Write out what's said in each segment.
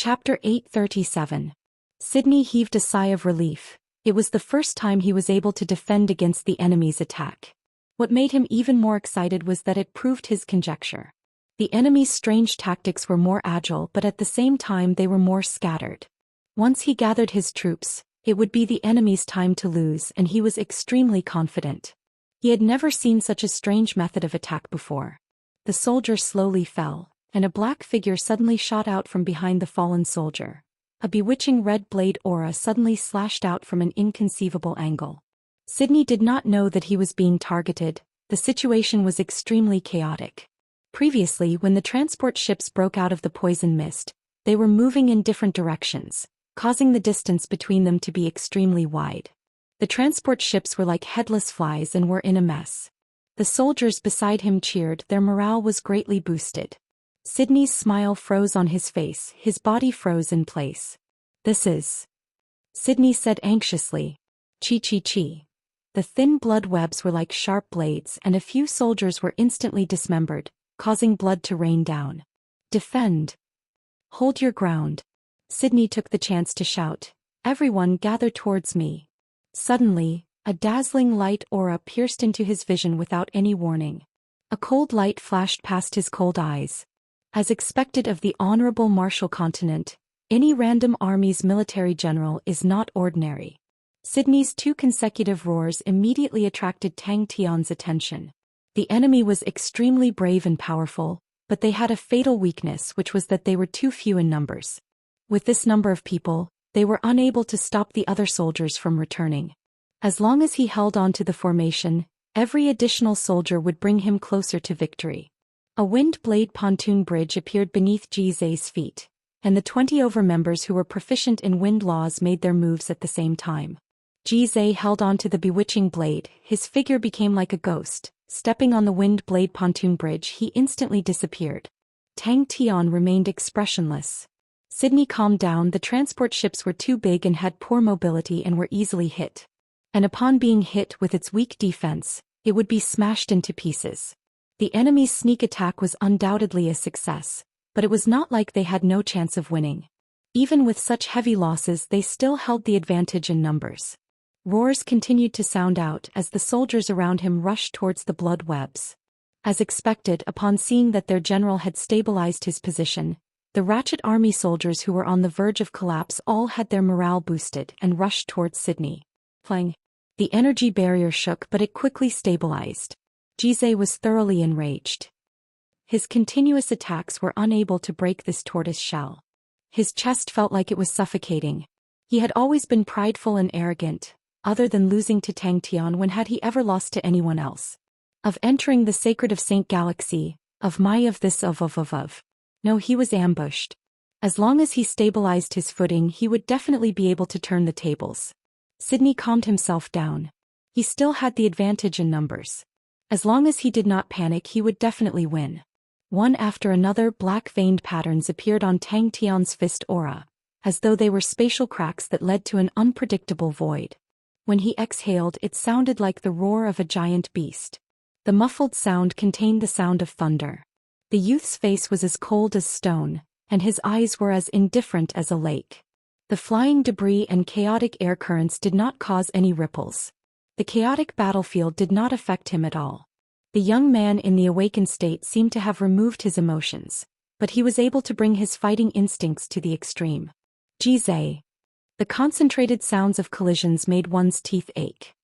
Chapter 837. Sydney heaved a sigh of relief. It was the first time he was able to defend against the enemy's attack. What made him even more excited was that it proved his conjecture. The enemy's strange tactics were more agile, but at the same time they were more scattered. Once he gathered his troops, it would be the enemy's time to lose, and he was extremely confident. He had never seen such a strange method of attack before. The soldier slowly fell, and a black figure suddenly shot out from behind the fallen soldier. A bewitching red blade aura suddenly slashed out from an inconceivable angle. Sydney did not know that he was being targeted. The situation was extremely chaotic. Previously, when the transport ships broke out of the poison mist, they were moving in different directions, causing the distance between them to be extremely wide. The transport ships were like headless flies and were in a mess. The soldiers beside him cheered, their morale was greatly boosted. Sydney's smile froze on his face, his body froze in place. "This is..." Sydney said anxiously. "Chi. The thin blood webs were like sharp blades, and a few soldiers were instantly dismembered, causing blood to rain down. "Defend. Hold your ground." Sydney took the chance to shout, "Everyone gather towards me." Suddenly, a dazzling light aura pierced into his vision without any warning. A cold light flashed past his cold eyes. As expected of the honorable martial continent, any random army's military general is not ordinary. Sydney's two consecutive roars immediately attracted Tang Tian's attention. The enemy was extremely brave and powerful, but they had a fatal weakness, which was that they were too few in numbers. With this number of people, they were unable to stop the other soldiers from returning. As long as he held on to the formation, every additional soldier would bring him closer to victory. A wind blade pontoon bridge appeared beneath Zhou's feet, and the 20 over members who were proficient in wind laws made their moves at the same time. Zhou held on to the bewitching blade, his figure became like a ghost. Stepping on the wind blade pontoon bridge, he instantly disappeared. Tang Tian remained expressionless. Sydney calmed down. The transport ships were too big and had poor mobility and were easily hit. And upon being hit with its weak defense, it would be smashed into pieces. The enemy's sneak attack was undoubtedly a success, but it was not like they had no chance of winning. Even with such heavy losses, they still held the advantage in numbers. Roars continued to sound out as the soldiers around him rushed towards the blood webs. As expected, upon seeing that their general had stabilized his position, the ratchet army soldiers who were on the verge of collapse all had their morale boosted and rushed towards Sydney. Clang! The energy barrier shook, but it quickly stabilized. Zhou was thoroughly enraged. His continuous attacks were unable to break this tortoise shell. His chest felt like it was suffocating. He had always been prideful and arrogant. Other than losing to Tang Tian, when had he ever lost to anyone else? Of entering the sacred of Saint Galaxy, of this. No, he was ambushed. As long as he stabilized his footing, he would definitely be able to turn the tables. Sydney calmed himself down. He still had the advantage in numbers. As long as he did not panic, he would definitely win. One after another, black-veined patterns appeared on Tang Tian's fist aura, as though they were spatial cracks that led to an unpredictable void. When he exhaled, it sounded like the roar of a giant beast. The muffled sound contained the sound of thunder. The youth's face was as cold as stone, and his eyes were as indifferent as a lake. The flying debris and chaotic air currents did not cause any ripples. The chaotic battlefield did not affect him at all. The young man in the awakened state seemed to have removed his emotions, but he was able to bring his fighting instincts to the extreme. Zhou. The concentrated sounds of collisions made one's teeth ache.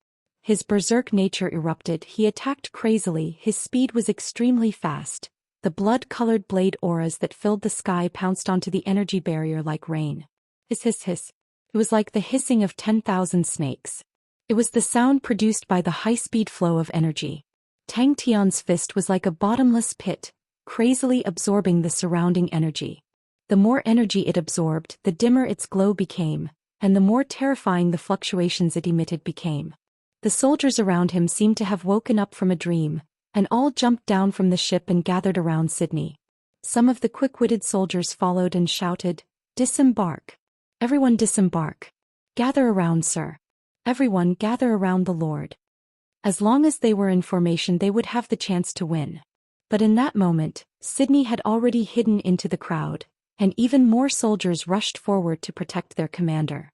His berserk nature erupted. He attacked crazily. His speed was extremely fast. The blood-colored blade auras that filled the sky pounced onto the energy barrier like rain. Hiss. It was like the hissing of 10,000 snakes. It was the sound produced by the high-speed flow of energy. Tang Tian's fist was like a bottomless pit, crazily absorbing the surrounding energy. The more energy it absorbed, the dimmer its glow became, and the more terrifying the fluctuations it emitted became. The soldiers around him seemed to have woken up from a dream, and all jumped down from the ship and gathered around Sydney. Some of the quick-witted soldiers followed and shouted, "Disembark! Everyone disembark! Gather around, sir! Everyone gather around the Lord!" As long as they were in formation, they would have the chance to win. But in that moment, Sydney had already hidden into the crowd, and even more soldiers rushed forward to protect their commander.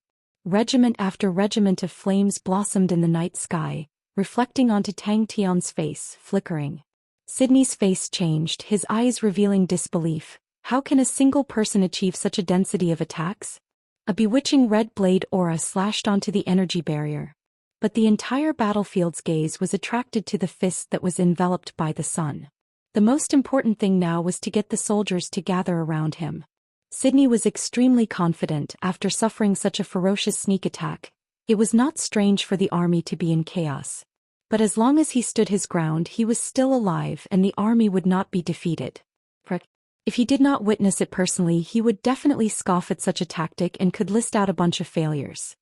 Regiment after regiment of flames blossomed in the night sky, reflecting onto Tang Tian's face, flickering. Sydney's face changed, his eyes revealing disbelief. How can a single person achieve such a density of attacks? A bewitching red blade aura slashed onto the energy barrier. But the entire battlefield's gaze was attracted to the fist that was enveloped by the sun. The most important thing now was to get the soldiers to gather around him. Sydney was extremely confident after suffering such a ferocious sneak attack. It was not strange for the army to be in chaos. But as long as he stood his ground, he was still alive and the army would not be defeated. If he did not witness it personally, he would definitely scoff at such a tactic and could list out a bunch of failures.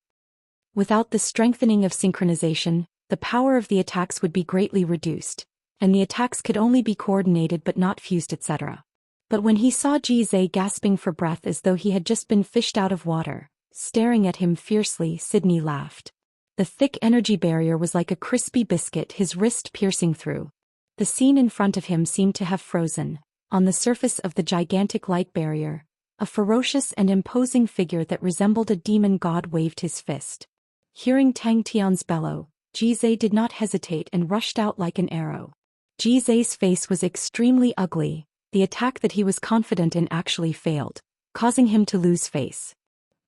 Without the strengthening of synchronization, the power of the attacks would be greatly reduced, and the attacks could only be coordinated but not fused, etc. But when he saw Zhou gasping for breath as though he had just been fished out of water, staring at him fiercely, Sydney laughed. The thick energy barrier was like a crispy biscuit, his wrist piercing through. The scene in front of him seemed to have frozen. On the surface of the gigantic light barrier, a ferocious and imposing figure that resembled a demon god waved his fist. Hearing Tang Tian's bellow, Zhou did not hesitate and rushed out like an arrow. Zhou's face was extremely ugly. The attack that he was confident in actually failed, causing him to lose face.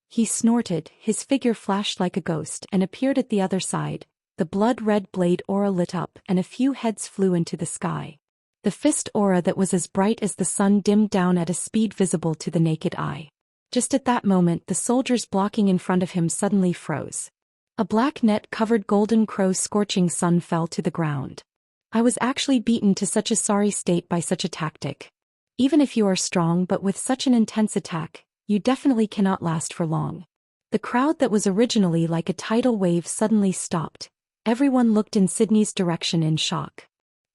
He snorted, his figure flashed like a ghost and appeared at the other side. The blood-red blade aura lit up and a few heads flew into the sky. The fist aura that was as bright as the sun dimmed down at a speed visible to the naked eye. Just at that moment, the soldiers blocking in front of him suddenly froze. A black net-covered golden crow's scorching sun fell to the ground. I was actually beaten to such a sorry state by such a tactic. Even if you are strong, but with such an intense attack, you definitely cannot last for long. The crowd that was originally like a tidal wave suddenly stopped. Everyone looked in Sydney's direction in shock.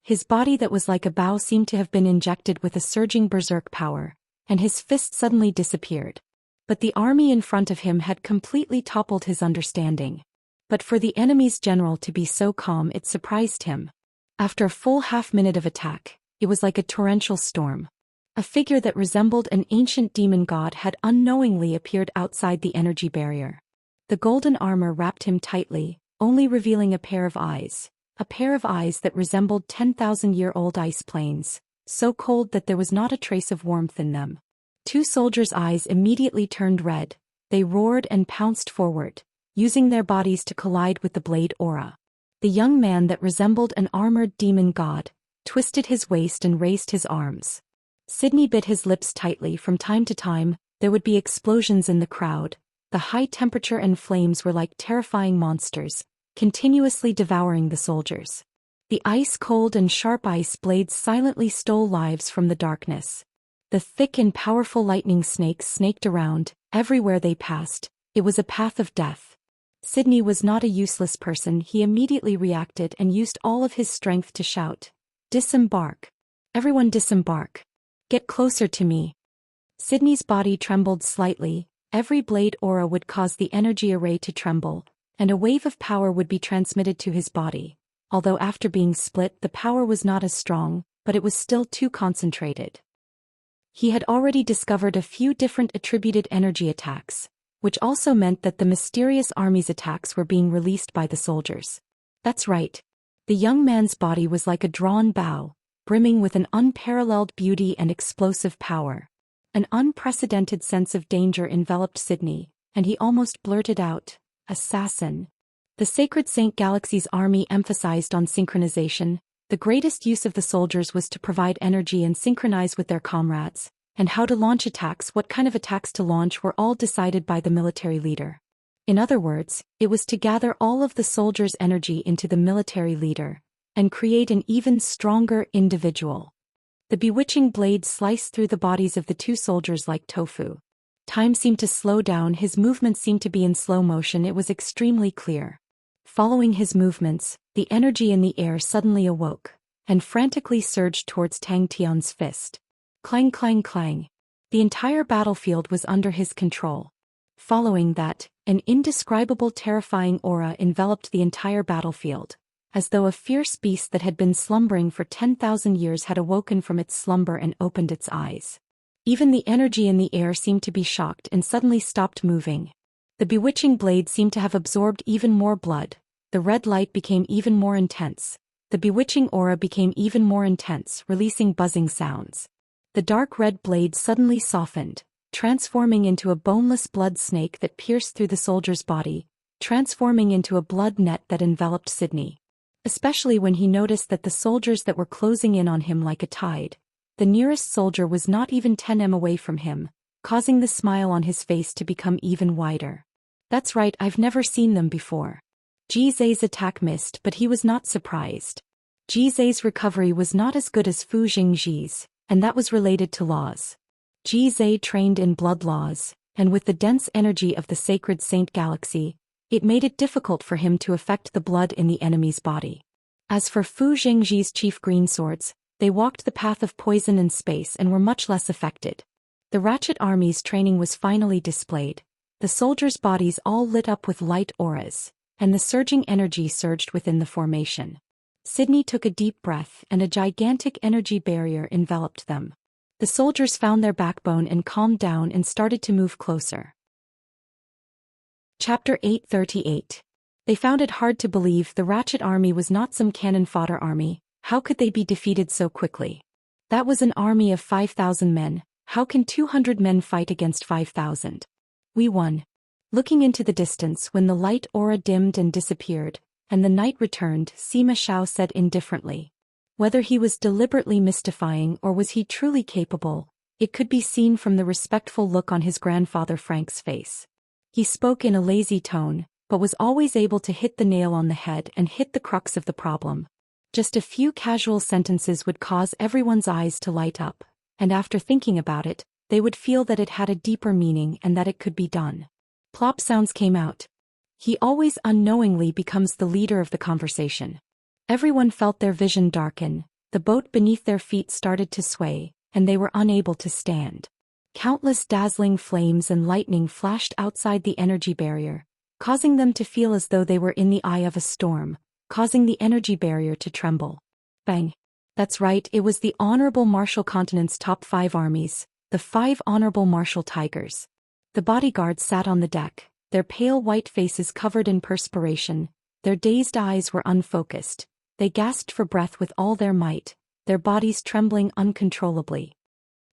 His body that was like a bow seemed to have been injected with a surging berserk power, and his fist suddenly disappeared. But the army in front of him had completely toppled his understanding. But for the enemy's general to be so calm, it surprised him. After a full half-minute of attack, it was like a torrential storm. A figure that resembled an ancient demon god had unknowingly appeared outside the energy barrier. The golden armor wrapped him tightly, only revealing a pair of eyes that resembled 10,000-year-old ice plains, so cold that there was not a trace of warmth in them. Two soldiers' eyes immediately turned red. They roared and pounced forward, using their bodies to collide with the blade aura. The young man that resembled an armored demon god twisted his waist and raised his arms. Sydney bit his lips tightly. From time to time, there would be explosions in the crowd. The high temperature and flames were like terrifying monsters, continuously devouring the soldiers. The ice-cold and sharp ice blades silently stole lives from the darkness. The thick and powerful lightning snakes snaked around. Everywhere they passed, it was a path of death. Sydney was not a useless person. He immediately reacted and used all of his strength to shout, "Disembark! Everyone disembark! Get closer to me!" Sydney's body trembled slightly. Every blade aura would cause the energy array to tremble, and a wave of power would be transmitted to his body. Although after being split, the power was not as strong, but it was still too concentrated. He had already discovered a few different attributed energy attacks, which also meant that the mysterious army's attacks were being released by the soldiers. That's right. The young man's body was like a drawn bow, brimming with an unparalleled beauty and explosive power. An unprecedented sense of danger enveloped Sydney, and he almost blurted out, "Assassin." The Sacred Saint Galaxy's army emphasized on synchronization. The greatest use of the soldiers was to provide energy and synchronize with their comrades, and how to launch attacks, what kind of attacks to launch were all decided by the military leader. In other words, it was to gather all of the soldiers' energy into the military leader, and create an even stronger individual. The bewitching blade sliced through the bodies of the two soldiers like tofu. Time seemed to slow down, his movements seemed to be in slow motion. It was extremely clear. Following his movements, the energy in the air suddenly awoke, and frantically surged towards Tang Tian's fist. Clang clang clang. The entire battlefield was under his control. Following that, an indescribable terrifying aura enveloped the entire battlefield, as though a fierce beast that had been slumbering for 10,000 years had awoken from its slumber and opened its eyes. Even the energy in the air seemed to be shocked and suddenly stopped moving. The bewitching blade seemed to have absorbed even more blood. The red light became even more intense. The bewitching aura became even more intense, releasing buzzing sounds. The dark red blade suddenly softened, transforming into a boneless blood snake that pierced through the soldier's body, transforming into a blood net that enveloped Sydney. Especially when he noticed that the soldiers that were closing in on him like a tide, the nearest soldier was not even 10 m away from him, causing the smile on his face to become even wider. That's right, I've never seen them before. Ji Zhe's attack missed, but he was not surprised. Ji Zhe's recovery was not as good as Fu Jingji's, and that was related to laws. Ji Zhe trained in blood laws, and with the dense energy of the sacred Saint Galaxy, it made it difficult for him to affect the blood in the enemy's body. As for Fu Jingji's chief green swords, they walked the path of poison and space and were much less affected. The Ratchet Army's training was finally displayed. The soldiers' bodies all lit up with light auras, and the surging energy surged within the formation. Sydney took a deep breath and a gigantic energy barrier enveloped them. The soldiers found their backbone and calmed down and started to move closer. Chapter 838. They found it hard to believe the Ratchet Army was not some cannon fodder army. How could they be defeated so quickly? That was an army of 5,000 men. How can 200 men fight against 5,000? We won. Looking into the distance when the light aura dimmed and disappeared, and the night returned, Sima Xiao said indifferently. Whether he was deliberately mystifying or was he truly capable, it could be seen from the respectful look on his grandfather Frank's face. He spoke in a lazy tone, but was always able to hit the nail on the head and hit the crux of the problem. Just a few casual sentences would cause everyone's eyes to light up, and after thinking about it, they would feel that it had a deeper meaning and that it could be done. Plop sounds came out. He always unknowingly becomes the leader of the conversation. Everyone felt their vision darken, the boat beneath their feet started to sway, and they were unable to stand. Countless dazzling flames and lightning flashed outside the energy barrier, causing them to feel as though they were in the eye of a storm, causing the energy barrier to tremble. Bang! That's right, it was the Honorable Martial Continent's top 5 armies, the 5 Honorable Martial Tigers. The bodyguards sat on the deck, their pale white faces covered in perspiration, their dazed eyes were unfocused. They gasped for breath with all their might, their bodies trembling uncontrollably.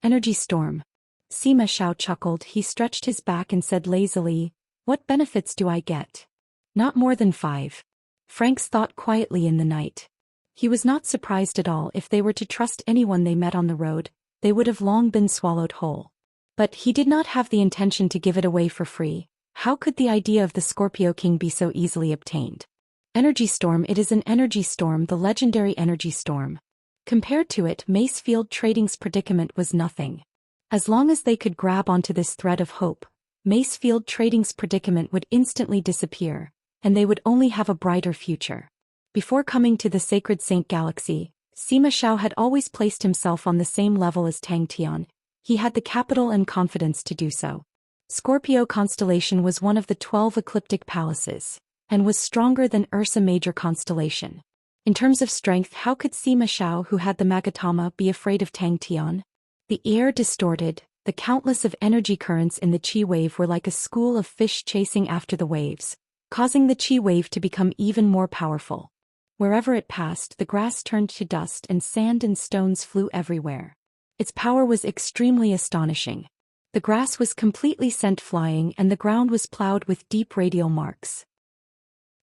Energy storm. Sima Xiao chuckled. He stretched his back and said lazily, "What benefits do I get?" "Not more than 5. Franks thought quietly in the night. He was not surprised at all. If they were to trust anyone they met on the road, they would have long been swallowed whole. But he did not have the intention to give it away for free. How could the idea of the Scorpio King be so easily obtained? Energy storm. It is an energy storm, the legendary energy storm. Compared to it, Macefield Trading's predicament was nothing. As long as they could grab onto this thread of hope, Macefield Trading's predicament would instantly disappear, and they would only have a brighter future. Before coming to the sacred Saint Galaxy, Sima Xiao had always placed himself on the same level as Tang Tian. He had the capital and confidence to do so. Scorpio constellation was one of the 12 ecliptic palaces, and was stronger than Ursa Major constellation. In terms of strength, how could Sima Xiao, who had the Magatama, be afraid of Tang Tian? The air distorted, the countless of energy currents in the Qi wave were like a school of fish chasing after the waves, causing the Qi wave to become even more powerful. Wherever it passed, the grass turned to dust and sand and stones flew everywhere. Its power was extremely astonishing. The grass was completely sent flying and the ground was plowed with deep radial marks.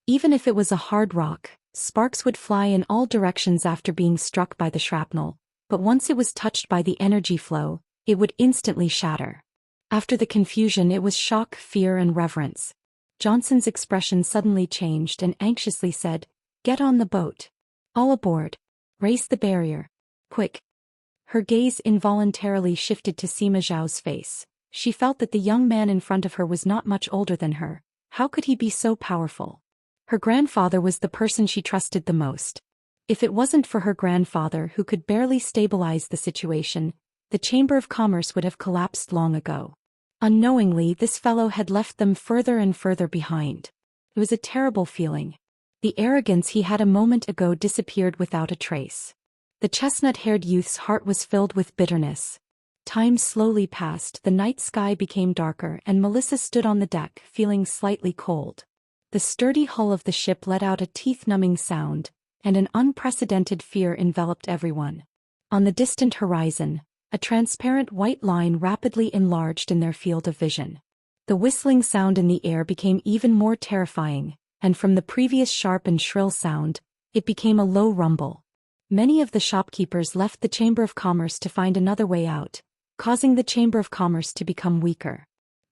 Even if it was a hard rock, sparks would fly in all directions after being struck by the shrapnel, but once it was touched by the energy flow, it would instantly shatter. After the confusion, it was shock, fear, and reverence. Johnson's expression suddenly changed and anxiously said, "Get on the boat. All aboard. Race the barrier. Quick." Her gaze involuntarily shifted to Sima Zhao's face. She felt that the young man in front of her was not much older than her. How could he be so powerful? Her grandfather was the person she trusted the most. If it wasn't for her grandfather, who could barely stabilize the situation, the Chamber of Commerce would have collapsed long ago. Unknowingly, this fellow had left them further and further behind. It was a terrible feeling. The arrogance he had a moment ago disappeared without a trace. The chestnut-haired youth's heart was filled with bitterness. Time slowly passed, the night sky became darker, and Melissa stood on the deck, feeling slightly cold. The sturdy hull of the ship let out a teeth-numbing sound, and an unprecedented fear enveloped everyone. On the distant horizon, a transparent white line rapidly enlarged in their field of vision. The whistling sound in the air became even more terrifying, and from the previous sharp and shrill sound, it became a low rumble. Many of the shopkeepers left the Chamber of Commerce to find another way out, causing the Chamber of Commerce to become weaker.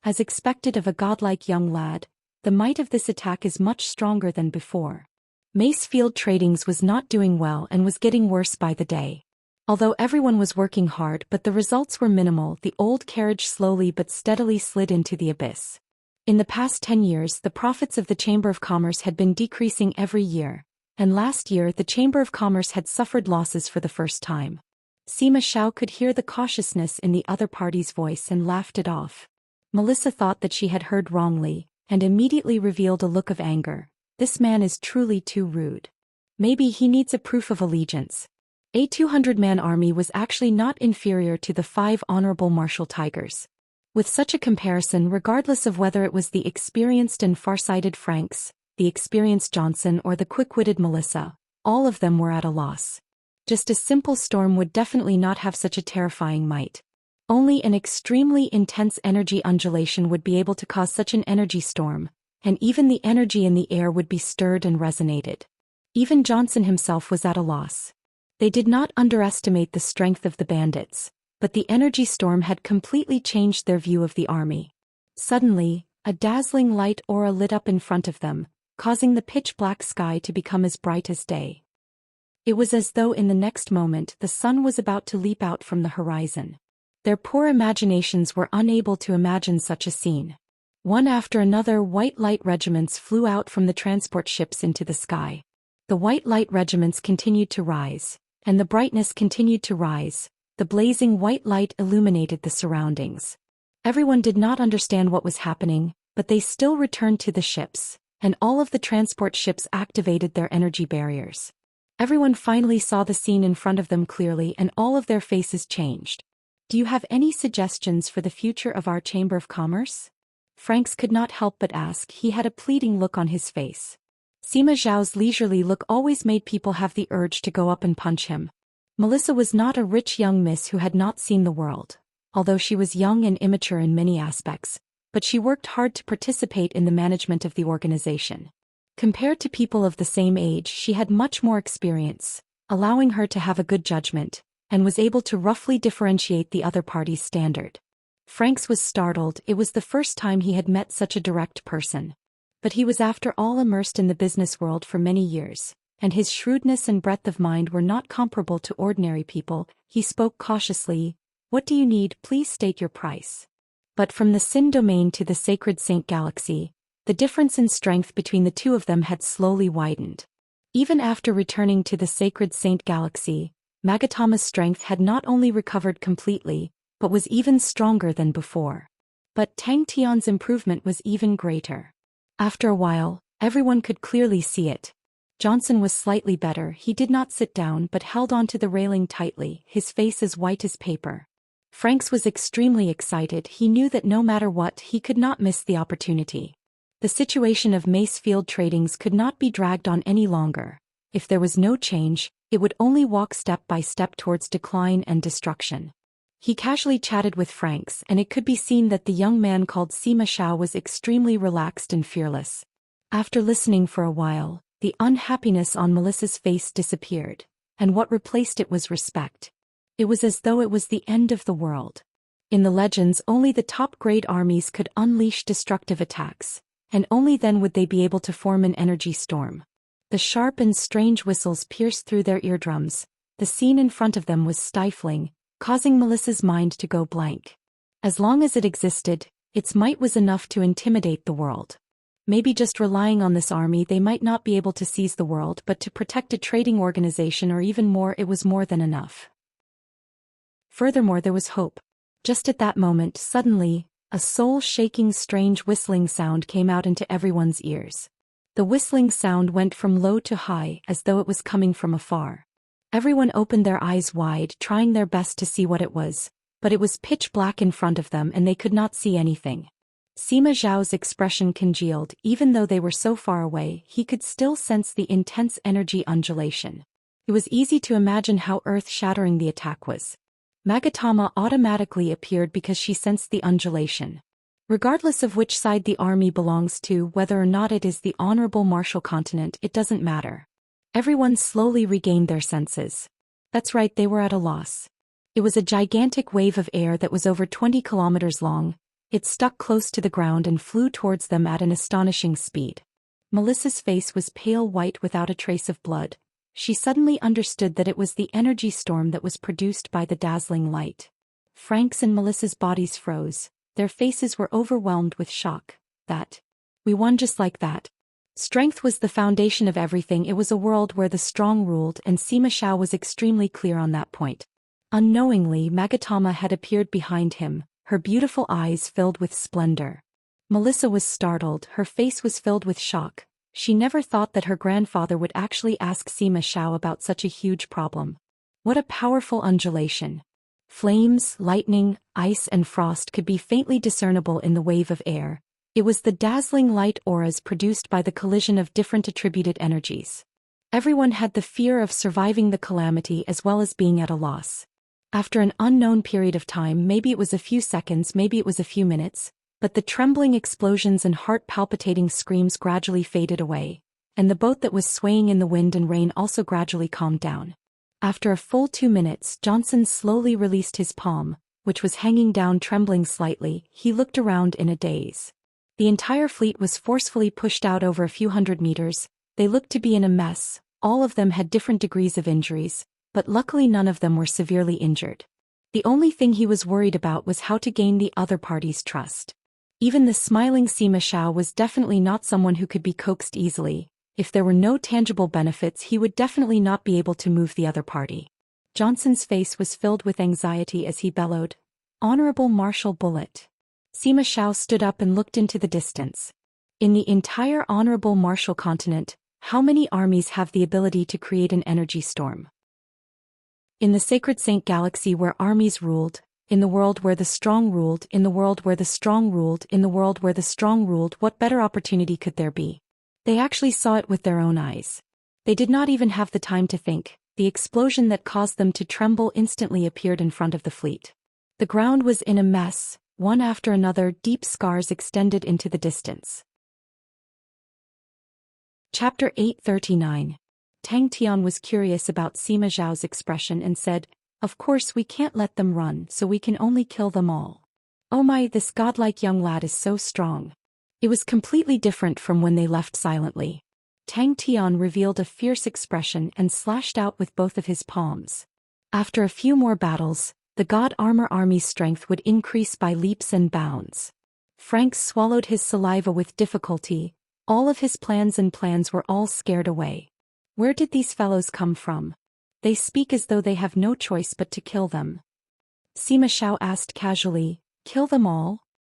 As expected of a godlike young lad, the might of this attack is much stronger than before. Macefield Tradings was not doing well and was getting worse by the day. Although everyone was working hard but the results were minimal, the old carriage slowly but steadily slid into the abyss. In the past 10 years, the profits of the Chamber of Commerce had been decreasing every year, and last year the Chamber of Commerce had suffered losses for the first time. Sima Xiao could hear the cautiousness in the other party's voice and laughed it off. Melissa thought that she had heard wrongly, and immediately revealed a look of anger. This man is truly too rude. Maybe he needs a proof of allegiance. A 200-man army was actually not inferior to the 5 honorable martial tigers. With such a comparison, regardless of whether it was the experienced and far-sighted Franks, the experienced Johnson or the quick-witted Melissa, all of them were at a loss. Just a simple storm would definitely not have such a terrifying might. Only an extremely intense energy undulation would be able to cause such an energy storm, and even the energy in the air would be stirred and resonated. Even Johnson himself was at a loss. They did not underestimate the strength of the bandits, but the energy storm had completely changed their view of the army. Suddenly, a dazzling light aura lit up in front of them, causing the pitch-black sky to become as bright as day. It was as though in the next moment the sun was about to leap out from the horizon. Their poor imaginations were unable to imagine such a scene. One after another, white light regiments flew out from the transport ships into the sky. The white light regiments continued to rise, and the brightness continued to rise. The blazing white light illuminated the surroundings. Everyone did not understand what was happening, but they still returned to the ships, and all of the transport ships activated their energy barriers. Everyone finally saw the scene in front of them clearly, and all of their faces changed. Do you have any suggestions for the future of our Chamber of Commerce? Franks could not help but ask. He had a pleading look on his face. Sima Zhao's leisurely look always made people have the urge to go up and punch him. Melissa was not a rich young miss who had not seen the world, although she was young and immature in many aspects, but she worked hard to participate in the management of the organization. Compared to people of the same age, she had much more experience, allowing her to have a good judgment, and was able to roughly differentiate the other party's standard. Franks was startled. It was the first time he had met such a direct person. But he was after all immersed in the business world for many years, and his shrewdness and breadth of mind were not comparable to ordinary people. He spoke cautiously. What do you need? Please state your price. But from the Sin domain to the Sacred Saint Galaxy, the difference in strength between the two of them had slowly widened. Even after returning to the Sacred Saint Galaxy, Magatama's strength had not only recovered completely, but was even stronger than before. But Tang Tian's improvement was even greater. After a while, everyone could clearly see it. Johnson was slightly better. He did not sit down but held onto the railing tightly, his face as white as paper. Franks was extremely excited. He knew that no matter what, he could not miss the opportunity. The situation of Macefield Tradings could not be dragged on any longer. If there was no change, it would only walk step by step towards decline and destruction. He casually chatted with Franks, and it could be seen that the young man called Sima Xiao was extremely relaxed and fearless. After listening for a while, the unhappiness on Melissa's face disappeared, and what replaced it was respect. It was as though it was the end of the world. In the legends, only the top-grade armies could unleash destructive attacks, and only then would they be able to form an energy storm. The sharp and strange whistles pierced through their eardrums. The scene in front of them was stifling, causing Melissa's mind to go blank. As long as it existed, its might was enough to intimidate the world. Maybe just relying on this army they might not be able to seize the world, but to protect a trading organization or even more, it was more than enough. Furthermore, there was hope. Just at that moment, suddenly, a soul-shaking strange whistling sound came out into everyone's ears. The whistling sound went from low to high, as though it was coming from afar. Everyone opened their eyes wide, trying their best to see what it was, but it was pitch black in front of them and they could not see anything. Sima Zhao's expression congealed. Even though they were so far away, he could still sense the intense energy undulation. It was easy to imagine how earth-shattering the attack was. Magatama automatically appeared because she sensed the undulation. Regardless of which side the army belongs to, whether or not it is the honorable martial continent, it doesn't matter. Everyone slowly regained their senses. That's right, they were at a loss. It was a gigantic wave of air that was over 20 kilometers long. It stuck close to the ground and flew towards them at an astonishing speed. Melissa's face was pale white without a trace of blood. She suddenly understood that it was the energy storm that was produced by the dazzling light. Frank's and Melissa's bodies froze. Their faces were overwhelmed with shock. We won just like that. Strength was the foundation of everything. It was a world where the strong ruled, and Sima Zhao was extremely clear on that point. Unknowingly, Magatama had appeared behind him, her beautiful eyes filled with splendor. Melissa was startled, her face was filled with shock. She never thought that her grandfather would actually ask Sima Zhao about such a huge problem. What a powerful undulation. Flames, lightning, ice and frost could be faintly discernible in the wave of air. It was the dazzling light auras produced by the collision of different attributed energies. Everyone had the fear of surviving the calamity as well as being at a loss. After an unknown period of time, maybe it was a few seconds, maybe it was a few minutes, but the trembling explosions and heart-palpitating screams gradually faded away, and the boat that was swaying in the wind and rain also gradually calmed down. After a full 2 minutes, Johnson slowly released his palm, which was hanging down trembling slightly. He looked around in a daze. The entire fleet was forcefully pushed out over a few hundred meters. They looked to be in a mess. All of them had different degrees of injuries, but luckily none of them were severely injured. The only thing he was worried about was how to gain the other party's trust. Even the smiling Sima Zhao was definitely not someone who could be coaxed easily. If there were no tangible benefits, he would definitely not be able to move the other party. Johnson's face was filled with anxiety as he bellowed, "Honorable Marshal Bullet." Sima Zhao stood up and looked into the distance. In the entire Honorable Marshal continent, how many armies have the ability to create an energy storm? In the Sacred Saint Galaxy where armies ruled, in the world where the strong ruled, in the world where the strong ruled, in the world where the strong ruled, what better opportunity could there be? They actually saw it with their own eyes. They did not even have the time to think. The explosion that caused them to tremble instantly appeared in front of the fleet. The ground was in a mess. One after another, deep scars extended into the distance. Chapter 839. Tang Tian was curious about Sima Zhao's expression and said, "Of course we can't let them run, so we can only kill them all." "Oh my, this godlike young lad is so strong." It was completely different from when they left silently. Tang Tian revealed a fierce expression and slashed out with both of his palms. After a few more battles, the God Armor Army's strength would increase by leaps and bounds. Frank swallowed his saliva with difficulty. All of his plans were all scared away. Where did these fellows come from? They speak as though they have no choice but to kill them. Sima Zhao asked casually, "Kill them all?"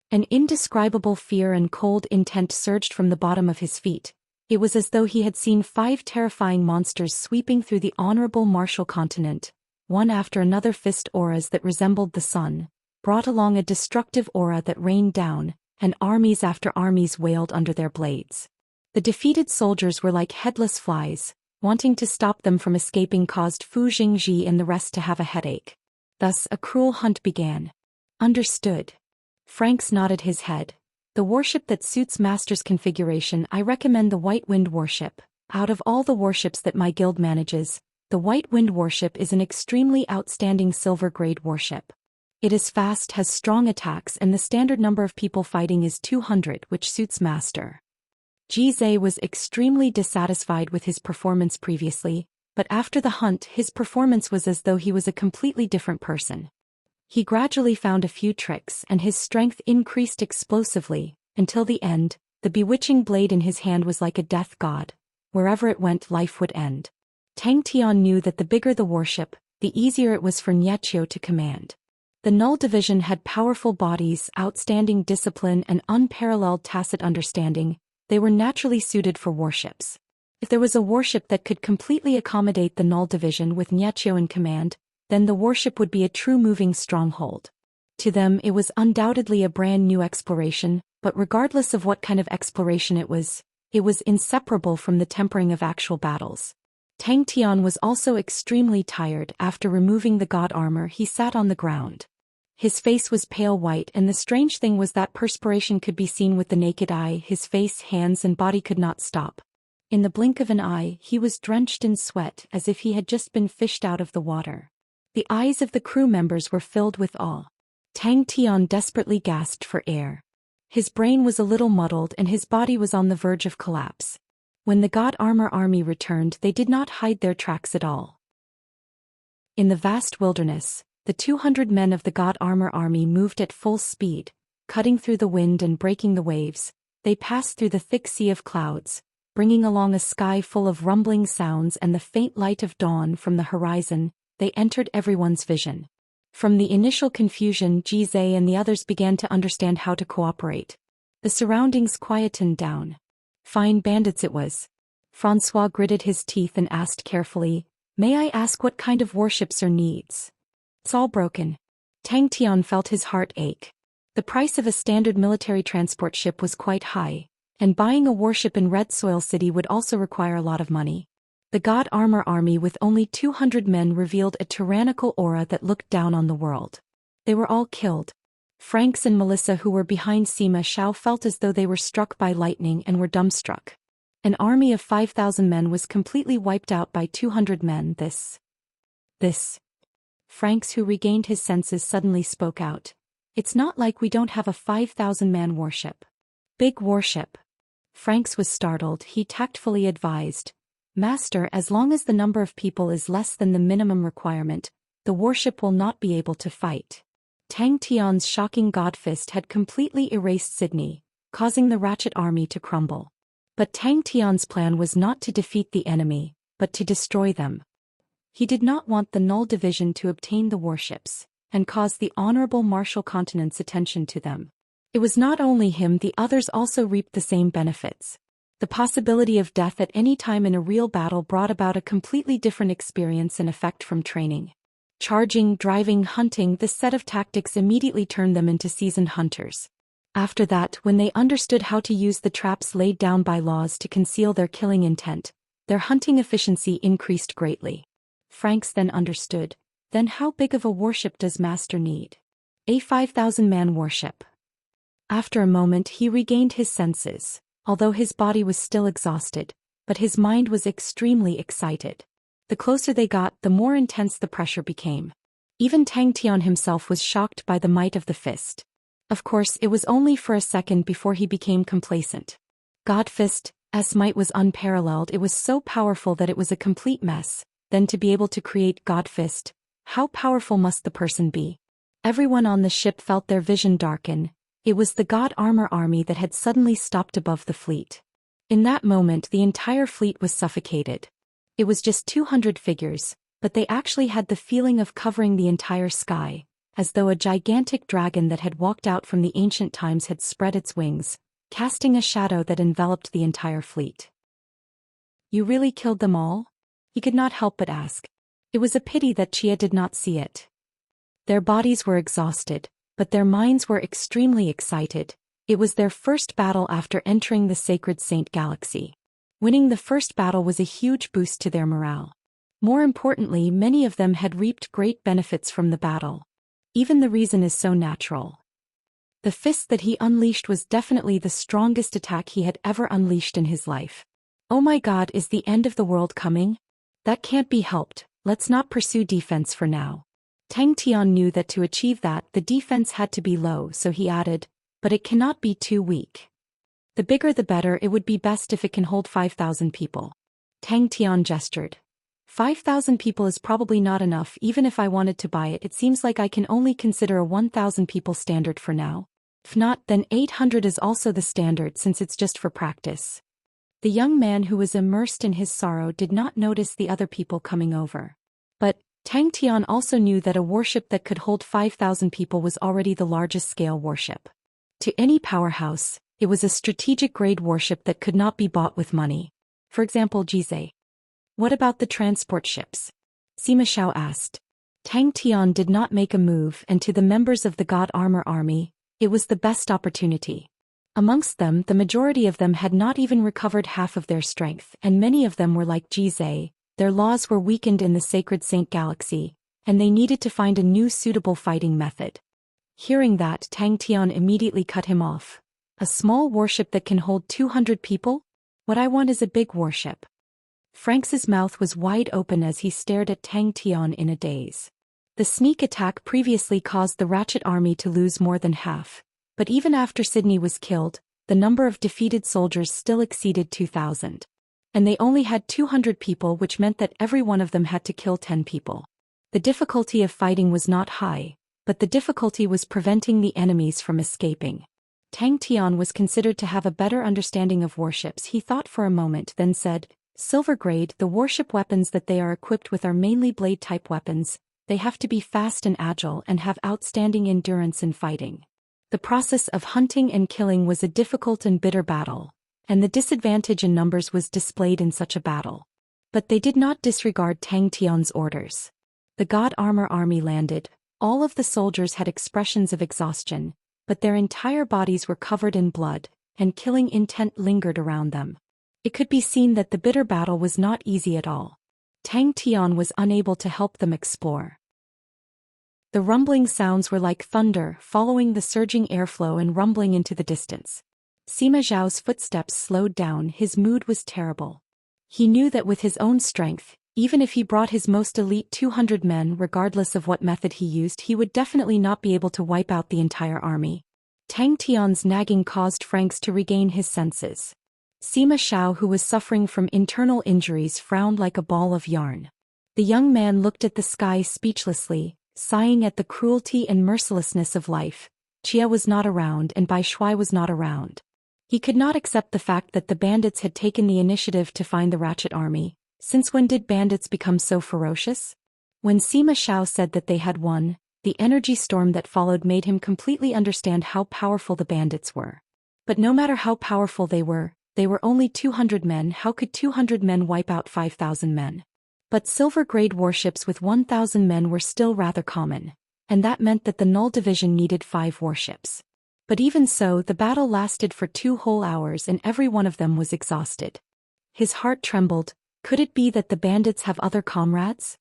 An indescribable fear and cold intent surged from the bottom of his feet. It was as though he had seen 5 terrifying monsters sweeping through the honorable martial continent, one after another. Fist auras that resembled the sun brought along a destructive aura that rained down, and armies after armies wailed under their blades. The defeated soldiers were like headless flies. Wanting to stop them from escaping caused Fu Jingji and the rest to have a headache. Thus, a cruel hunt began. Understood. Franks nodded his head. The warship that suits Master's configuration, I recommend the White Wind warship. Out of all the warships that my guild manages, the White Wind warship is an extremely outstanding silver-grade warship. It is fast, has strong attacks, and the standard number of people fighting is 200, which suits Master. Ji Zhe was extremely dissatisfied with his performance previously, but after the hunt his performance was as though he was a completely different person. He gradually found a few tricks and his strength increased explosively, until the end, the bewitching blade in his hand was like a death god. Wherever it went, life would end. Tang Tian knew that the bigger the warship, the easier it was for Niechio to command. The Null Division had powerful bodies, outstanding discipline and unparalleled tacit understanding. They were naturally suited for warships. If there was a warship that could completely accommodate the Null Division with Niechio in command, then the warship would be a true moving stronghold. To them it was undoubtedly a brand new exploration, but regardless of what kind of exploration it was inseparable from the tempering of actual battles. Tang Tian was also extremely tired. After removing the god armor, he sat on the ground. His face was pale white, and the strange thing was that perspiration could be seen with the naked eye. His face, hands, and body could not stop. In the blink of an eye, he was drenched in sweat as if he had just been fished out of the water. The eyes of the crew members were filled with awe. Tang Tian desperately gasped for air. His brain was a little muddled and his body was on the verge of collapse. When the god armor army returned, they did not hide their tracks at all. In the vast wilderness, the 200 men of the god armor army moved at full speed, cutting through the wind and breaking the waves. They passed through the thick sea of clouds, bringing along a sky full of rumbling sounds and the faint light of dawn from the horizon. They entered everyone's vision. From the initial confusion, Jizai and the others began to understand how to cooperate. The surroundings quietened down. Fine bandits it was. Francois gritted his teeth and asked carefully, "May I ask what kind of warships or needs?" "It's all broken." Tang Tian felt his heart ache. The price of a standard military transport ship was quite high, and buying a warship in Red Soil City would also require a lot of money. The god armor army with only 200 men revealed a tyrannical aura that looked down on the world. They were all killed. Franks and Melissa, who were behind Sima Xiao, felt as though they were struck by lightning and were dumbstruck. An army of 5,000 men was completely wiped out by 200 men. This. Franks, who regained his senses, suddenly spoke out. "It's not like we don't have a 5,000-man warship." "Big warship." Franks was startled. He tactfully advised, "Master, as long as the number of people is less than the minimum requirement, the warship will not be able to fight." Tang Tian's shocking god fist had completely erased Sydney, causing the Ratchet army to crumble. But Tang Tian's plan was not to defeat the enemy, but to destroy them. He did not want the Null Division to obtain the warships, and cause the Honorable Martial Continent's attention to them. It was not only him, the others also reaped the same benefits. The possibility of death at any time in a real battle brought about a completely different experience and effect from training. Charging, driving, hunting, this set of tactics immediately turned them into seasoned hunters. After that, when they understood how to use the traps laid down by laws to conceal their killing intent, their hunting efficiency increased greatly. Franks then understood. Then how big of a warship does Master need? A 5,000-man warship. After a moment he regained his senses, although his body was still exhausted, but his mind was extremely excited. The closer they got, the more intense the pressure became. Even Tang Tian himself was shocked by the might of the fist. Of course, it was only for a second before he became complacent. God Fist's might was unparalleled. It was so powerful that it was a complete mess. Then to be able to create God Fist, how powerful must the person be? Everyone on the ship felt their vision darken. It was the God Armor army that had suddenly stopped above the fleet. In that moment the entire fleet was suffocated. It was just 200 figures, but they actually had the feeling of covering the entire sky, as though a gigantic dragon that had walked out from the ancient times had spread its wings, casting a shadow that enveloped the entire fleet. "You really killed them all?" He could not help but ask. It was a pity that Chia did not see it. Their bodies were exhausted, but their minds were extremely excited. It was their first battle after entering the Sacred Saint Galaxy. Winning the first battle was a huge boost to their morale. More importantly, many of them had reaped great benefits from the battle. Even the reason is so natural. The fist that he unleashed was definitely the strongest attack he had ever unleashed in his life. Oh my God, is the end of the world coming? That can't be helped. Let's not pursue defense for now. Tang Tian knew that to achieve that, the defense had to be low, so he added, but it cannot be too weak. The bigger the better. It would be best if it can hold 5,000 people. Tang Tian gestured. 5,000 people is probably not enough. Even if I wanted to buy it, it seems like I can only consider a 1,000 people standard for now. If not, then 800 is also the standard since it's just for practice. The young man who was immersed in his sorrow did not notice the other people coming over. But Tang Tian also knew that a warship that could hold 5,000 people was already the largest scale warship. To any powerhouse, it was a strategic grade warship that could not be bought with money. For example, Jizai. What about the transport ships? Sima Xiao asked. Tang Tian did not make a move, and to the members of the God Armor Army, it was the best opportunity. Amongst them, the majority of them had not even recovered half of their strength, and many of them were like Jizai. Their laws were weakened in the Sacred Saint Galaxy, and they needed to find a new suitable fighting method. Hearing that, Tang Tian immediately cut him off. A small warship that can hold 200 people? What I want is a big warship. Franks's mouth was wide open as he stared at Tang Tian in a daze. The sneak attack previously caused the Ratchet army to lose more than half, but even after Sydney was killed, the number of defeated soldiers still exceeded 2,000. And they only had 200 people, which meant that every one of them had to kill 10 people. The difficulty of fighting was not high, but the difficulty was preventing the enemies from escaping. Tang Tian was considered to have a better understanding of warships. He thought for a moment, then said, Silver grade, the warship weapons that they are equipped with are mainly blade-type weapons. They have to be fast and agile and have outstanding endurance in fighting. The process of hunting and killing was a difficult and bitter battle, and the disadvantage in numbers was displayed in such a battle. But they did not disregard Tang Tian's orders. The God Armor Army landed. All of the soldiers had expressions of exhaustion, but their entire bodies were covered in blood, and killing intent lingered around them. It could be seen that the bitter battle was not easy at all. Tang Tian was unable to help them explore. The rumbling sounds were like thunder, following the surging airflow and rumbling into the distance. Sima Zhao's footsteps slowed down. His mood was terrible. He knew that with his own strength, even if he brought his most elite 200 men, regardless of what method he used, he would definitely not be able to wipe out the entire army. Tang Tian's nagging caused Franks to regain his senses. Sima Zhao, who was suffering from internal injuries, frowned like a ball of yarn. The young man looked at the sky speechlessly, sighing at the cruelty and mercilessness of life. Chia was not around and Bai Shuai was not around. He could not accept the fact that the bandits had taken the initiative to find the Ratchet army. Since when did bandits become so ferocious? When Sima Zhao said that they had won, the energy storm that followed made him completely understand how powerful the bandits were. But no matter how powerful they were only 200 men. How could 200 men wipe out 5,000 men? But silver-grade warships with 1,000 men were still rather common, and that meant that the Null Division needed 5 warships. But even so, the battle lasted for 2 whole hours and every one of them was exhausted. His heart trembled. Could it be that the bandits have other comrades?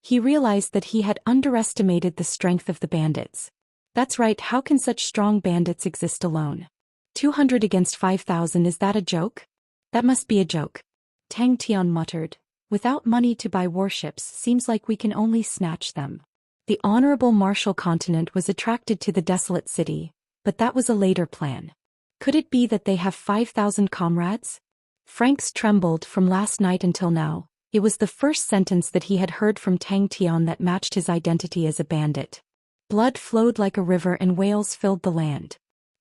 He realized that he had underestimated the strength of the bandits. That's right, how can such strong bandits exist alone? 200 against 5,000, is that a joke? That must be a joke. Tang Tian muttered. Without money to buy warships, seems like we can only snatch them. The Honorable Marshal Continent was attracted to the desolate city, but that was a later plan. Could it be that they have 5,000 comrades? Franks trembled. From last night until now, it was the first sentence that he had heard from Tang Tian that matched his identity as a bandit. Blood flowed like a river and wails filled the land.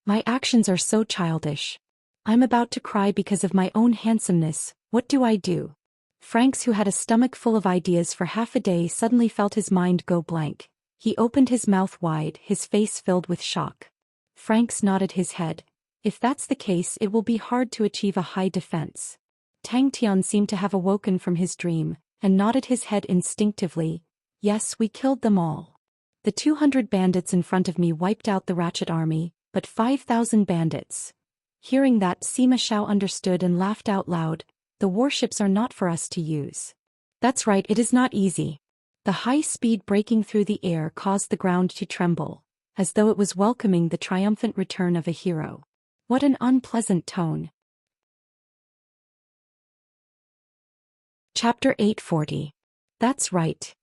My actions are so childish. I'm about to cry because of my own handsomeness. What do I do? Franks, who had a stomach full of ideas for half a day, suddenly felt his mind go blank. He opened his mouth wide, his face filled with shock. Franks nodded his head. If that's the case, it will be hard to achieve a high defense. Tang Tian seemed to have awoken from his dream, and nodded his head instinctively. Yes, we killed them all. The 200 bandits in front of me wiped out the Ratchet army, but 5,000 bandits. Hearing that, Sima Zhao understood and laughed out loud. The warships are not for us to use. That's right, it is not easy. The high speed breaking through the air caused the ground to tremble, as though it was welcoming the triumphant return of a hero. What an unpleasant tone. Chapter 840. That's right.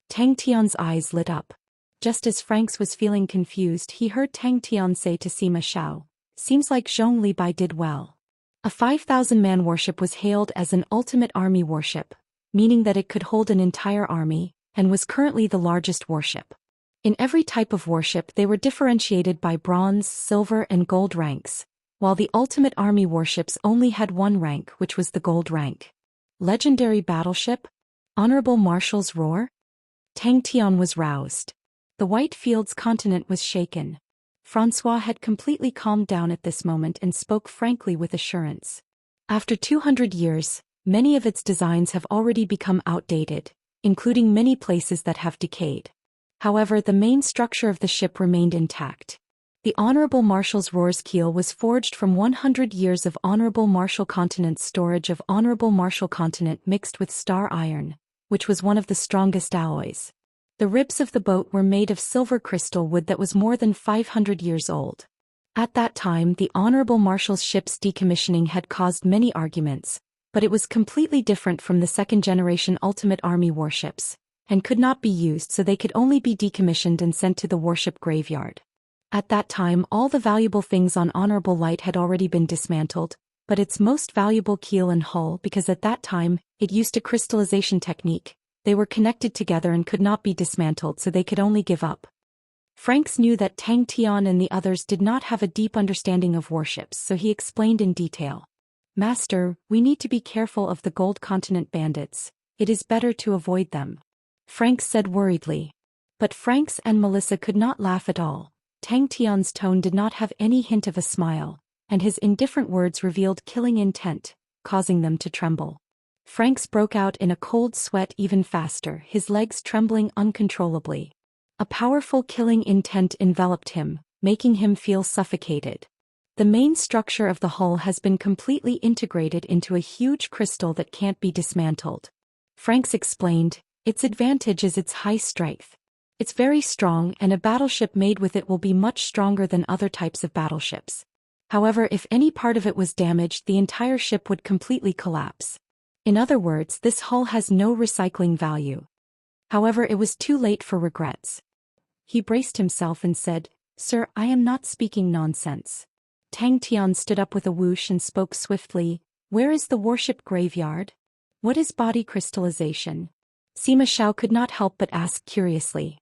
Tang Tian's eyes lit up. Just as Franks was feeling confused, he heard Tang Tian say to Sima Zhao, seems like Zhong Libai did well. A 5,000-man warship was hailed as an ultimate army warship, meaning that it could hold an entire army, and was currently the largest warship. In every type of warship they were differentiated by bronze, silver and gold ranks, while the ultimate army warships only had one rank, which was the gold rank. Legendary battleship? Honorable Marshal's roar? Tang Tian was roused. The White Fields continent was shaken. Francois had completely calmed down at this moment and spoke frankly with assurance. After 200 years, many of its designs have already become outdated, including many places that have decayed. However, the main structure of the ship remained intact. The Honorable Marshal's Roar's keel was forged from 100 years of Honorable Marshal Continent's storage of Honorable Marshal Continent mixed with star iron, which was one of the strongest alloys. The ribs of the boat were made of silver crystal wood that was more than 500 years old. At that time, the Honorable Marshal's ship's decommissioning had caused many arguments, but it was completely different from the second-generation Ultimate Army warships, and could not be used, so they could only be decommissioned and sent to the warship graveyard. At that time, all the valuable things on Honorable Light had already been dismantled, but its most valuable keel and hull, because at that time, it used a crystallization technique, they were connected together and could not be dismantled, so they could only give up. Franks knew that Tang Tian and the others did not have a deep understanding of warships, so he explained in detail. Master, we need to be careful of the Gold Continent bandits. It is better to avoid them. Franks said worriedly. But Franks and Melissa could not laugh at all. Tang Tian's tone did not have any hint of a smile, and his indifferent words revealed killing intent, causing them to tremble. Franks broke out in a cold sweat even faster, his legs trembling uncontrollably. A powerful killing intent enveloped him, making him feel suffocated. The main structure of the hull has been completely integrated into a huge crystal that can't be dismantled. Franks explained, its advantage is its high strength. It's very strong, and a battleship made with it will be much stronger than other types of battleships. However, if any part of it was damaged, the entire ship would completely collapse. In other words, this hull has no recycling value. However, it was too late for regrets. He braced himself and said, Sir, I am not speaking nonsense. Tang Tian stood up with a whoosh and spoke swiftly, Where is the warship graveyard? What is body crystallization? Sima Xiao could not help but ask curiously.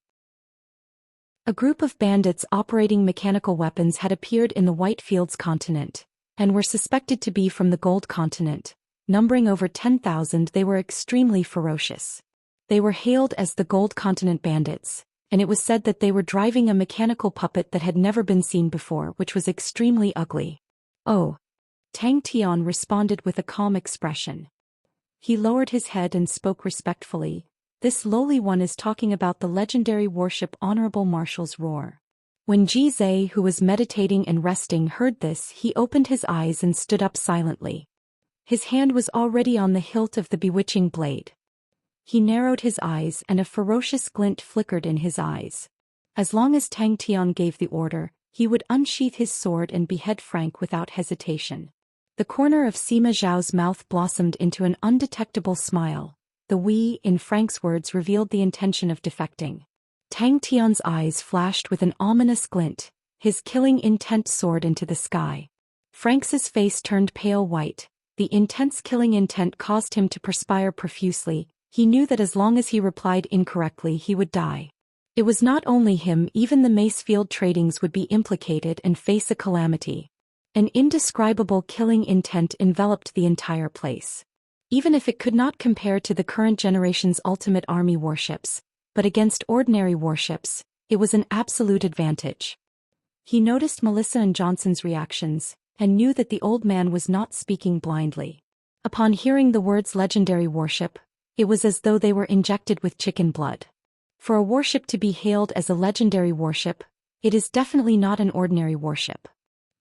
A group of bandits operating mechanical weapons had appeared in the Whitefields continent, and were suspected to be from the Gold Continent. Numbering over 10,000, they were extremely ferocious. They were hailed as the Gold Continent bandits, and it was said that they were driving a mechanical puppet that had never been seen before, which was extremely ugly. Oh! Tang Tian responded with a calm expression. He lowered his head and spoke respectfully. This lowly one is talking about the legendary warship Honorable Marshal's Roar. When Ji Zhe, who was meditating and resting, heard this, he opened his eyes and stood up silently. His hand was already on the hilt of the bewitching blade. He narrowed his eyes and a ferocious glint flickered in his eyes. As long as Tang Tian gave the order, he would unsheath his sword and behead Frank without hesitation. The corner of Sima Zhao's mouth blossomed into an undetectable smile. The "we" in Frank's words revealed the intention of defecting. Tang Tian's eyes flashed with an ominous glint, his killing intent soared into the sky. Frank's face turned pale white. The intense killing intent caused him to perspire profusely. He knew that as long as he replied incorrectly, he would die. It was not only him, even the Macefield Tradings would be implicated and face a calamity. An indescribable killing intent enveloped the entire place. Even if it could not compare to the current generation's Ultimate Army warships, but against ordinary warships, it was an absolute advantage. He noticed Melissa and Johnson's reactions, and knew that the old man was not speaking blindly. Upon hearing the words legendary warship, it was as though they were injected with chicken blood. For a warship to be hailed as a legendary warship, it is definitely not an ordinary warship.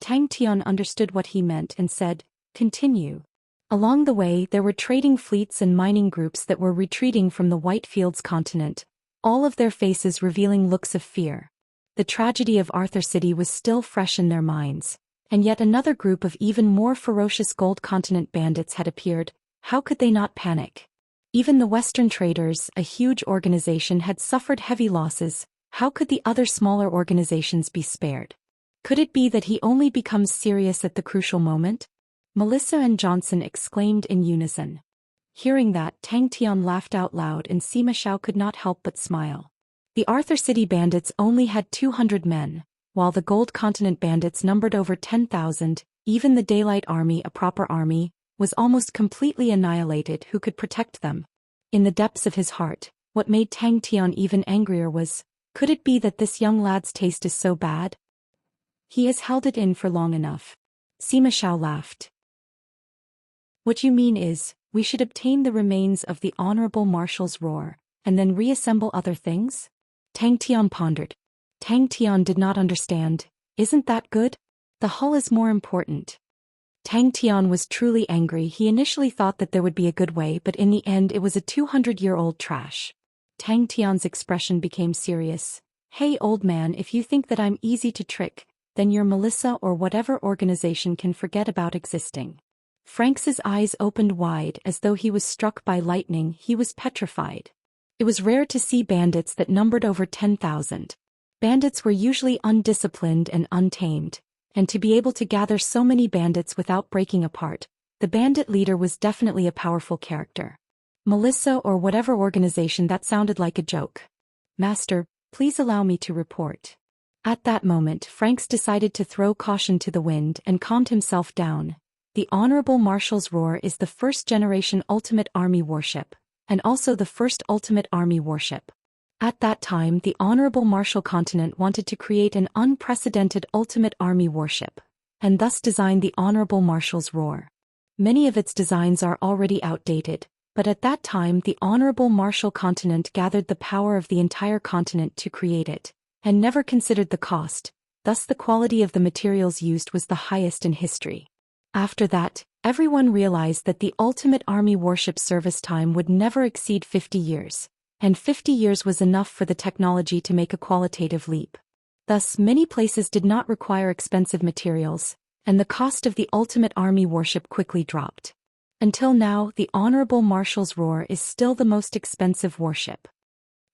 Tang Tian understood what he meant and said, Continue. Along the way, there were trading fleets and mining groups that were retreating from the Whitefields continent, all of their faces revealing looks of fear. The tragedy of Arthur City was still fresh in their minds, and yet another group of even more ferocious Gold Continent bandits had appeared. How could they not panic? Even the Western Traders, a huge organization, had suffered heavy losses. How could the other smaller organizations be spared? Could it be that he only becomes serious at the crucial moment? Melissa and Johnson exclaimed in unison. Hearing that, Tang Tian laughed out loud and Sima Xiao could not help but smile. The Arthur City bandits only had 200 men, while the Gold Continent bandits numbered over 10,000. Even the Daylight Army, a proper army, was almost completely annihilated. Who could protect them? In the depths of his heart, what made Tang Tian even angrier was, could it be that this young lad's taste is so bad? He has held it in for long enough. Sima Xiao laughed. What you mean is, we should obtain the remains of the Honorable Marshal's Roar, and then reassemble other things? Tang Tian pondered. Tang Tian did not understand. Isn't that good? The hull is more important. Tang Tian was truly angry. He initially thought that there would be a good way, but in the end it was a 200-year-old trash. Tang Tian's expression became serious. Hey old man, if you think that I'm easy to trick, then your Melissa or whatever organization can forget about existing. Franks's eyes opened wide as though he was struck by lightning. He was petrified. It was rare to see bandits that numbered over 10,000. Bandits were usually undisciplined and untamed, and to be able to gather so many bandits without breaking apart, the bandit leader was definitely a powerful character. Melissa or whatever organization, that sounded like a joke. Master, please allow me to report. At that moment, Franks decided to throw caution to the wind and calmed himself down. The Honorable Marshal's Roar is the first-generation Ultimate Army warship, and also the first Ultimate Army warship. At that time, the Honorable Marshal Continent wanted to create an unprecedented Ultimate Army warship, and thus designed the Honorable Marshal's Roar. Many of its designs are already outdated, but at that time the Honorable Marshal Continent gathered the power of the entire continent to create it, and never considered the cost, thus the quality of the materials used was the highest in history. After that, everyone realized that the Ultimate Army warship service time would never exceed 50 years, and 50 years was enough for the technology to make a qualitative leap. Thus, many places did not require expensive materials, and the cost of the Ultimate Army warship quickly dropped. Until now, the Honorable Marshal's Roar is still the most expensive warship.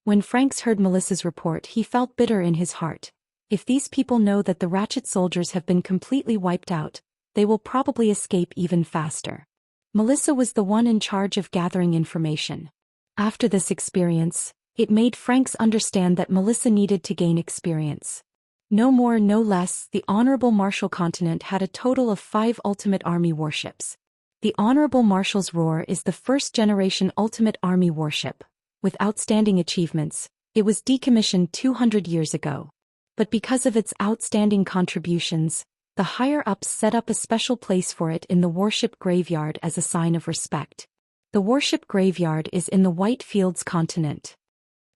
When Franks heard Melissa's report, he felt bitter in his heart. If these people know that the Ratchet soldiers have been completely wiped out, they will probably escape even faster. Melissa was the one in charge of gathering information. After this experience, it made Franks understand that Melissa needed to gain experience. No more, no less, the Honorable Marshal Continent had a total of 5 Ultimate Army warships. The Honorable Marshal's Roar is the first-generation Ultimate Army warship. With outstanding achievements, it was decommissioned 200 years ago. But because of its outstanding contributions, the higher-ups set up a special place for it in the warship graveyard as a sign of respect. The warship graveyard is in the White Fields continent.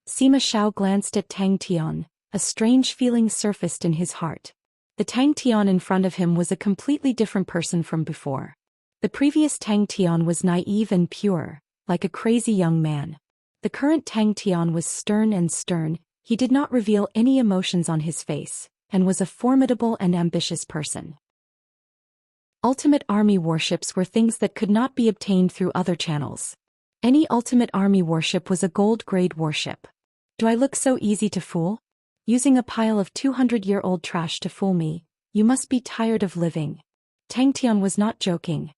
Sima Xiao glanced at Tang Tian. A strange feeling surfaced in his heart. The Tang Tian in front of him was a completely different person from before. The previous Tang Tian was naive and pure, like a crazy young man. The current Tang Tian was stern and stern. He did not reveal any emotions on his face, and was a formidable and ambitious person. Ultimate Army warships were things that could not be obtained through other channels. Any Ultimate Army warship was a gold-grade warship. Do I look so easy to fool? Using a pile of 200-year-old trash to fool me, you must be tired of living. Tang Tian was not joking.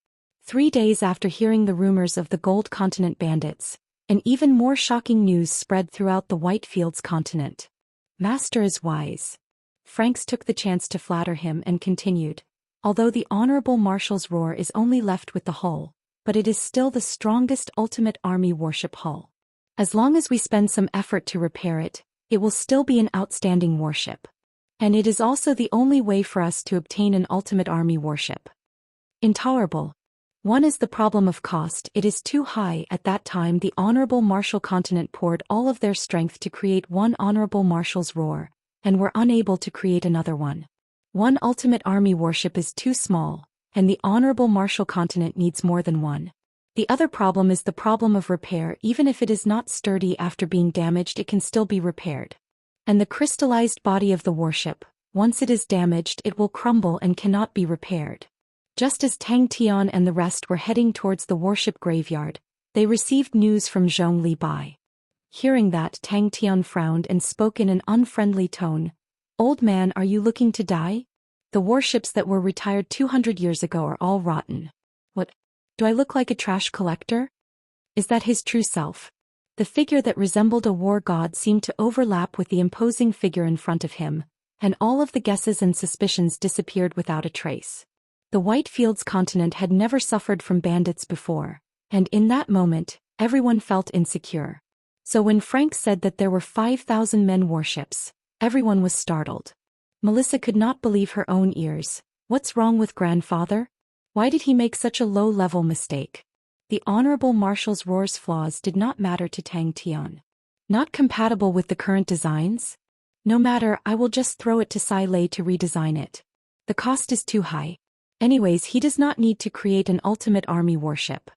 3 days after hearing the rumors of the Gold Continent bandits, an even more shocking news spread throughout the White Fields continent. Master is wise. Franks took the chance to flatter him and continued. Although the Honorable Marshal's Roar is only left with the hull, but it is still the strongest Ultimate Army warship hull. As long as we spend some effort to repair it, it will still be an outstanding warship. And it is also the only way for us to obtain an Ultimate Army warship. Intolerable. One is the problem of cost. It is too high. At that time the Honorable Marshal Continent poured all of their strength to create one Honorable Marshal's Roar, and were unable to create another one. One Ultimate Army warship is too small, and the Honorable Marshal Continent needs more than one. The other problem is the problem of repair. Even if it is not sturdy after being damaged, it can still be repaired. And the crystallized body of the warship, once it is damaged, it will crumble and cannot be repaired. Just as Tang Tian and the rest were heading towards the warship graveyard, they received news from Zhong Li Bai. Hearing that, Tang Tian frowned and spoke in an unfriendly tone. Old man, are you looking to die? The warships that were retired 200 years ago are all rotten. What? Do I look like a trash collector? Is that his true self? The figure that resembled a war god seemed to overlap with the imposing figure in front of him, and all of the guesses and suspicions disappeared without a trace. The White Fields continent had never suffered from bandits before, and in that moment, everyone felt insecure. So when Frank said that there were 5,000 men warships, everyone was startled. Melissa could not believe her own ears. What's wrong with grandfather? Why did he make such a low-level mistake? The Honorable Marshal's Roar's flaws did not matter to Tang Tian. Not compatible with the current designs? No matter, I will just throw it to Sai Lei to redesign it. The cost is too high. Anyways, he does not need to create an ultimate army warship.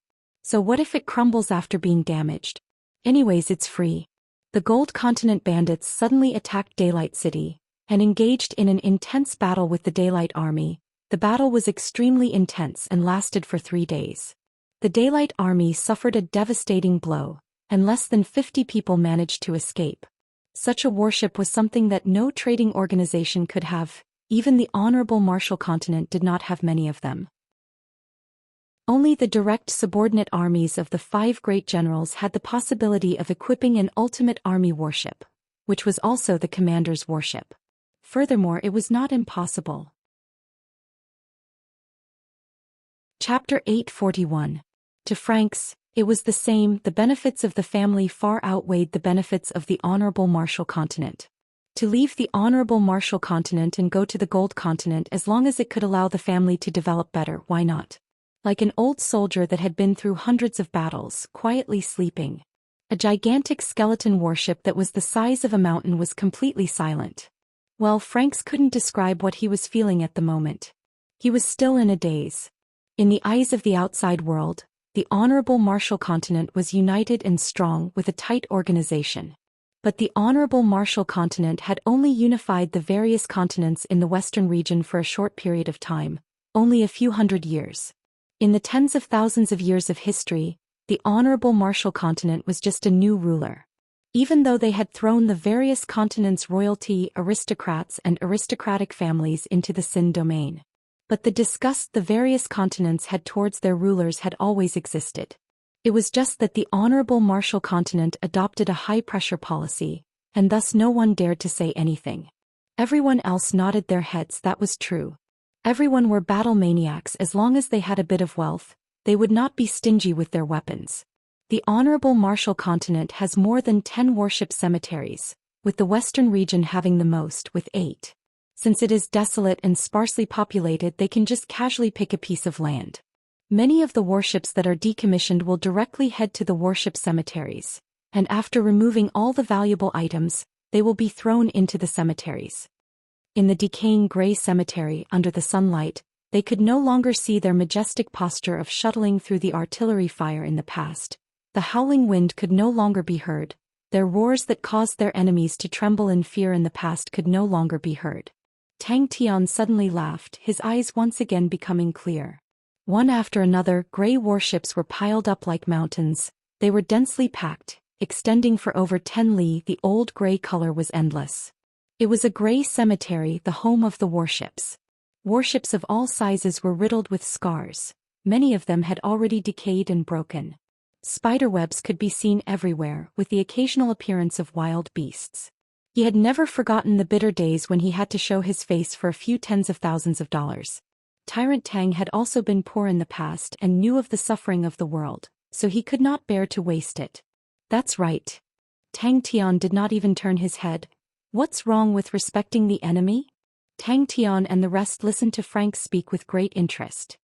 So what if it crumbles after being damaged? Anyways, it's free. The Gold Continent bandits suddenly attacked Daylight City and engaged in an intense battle with the Daylight Army. The battle was extremely intense and lasted for 3 days. The Daylight Army suffered a devastating blow, and less than 50 people managed to escape. Such a warship was something that no trading organization could have. Even the Honorable Martial Continent did not have many of them. Only the direct subordinate armies of the 5 great generals had the possibility of equipping an ultimate army warship, which was also the commander's warship. Furthermore, it was not impossible. Chapter 841. To Franks, it was the same. The benefits of the family far outweighed the benefits of the Honorable Martial Continent. To leave the Honorable Martial Continent and go to the Gold Continent, as long as it could allow the family to develop better, why not? Like an old soldier that had been through hundreds of battles, quietly sleeping. A gigantic skeleton warship that was the size of a mountain was completely silent. Well, Franks couldn't describe what he was feeling at the moment. He was still in a daze. In the eyes of the outside world, the Honorable Martial Continent was united and strong with a tight organization. But the Honorable Martial Continent had only unified the various continents in the western region for a short period of time, only a few hundred years. In the tens of thousands of years of history, the Honorable Martial Continent was just a new ruler. Even though they had thrown the various continents' royalty, aristocrats and aristocratic families into the Sin domain. But the disgust the various continents had towards their rulers had always existed. It was just that the Honorable Martial Continent adopted a high-pressure policy, and thus no one dared to say anything. Everyone else nodded their heads. That was true. Everyone were battle maniacs. As long as they had a bit of wealth, they would not be stingy with their weapons. The Honorable Martial Continent has more than 10 warship cemeteries, with the western region having the most, with 8. Since it is desolate and sparsely populated, they can just casually pick a piece of land. Many of the warships that are decommissioned will directly head to the warship cemeteries, and after removing all the valuable items, they will be thrown into the cemeteries. In the decaying gray cemetery under the sunlight, they could no longer see their majestic posture of shuttling through the artillery fire in the past. The howling wind could no longer be heard. Their roars that caused their enemies to tremble in fear in the past could no longer be heard. Tang Tian suddenly laughed, his eyes once again becoming clear. One after another, gray warships were piled up like mountains. They were densely packed, extending for over 10 li. The old gray color was endless. It was a gray cemetery, the home of the warships. Warships of all sizes were riddled with scars. Many of them had already decayed and broken. Spiderwebs could be seen everywhere, with the occasional appearance of wild beasts. He had never forgotten the bitter days when he had to show his face for a few tens of thousands of dollars. Tyrant Tang had also been poor in the past and knew of the suffering of the world, so he could not bear to waste it. That's right. Tang Tian did not even turn his head. What's wrong with respecting the enemy? Tang Tian and the rest listened to Frank speak with great interest.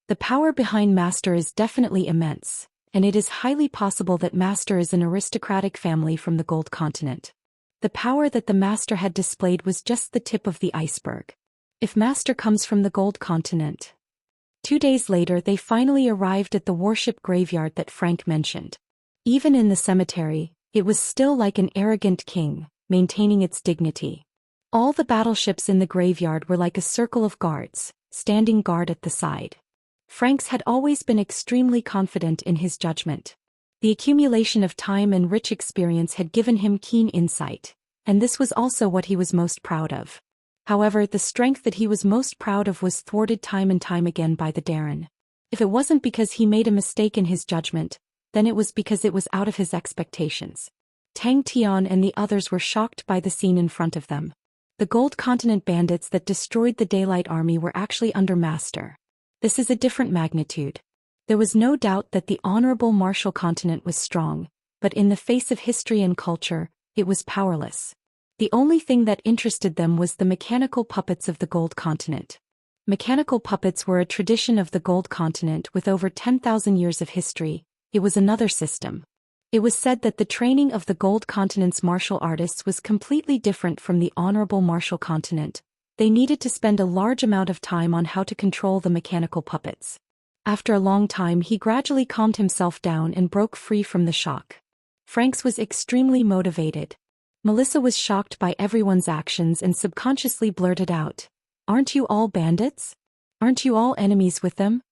The power behind Master is definitely immense, and it is highly possible that Master is an aristocratic family from the Gold Continent. The power that the Master had displayed was just the tip of the iceberg. If Master comes from the Gold Continent. 2 days later they finally arrived at the warship graveyard that Frank mentioned. Even in the cemetery, it was still like an arrogant king, maintaining its dignity. All the battleships in the graveyard were like a circle of guards, standing guard at the side. Franks had always been extremely confident in his judgment. The accumulation of time and rich experience had given him keen insight, and this was also what he was most proud of. However, the strength that he was most proud of was thwarted time and time again by the Darren. If it wasn't because he made a mistake in his judgment, then it was because it was out of his expectations. Tang Tian and the others were shocked by the scene in front of them. The Gold Continent bandits that destroyed the Daylight Army were actually under Master. This is a different magnitude. There was no doubt that the Honorable Martial Continent was strong, but in the face of history and culture, it was powerless. The only thing that interested them was the mechanical puppets of the Gold Continent. Mechanical puppets were a tradition of the Gold Continent with over 10,000 years of history. It was another system. It was said that the training of the Gold Continent's martial artists was completely different from the Honorable Martial Continent. They needed to spend a large amount of time on how to control the mechanical puppets. After a long time he gradually calmed himself down and broke free from the shock. Franks was extremely motivated. Melissa was shocked by everyone's actions and subconsciously blurted out, "Aren't you all bandits? Aren't you all enemies with them?"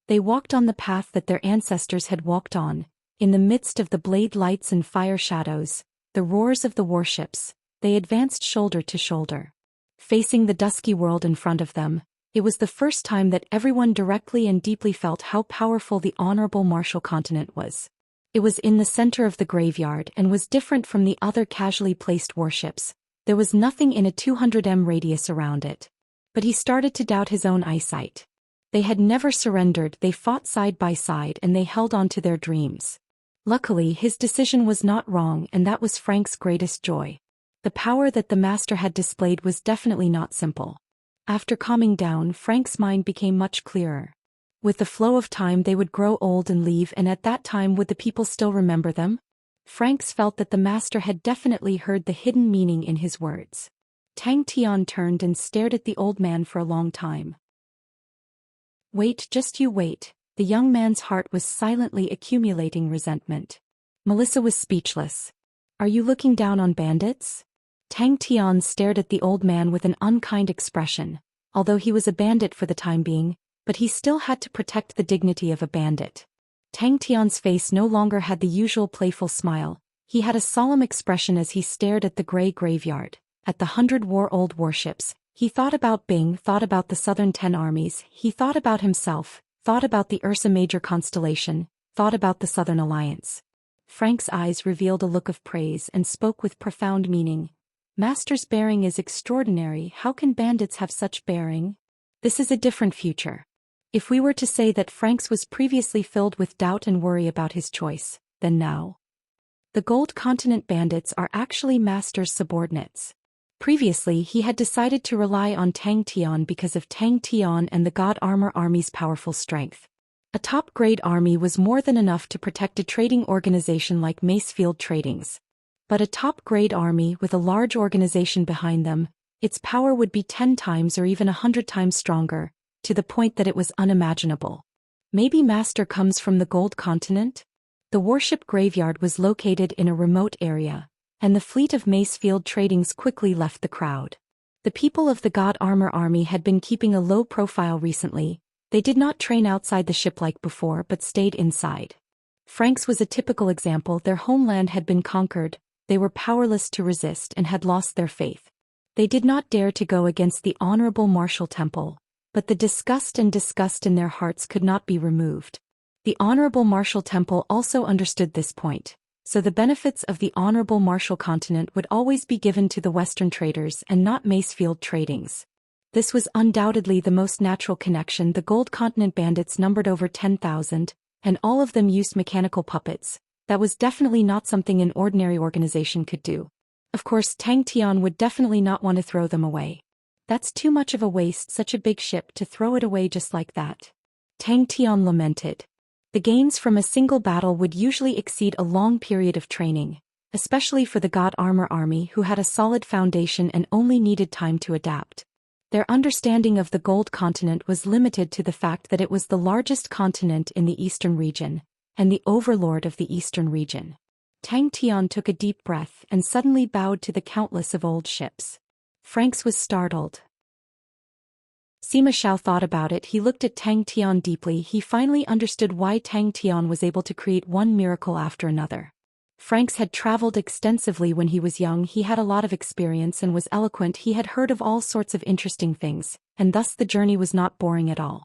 They walked on the path that their ancestors had walked on. In the midst of the blade lights and fire shadows, the roars of the warships, they advanced shoulder to shoulder. Facing the dusky world in front of them, it was the first time that everyone directly and deeply felt how powerful the Honorable Martial Continent was. It was in the center of the graveyard and was different from the other casually placed warships. There was nothing in a 200 m radius around it. But he started to doubt his own eyesight. They had never surrendered, they fought side by side and they held on to their dreams. Luckily, his decision was not wrong, and that was Frank's greatest joy. The power that the master had displayed was definitely not simple. After calming down, Frank's mind became much clearer. With the flow of time they would grow old and leave, and at that time would the people still remember them? Franks felt that the master had definitely heard the hidden meaning in his words. Tang Tian turned and stared at the old man for a long time. "Wait, just you wait." The young man's heart was silently accumulating resentment. Melissa was speechless. "Are you looking down on bandits?" Tang Tian stared at the old man with an unkind expression. Although he was a bandit for the time being, but he still had to protect the dignity of a bandit. Tang Tian's face no longer had the usual playful smile. He had a solemn expression as he stared at the gray graveyard, at the 100-war-old warships. He thought about Bing, thought about the Southern 10 armies, he thought about himself, thought about the Ursa Major constellation, thought about the Southern Alliance. Frank's eyes revealed a look of praise and spoke with profound meaning. "Master's bearing is extraordinary. How can bandits have such bearing? This is a different future." If we were to say that Franks was previously filled with doubt and worry about his choice, then now. The Gold Continent bandits are actually Master's subordinates. Previously he had decided to rely on Tang Tian because of Tang Tian and the God Armor Army's powerful strength. A top-grade army was more than enough to protect a trading organization like Macefield Tradings. But a top-grade army with a large organization behind them, its power would be 10 times or even 100 times stronger, to the point that it was unimaginable. Maybe Master comes from the Gold Continent? The warship graveyard was located in a remote area, and the fleet of Macefield Tradings quickly left the crowd. The people of the God Armor Army had been keeping a low profile recently. They did not train outside the ship like before but stayed inside. Franks was a typical example. Their homeland had been conquered, they were powerless to resist and had lost their faith. They did not dare to go against the Honorable Martial Temple, but the disgust in their hearts could not be removed. The Honorable Martial Temple also understood this point. So the benefits of the Honorable Martial Continent would always be given to the Western traders and not Macefield Tradings. This was undoubtedly the most natural connection. The Gold Continent bandits numbered over 10,000, and all of them used mechanical puppets. That was definitely not something an ordinary organization could do. Of course, Tang Tian would definitely not want to throw them away. That's too much of a waste, such a big ship, to throw it away just like that. Tang Tian lamented. The gains from a single battle would usually exceed a long period of training, especially for the God Armor Army who had a solid foundation and only needed time to adapt. Their understanding of the Gold Continent was limited to the fact that it was the largest continent in the Eastern region, and the overlord of the Eastern region. Tang Tian took a deep breath and suddenly bowed to the countless of old ships. Franks was startled. Sima Xiao thought about it. He looked at Tang Tian deeply. He finally understood why Tang Tian was able to create one miracle after another. Franks had traveled extensively when he was young. He had a lot of experience and was eloquent. He had heard of all sorts of interesting things, and thus the journey was not boring at all.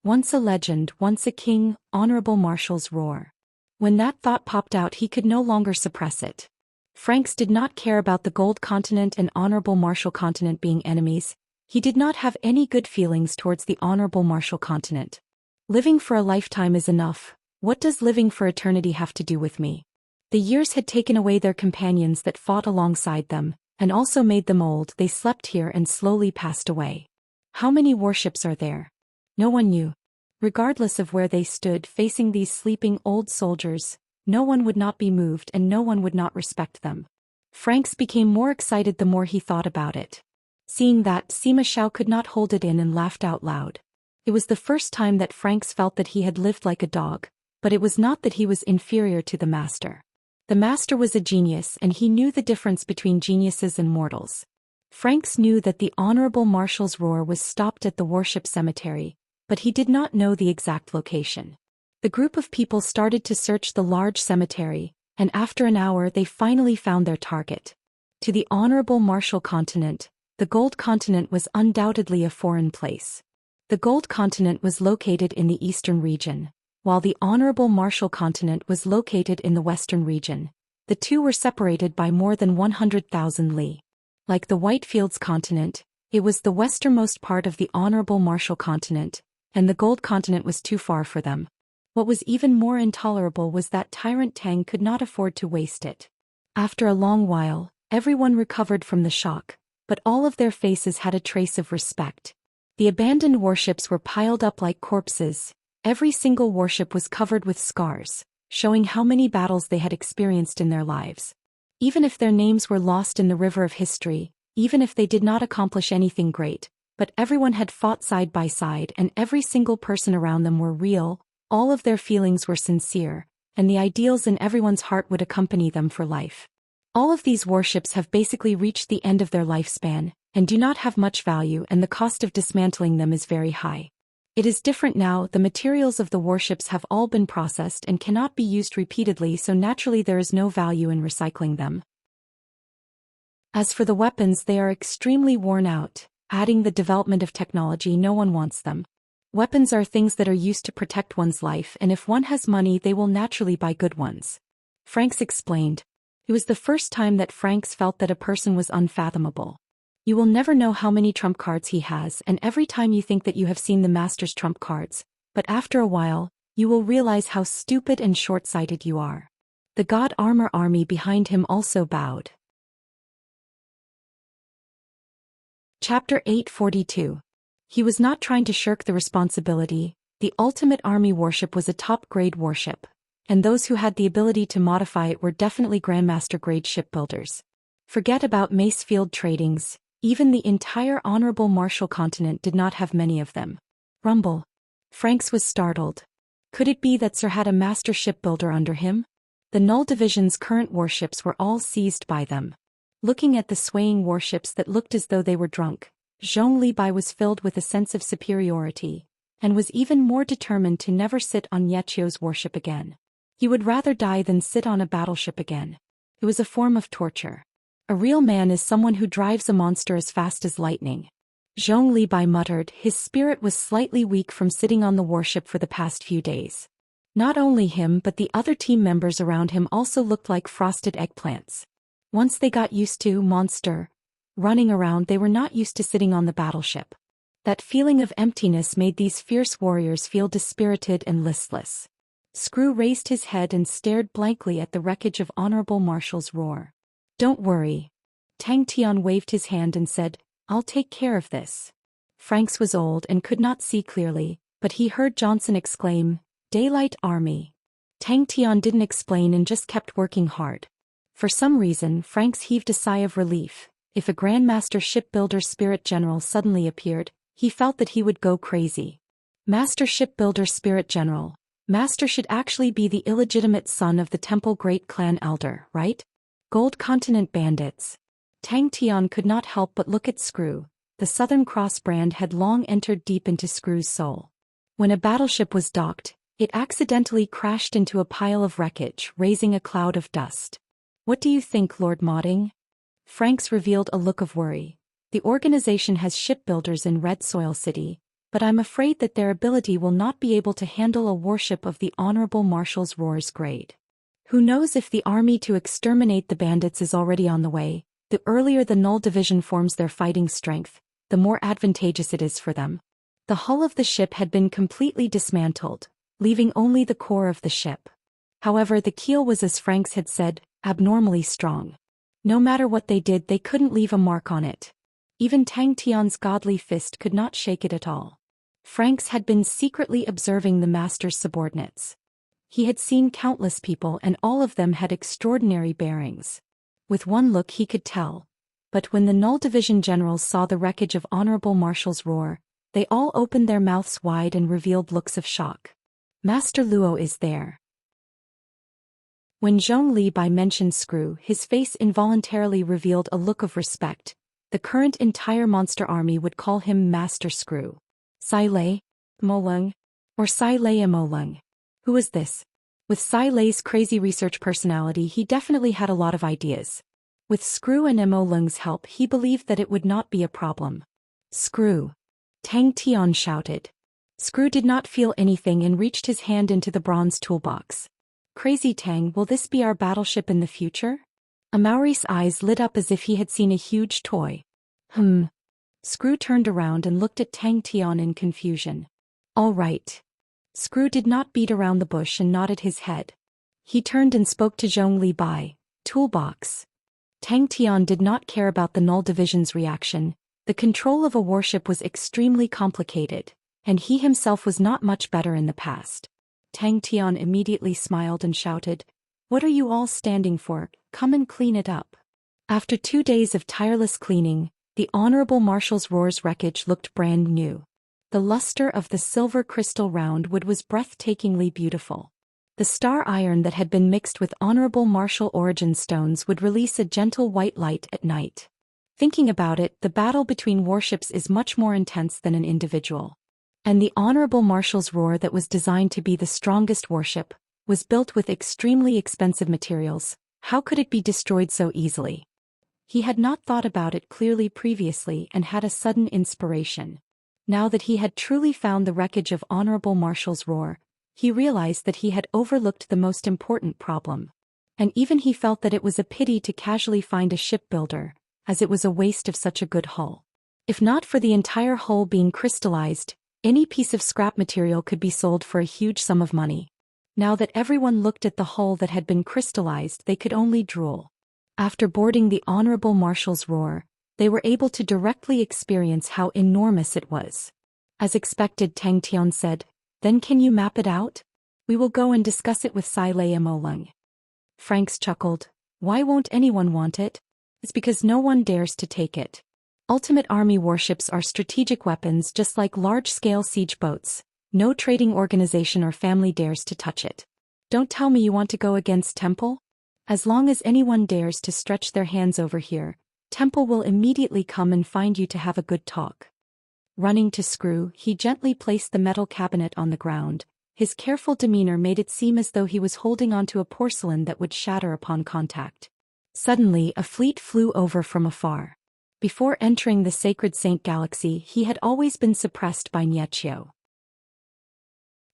Once a legend, once a king, Honorable Martial's roar. When that thought popped out, he could no longer suppress it. Franks did not care about the Gold Continent and Honorable Martial Continent being enemies. He did not have any good feelings towards the Honorable Martial Continent. Living for a lifetime is enough. What does living for eternity have to do with me? The years had taken away their companions that fought alongside them, and also made them old. They slept here and slowly passed away. How many warships are there? No one knew. Regardless of where they stood facing these sleeping old soldiers, no one would not be moved and no one would not respect them. Franks became more excited the more he thought about it. Seeing that, Sima Xiao could not hold it in and laughed out loud. It was the first time that Franks felt that he had lived like a dog, but it was not that he was inferior to the master. The master was a genius and he knew the difference between geniuses and mortals. Franks knew that the honorable marshal's roar was stopped at the worship cemetery, but he did not know the exact location. The group of people started to search the large cemetery, and after an hour they finally found their target. To the honorable marshal continent, the Gold Continent was undoubtedly a foreign place. The Gold Continent was located in the eastern region, while the honorable marshal continent was located in the western region. The two were separated by more than 100,000 li. Like the Whitefields continent, it was the westernmost part of the honorable marshal continent, and the Gold Continent was too far for them. What was even more intolerable was that Tyrant Tang could not afford to waste it. After a long while, everyone recovered from the shock, but all of their faces had a trace of respect. The abandoned warships were piled up like corpses. Every single warship was covered with scars, showing how many battles they had experienced in their lives. Even if their names were lost in the river of history, even if they did not accomplish anything great, but everyone had fought side by side and every single person around them were real, all of their feelings were sincere, and the ideals in everyone's heart would accompany them for life. All of these warships have basically reached the end of their lifespan, and do not have much value, and the cost of dismantling them is very high. It is different now. The materials of the warships have all been processed and cannot be used repeatedly, so naturally there is no value in recycling them. As for the weapons, they are extremely worn out. Adding the development of technology, no one wants them. Weapons are things that are used to protect one's life, and if one has money they will naturally buy good ones. Franks explained. It was the first time that Franks felt that a person was unfathomable. You will never know how many trump cards he has, and every time you think that you have seen the master's trump cards, but after a while, you will realize how stupid and short-sighted you are. The God Armor army behind him also bowed. Chapter 842. He was not trying to shirk the responsibility. The ultimate army warship was a top-grade warship, and those who had the ability to modify it were definitely Grandmaster-grade shipbuilders. Forget about Macefield tradings. Even the entire honorable marshal continent did not have many of them. Rumble. Franks was startled. Could it be that Sir had a master shipbuilder under him? The Null Division's current warships were all seized by them. Looking at the swaying warships that looked as though they were drunk, Zhong Libai was filled with a sense of superiority, and was even more determined to never sit on Yechio's warship again. He would rather die than sit on a battleship again. It was a form of torture. A real man is someone who drives a monster as fast as lightning. Zhong Libai muttered. His spirit was slightly weak from sitting on the warship for the past few days. Not only him but the other team members around him also looked like frosted eggplants. Once they got used to monster running around, they were not used to sitting on the battleship. That feeling of emptiness made these fierce warriors feel dispirited and listless. Screw raised his head and stared blankly at the wreckage of Honorable Marshal's roar. Don't worry. Tang Tian waved his hand and said, I'll take care of this. Franks was old and could not see clearly, but he heard Johnson exclaim, Daylight Army. Tang Tian didn't explain and just kept working hard. For some reason, Franks heaved a sigh of relief. If a Grandmaster Shipbuilder Spirit General suddenly appeared, he felt that he would go crazy. Master Shipbuilder Spirit General. Master should actually be the illegitimate son of the Temple Great Clan Elder, right? Gold Continent bandits. Tang Tian could not help but look at Screw. The Southern Cross brand had long entered deep into Screw's soul. When a battleship was docked, it accidentally crashed into a pile of wreckage, raising a cloud of dust. What do you think, Lord Modding? Franks revealed a look of worry. The organization has shipbuilders in Red Soil City, but I'm afraid that their ability will not be able to handle a warship of the Honorable Marshal's roar's grade. Who knows if the army to exterminate the bandits is already on the way. The earlier the Null Division forms their fighting strength, the more advantageous it is for them. The hull of the ship had been completely dismantled, leaving only the core of the ship. However, the keel was, as Franks had said, abnormally strong. No matter what they did, they couldn't leave a mark on it. Even Tang Tian's godly fist could not shake it at all. Franks had been secretly observing the master's subordinates. He had seen countless people and all of them had extraordinary bearings. With one look he could tell. But when the Null Division generals saw the wreckage of Honorable Marshal's roar, they all opened their mouths wide and revealed looks of shock. Master Luo is there. When Zhong Li Bai mentioned Screw, his face involuntarily revealed a look of respect. The current entire monster army would call him Master Screw. Sai Lei? Mo Lung? Or Sai Lei Mo Lung? Who was this? With Sai Lei's crazy research personality, he definitely had a lot of ideas. With Screw and Mo Lung's help, he believed that it would not be a problem. Screw! Tang Tian shouted. Screw did not feel anything and reached his hand into the bronze toolbox. Crazy Tang, will this be our battleship in the future? Amaury's eyes lit up as if he had seen a huge toy. Screw turned around and looked at Tang Tian in confusion. All right. Screw did not beat around the bush and nodded his head. He turned and spoke to Zhong Li Bai. Toolbox. Tang Tian did not care about the Null Division's reaction. The control of a warship was extremely complicated, and he himself was not much better in the past. Tang Tian immediately smiled and shouted, "What are you all standing for? Come and clean it up." After 2 days of tireless cleaning, the Honorable Marshal's roar's wreckage looked brand new. The luster of the silver crystal round wood was breathtakingly beautiful. The star iron that had been mixed with Honorable Marshal origin stones would release a gentle white light at night. Thinking about it, the battle between warships is much more intense than an individual. And the Honorable Marshal's roar that was designed to be the strongest warship, was built with extremely expensive materials. How could it be destroyed so easily? He had not thought about it clearly previously and had a sudden inspiration. Now that he had truly found the wreckage of Honorable Marshal's roar, he realized that he had overlooked the most important problem. And even he felt that it was a pity to casually find a shipbuilder, as it was a waste of such a good hull. If not for the entire hull being crystallized, any piece of scrap material could be sold for a huge sum of money. Now that everyone looked at the hull that had been crystallized, they could only drool. After boarding the Honorable Marshal's roar, they were able to directly experience how enormous it was. As expected, Tang Tian said, "Then can you map it out? We will go and discuss it with Sai Lei Mo Lung." Franks chuckled. "Why won't anyone want it? It's because no one dares to take it. Ultimate Army warships are strategic weapons just like large-scale siege boats. No trading organization or family dares to touch it. Don't tell me you want to go against Temple? As long as anyone dares to stretch their hands over here, Temple will immediately come and find you to have a good talk." Running to Screw, he gently placed the metal cabinet on the ground. His careful demeanor made it seem as though he was holding onto a porcelain that would shatter upon contact. Suddenly, a fleet flew over from afar. Before entering the Sacred Saint Galaxy, he had always been suppressed by Niechio.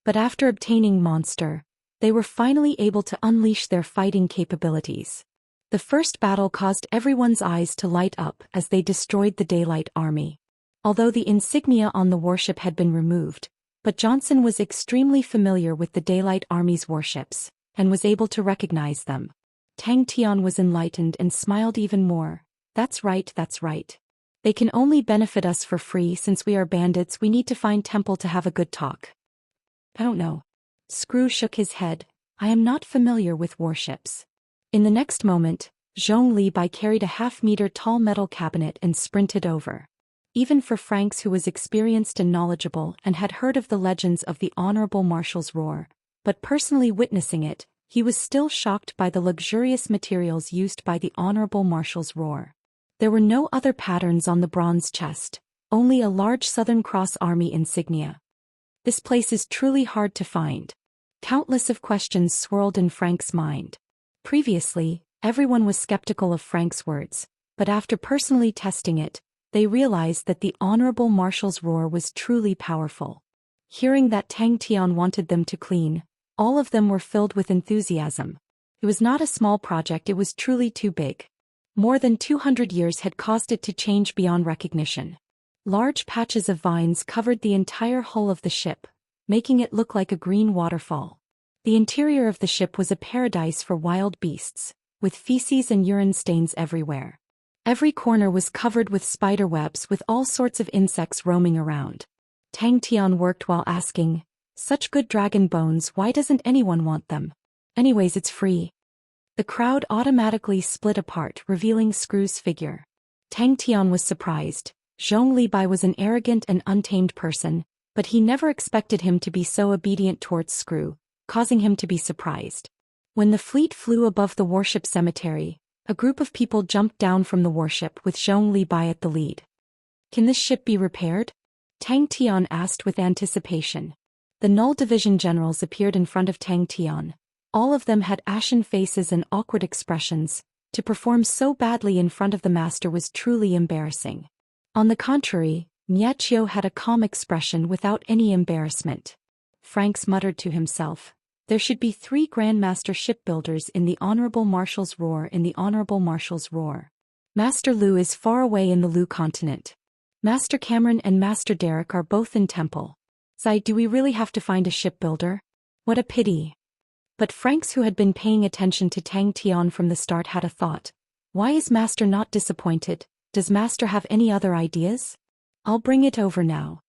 But after obtaining Monster, they were finally able to unleash their fighting capabilities. The first battle caused everyone's eyes to light up as they destroyed the Daylight Army. Although the insignia on the warship had been removed, but Johnson was extremely familiar with the Daylight Army's warships, and was able to recognize them. Tang Tian was enlightened and smiled even more. That's right. They can only benefit us for free since we are bandits. We need to find Temple to have a good talk." "I don't know." Screw shook his head. "I am not familiar with warships." In the next moment, Zhong Li Bai carried a half-meter tall metal cabinet and sprinted over. Even for Franks, who was experienced and knowledgeable and had heard of the legends of the Honorable Marshal's roar, but personally witnessing it, he was still shocked by the luxurious materials used by the Honorable Marshal's roar. There were no other patterns on the bronze chest, only a large Southern Cross Army insignia. This place is truly hard to find. Countless of questions swirled in Frank's mind. Previously, everyone was skeptical of Frank's words, but after personally testing it, they realized that the Honorable Marshal's roar was truly powerful. Hearing that Tang Tian wanted them to clean, all of them were filled with enthusiasm. It was not a small project, it was truly too big. More than 200 years had caused it to change beyond recognition. Large patches of vines covered the entire hull of the ship, making it look like a green waterfall. The interior of the ship was a paradise for wild beasts, with feces and urine stains everywhere. Every corner was covered with spider webs with all sorts of insects roaming around. Tang Tian worked while asking, Such good dragon bones, why doesn't anyone want them? Anyways, it's free. The crowd automatically split apart, revealing Screw's figure. Tang Tian was surprised. Zhong Libai was an arrogant and untamed person, but he never expected him to be so obedient towards Screw, causing him to be surprised. When the fleet flew above the warship cemetery, a group of people jumped down from the warship with Zhong Libai at the lead. Can this ship be repaired? Tang Tian asked with anticipation. The Null Division generals appeared in front of Tang Tian. All of them had ashen faces and awkward expressions. To perform so badly in front of the master was truly embarrassing. On the contrary, Niachio had a calm expression without any embarrassment. Franks muttered to himself. There should be 3 Grandmaster shipbuilders in the Honorable Marshal's Roar. Master Lu is far away in the Lu continent. Master Cameron and Master Derek are both in Temple. Zai, do we really have to find a shipbuilder? What a pity. But Franks, who had been paying attention to Tang Tian from the start, had a thought. Why is Master not disappointed? Does Master have any other ideas? I'll bring it over now.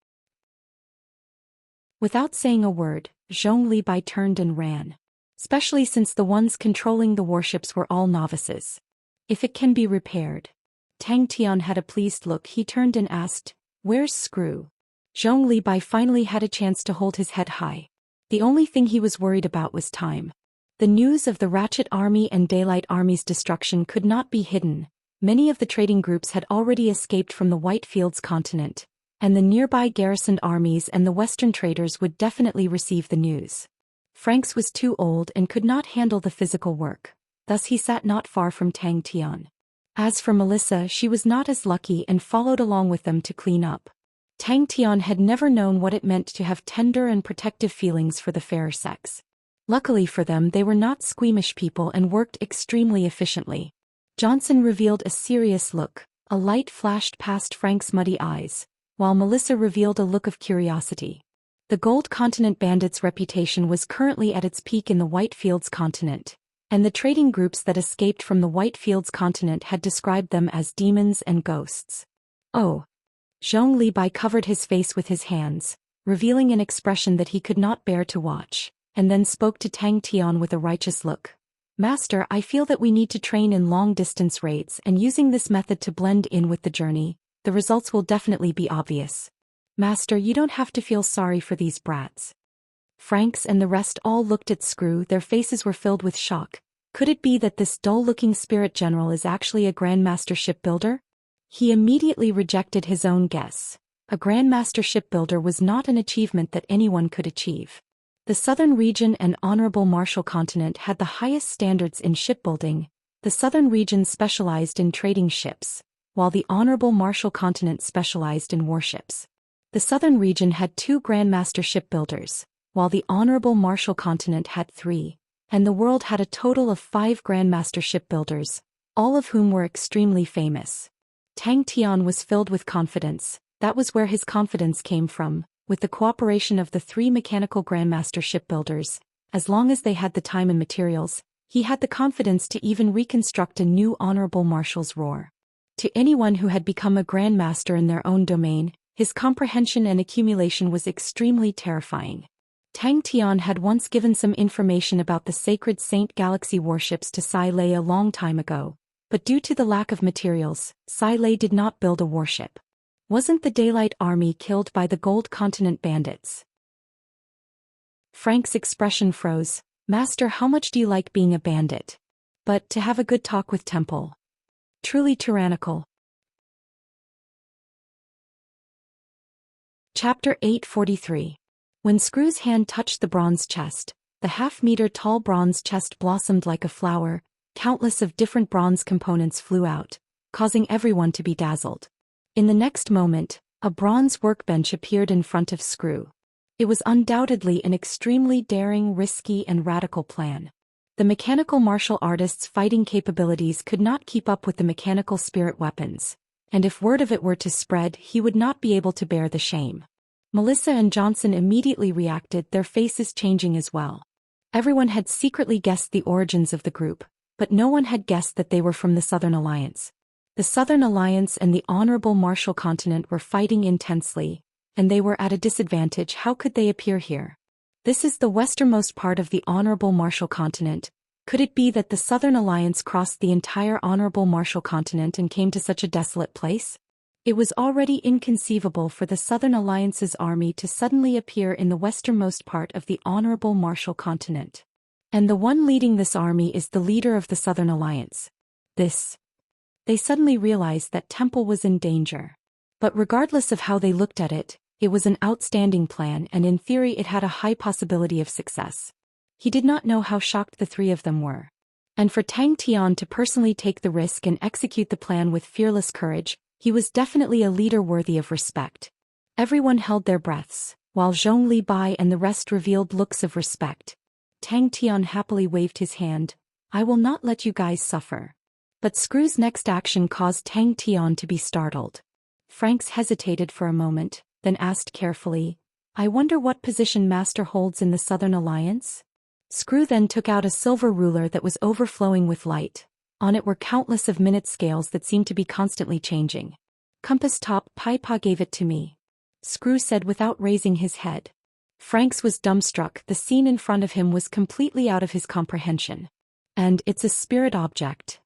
Without saying a word, Zhong Libai turned and ran. Especially since the ones controlling the warships were all novices. If it can be repaired. Tang Tian had a pleased look. He turned and asked, "Where's Screw?" Zhong Libai finally had a chance to hold his head high. The only thing he was worried about was time. The news of the Ratchet Army and Daylight Army's destruction could not be hidden. Many of the trading groups had already escaped from the Whitefields continent, and the nearby garrisoned armies and the Western traders would definitely receive the news. Franks was too old and could not handle the physical work, thus he sat not far from Tang Tian. As for Melissa, she was not as lucky and followed along with them to clean up. Tang Tian had never known what it meant to have tender and protective feelings for the fairer sex. Luckily for them, they were not squeamish people and worked extremely efficiently. Johnson revealed a serious look. A light flashed past Frank's muddy eyes, while Melissa revealed a look of curiosity. The Gold Continent Bandits' reputation was currently at its peak in the Whitefields continent, and the trading groups that escaped from the Whitefields continent had described them as demons and ghosts. Oh. Zhong Libai covered his face with his hands, revealing an expression that he could not bear to watch, and then spoke to Tang Tian with a righteous look. Master, I feel that we need to train in long-distance raids, and using this method to blend in with the journey, the results will definitely be obvious. Master, you don't have to feel sorry for these brats. Franks and the rest all looked at Screw. Their faces were filled with shock. Could it be that this dull-looking spirit general is actually a Grandmaster shipbuilder? He immediately rejected his own guess. A Grandmaster shipbuilder was not an achievement that anyone could achieve. The Southern Region and Honorable Marshal Continent had the highest standards in shipbuilding. The Southern Region specialized in trading ships, while the Honorable Marshal Continent specialized in warships. The Southern Region had 2 Grandmaster shipbuilders, while the Honorable Marshal Continent had 3, and the world had a total of 5 Grandmaster shipbuilders, all of whom were extremely famous. Tang Tian was filled with confidence. That was where his confidence came from. With the cooperation of the 3 mechanical Grandmaster shipbuilders, as long as they had the time and materials, he had the confidence to even reconstruct a new Honorable Marshal's Roar. To anyone who had become a Grandmaster in their own domain, his comprehension and accumulation was extremely terrifying. Tang Tian had once given some information about the Sacred Saint Galaxy warships to Sai Lei a long time ago. But due to the lack of materials, Sai Lei did not build a warship. Wasn't the Daylight Army killed by the Gold Continent Bandits? Frank's expression froze. Master, how much do you like being a bandit? But to have a good talk with Temple. Truly tyrannical. Chapter 843. When Screw's hand touched the bronze chest, the half-meter-tall bronze chest blossomed like a flower. Countless of different bronze components flew out, causing everyone to be dazzled. In the next moment, a bronze workbench appeared in front of Screw. It was undoubtedly an extremely daring, risky, and radical plan. The mechanical martial artist's fighting capabilities could not keep up with the mechanical spirit weapons, and if word of it were to spread, he would not be able to bear the shame. Melissa and Johnson immediately reacted, their faces changing as well. Everyone had secretly guessed the origins of the group, but no one had guessed that they were from the Southern Alliance. The Southern Alliance and the Honorable Marshal Continent were fighting intensely, and they were at a disadvantage. How could they appear here? This is the westernmost part of the Honorable Martial Continent. Could it be that the Southern Alliance crossed the entire Honorable Martial Continent and came to such a desolate place? It was already inconceivable for the Southern Alliance's army to suddenly appear in the westernmost part of the Honorable Martial Continent. And the one leading this army is the leader of the Southern Alliance. They suddenly realized that Temple was in danger. But regardless of how they looked at it, it was an outstanding plan and in theory it had a high possibility of success. He did not know how shocked the three of them were. And for Tang Tian to personally take the risk and execute the plan with fearless courage, he was definitely a leader worthy of respect. Everyone held their breaths, while Zhong Li Bai and the rest revealed looks of respect. Tang Tian happily waved his hand. I will not let you guys suffer. But Screw's next action caused Tang Tian to be startled. Franks hesitated for a moment, then asked carefully, I wonder what position Master holds in the Southern Alliance? Screw then took out a silver ruler that was overflowing with light. On it were countless of minute scales that seemed to be constantly changing. Compass top Paipa gave it to me. Screw said without raising his head. Franks was dumbstruck. The scene in front of him was completely out of his comprehension. And it's a spirit object.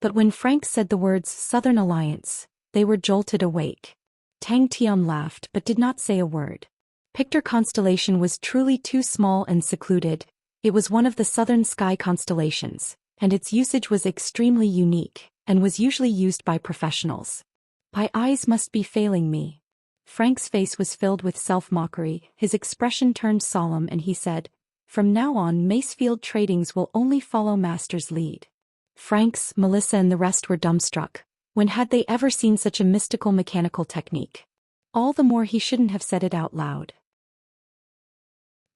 But when Franks said the words Southern Alliance, they were jolted awake. Tang Tian laughed but did not say a word. Pictor constellation was truly too small and secluded. It was one of the southern sky constellations, and its usage was extremely unique, and was usually used by professionals. My eyes must be failing me. Frank's face was filled with self-mockery, his expression turned solemn and he said, From now on Macefield Tradings will only follow Master's lead. Franks, Melissa and the rest were dumbstruck. When had they ever seen such a mystical mechanical technique? All the more he shouldn't have said it out loud.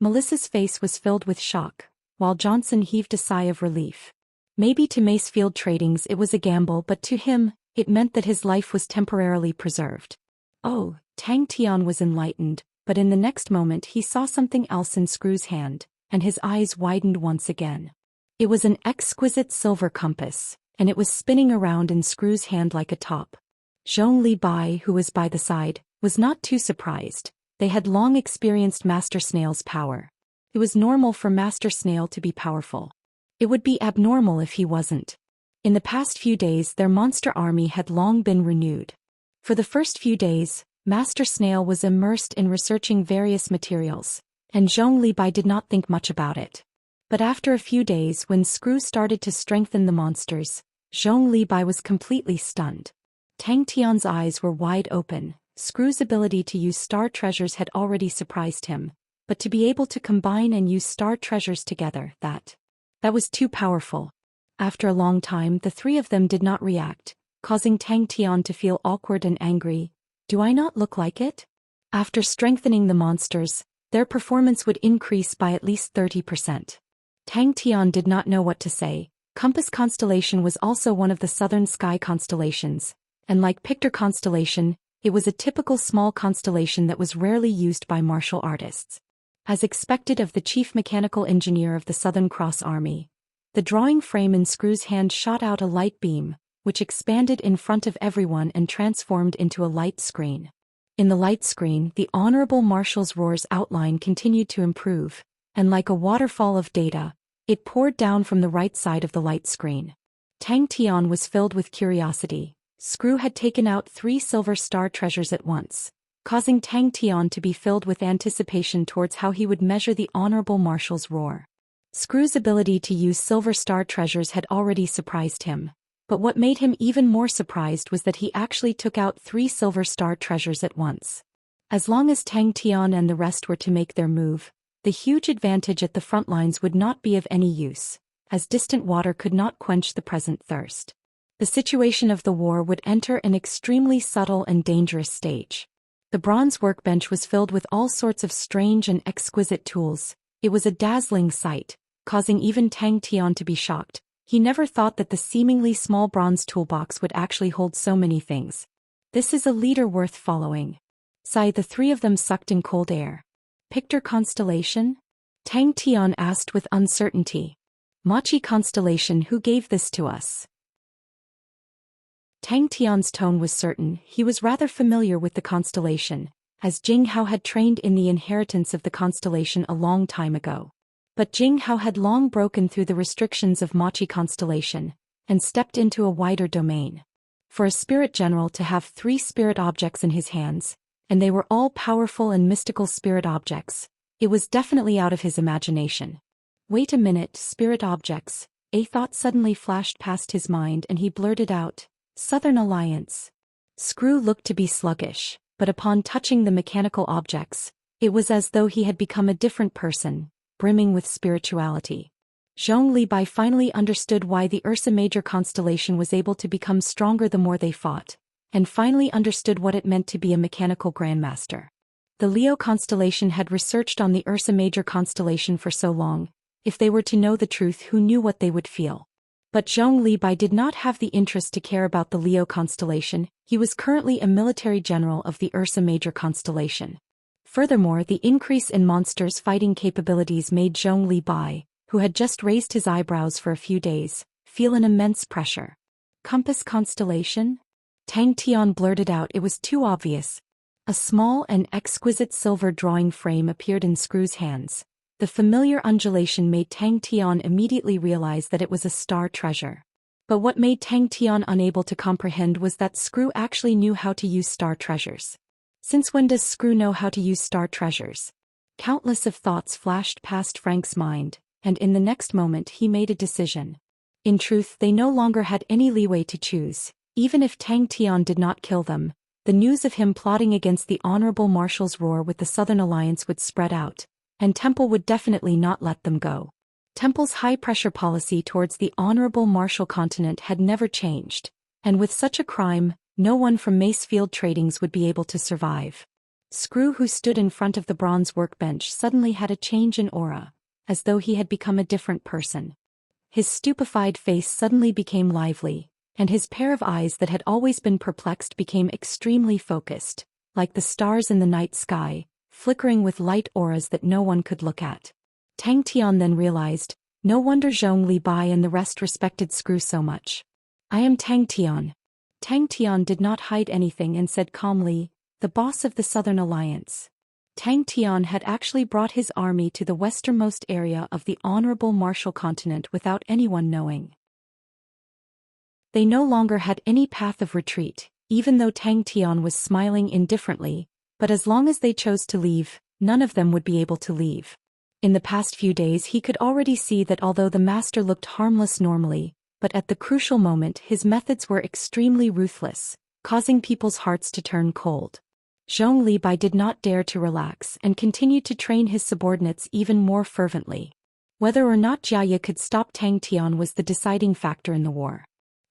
Melissa's face was filled with shock, while Johnson heaved a sigh of relief. Maybe to Macefield Tradings it was a gamble, but to him, it meant that his life was temporarily preserved. Oh, Tang Tian was enlightened, but in the next moment he saw something else in Screw's hand, and his eyes widened once again. It was an exquisite silver compass, and it was spinning around in Screw's hand like a top. Zhong Li Bai, who was by the side, was not too surprised. They had long experienced Master Snail's power. It was normal for Master Snail to be powerful. It would be abnormal if he wasn't. In the past few days their monster army had long been renewed. For the first few days, Master Snail was immersed in researching various materials, and Zhong Li Bai did not think much about it. But after a few days when Screw started to strengthen the monsters, Zhong Li Bai was completely stunned. Tang Tian's eyes were wide open. Screw's ability to use star treasures had already surprised him, but to be able to combine and use star treasures together, that was too powerful. After a long time the three of them did not react, causing Tang Tian to feel awkward and angry. Do I not look like it? After strengthening the monsters, their performance would increase by at least 30%. Tang Tian did not know what to say. Compass constellation was also one of the southern sky constellations, and like Pictor constellation, it was a typical small constellation that was rarely used by martial artists. As expected of the chief mechanical engineer of the Southern Cross Army, the drawing frame in Screw's hand shot out a light beam, which expanded in front of everyone and transformed into a light screen. In the light screen, the Honorable Marshal's roar's outline continued to improve, and like a waterfall of data, it poured down from the right side of the light screen. Tang Tian was filled with curiosity. Screw had taken out 3 silver star treasures at once, causing Tang Tian to be filled with anticipation towards how he would measure the Honorable Marshal's roar. Screw's ability to use silver star treasures had already surprised him, but what made him even more surprised was that he actually took out 3 silver star treasures at once. As long as Tang Tian and the rest were to make their move, the huge advantage at the front lines would not be of any use, as distant water could not quench the present thirst. The situation of the war would enter an extremely subtle and dangerous stage. The bronze workbench was filled with all sorts of strange and exquisite tools. It was a dazzling sight, causing even Tang Tian to be shocked. He never thought that the seemingly small bronze toolbox would actually hold so many things. This is a leader worth following. Sigh, the three of them sucked in cold air. Pictor constellation? Tang Tian asked with uncertainty. Machi constellation, who gave this to us? Tang Tian's tone was certain. He was rather familiar with the constellation. as Jing Hao had trained in the inheritance of the constellation a long time ago. But Jing Hao had long broken through the restrictions of Machi constellation and stepped into a wider domain. For a spirit general to have 3 spirit objects in his hands, and they were all powerful and mystical spirit objects, it was definitely out of his imagination. Wait a minute, spirit objects, a thought suddenly flashed past his mind and he blurted out, Southern Alliance. Screw looked to be sluggish, but upon touching the mechanical objects, it was as though he had become a different person, brimming with spirituality. Zhong Libai finally understood why the Ursa Major constellation was able to become stronger the more they fought, and finally understood what it meant to be a mechanical grandmaster. The Leo constellation had researched on the Ursa Major constellation for so long. If they were to know the truth, who knew what they would feel? But Zhong Libai did not have the interest to care about the Leo constellation. He was currently a military general of the Ursa Major constellation. Furthermore, the increase in monsters' fighting capabilities made Zhong Libai, who had just raised his eyebrows for a few days, feel an immense pressure. Compass constellation? Tang Tian blurted out. It was too obvious. A small and exquisite silver drawing frame appeared in Screw's hands. The familiar undulation made Tang Tian immediately realize that it was a star treasure. But what made Tang Tian unable to comprehend was that Screw actually knew how to use star treasures. Since when does Screw know how to use star treasures? Countless of thoughts flashed past Frank's mind, and in the next moment he made a decision. In truth, they no longer had any leeway to choose. Even if Tang Tian did not kill them, the news of him plotting against the Honorable Marshal's roar with the Southern Alliance would spread out, and Temple would definitely not let them go. Temple's high-pressure policy towards the Honorable Marshal continent had never changed, and with such a crime, no one from Macefield Tradings would be able to survive. Screw, who stood in front of the bronze workbench, suddenly had a change in aura, as though he had become a different person. His stupefied face suddenly became lively, and his pair of eyes that had always been perplexed became extremely focused, like the stars in the night sky, flickering with light auras that no one could look at. Tang Tian then realized, no wonder Zhong Libai and the rest respected Screw so much. I am Tang Tian. Tang Tian did not hide anything and said calmly, the boss of the Southern Alliance. Tang Tian had actually brought his army to the westernmost area of the Honorable Marshal continent without anyone knowing. They no longer had any path of retreat, even though Tang Tian was smiling indifferently, but as long as they chose to leave, none of them would be able to leave. In the past few days he could already see that although the master looked harmless normally, but at the crucial moment his methods were extremely ruthless, causing people's hearts to turn cold. Zhong Libai did not dare to relax and continued to train his subordinates even more fervently. Whether or not Jia could stop Tang Tian was the deciding factor in the war.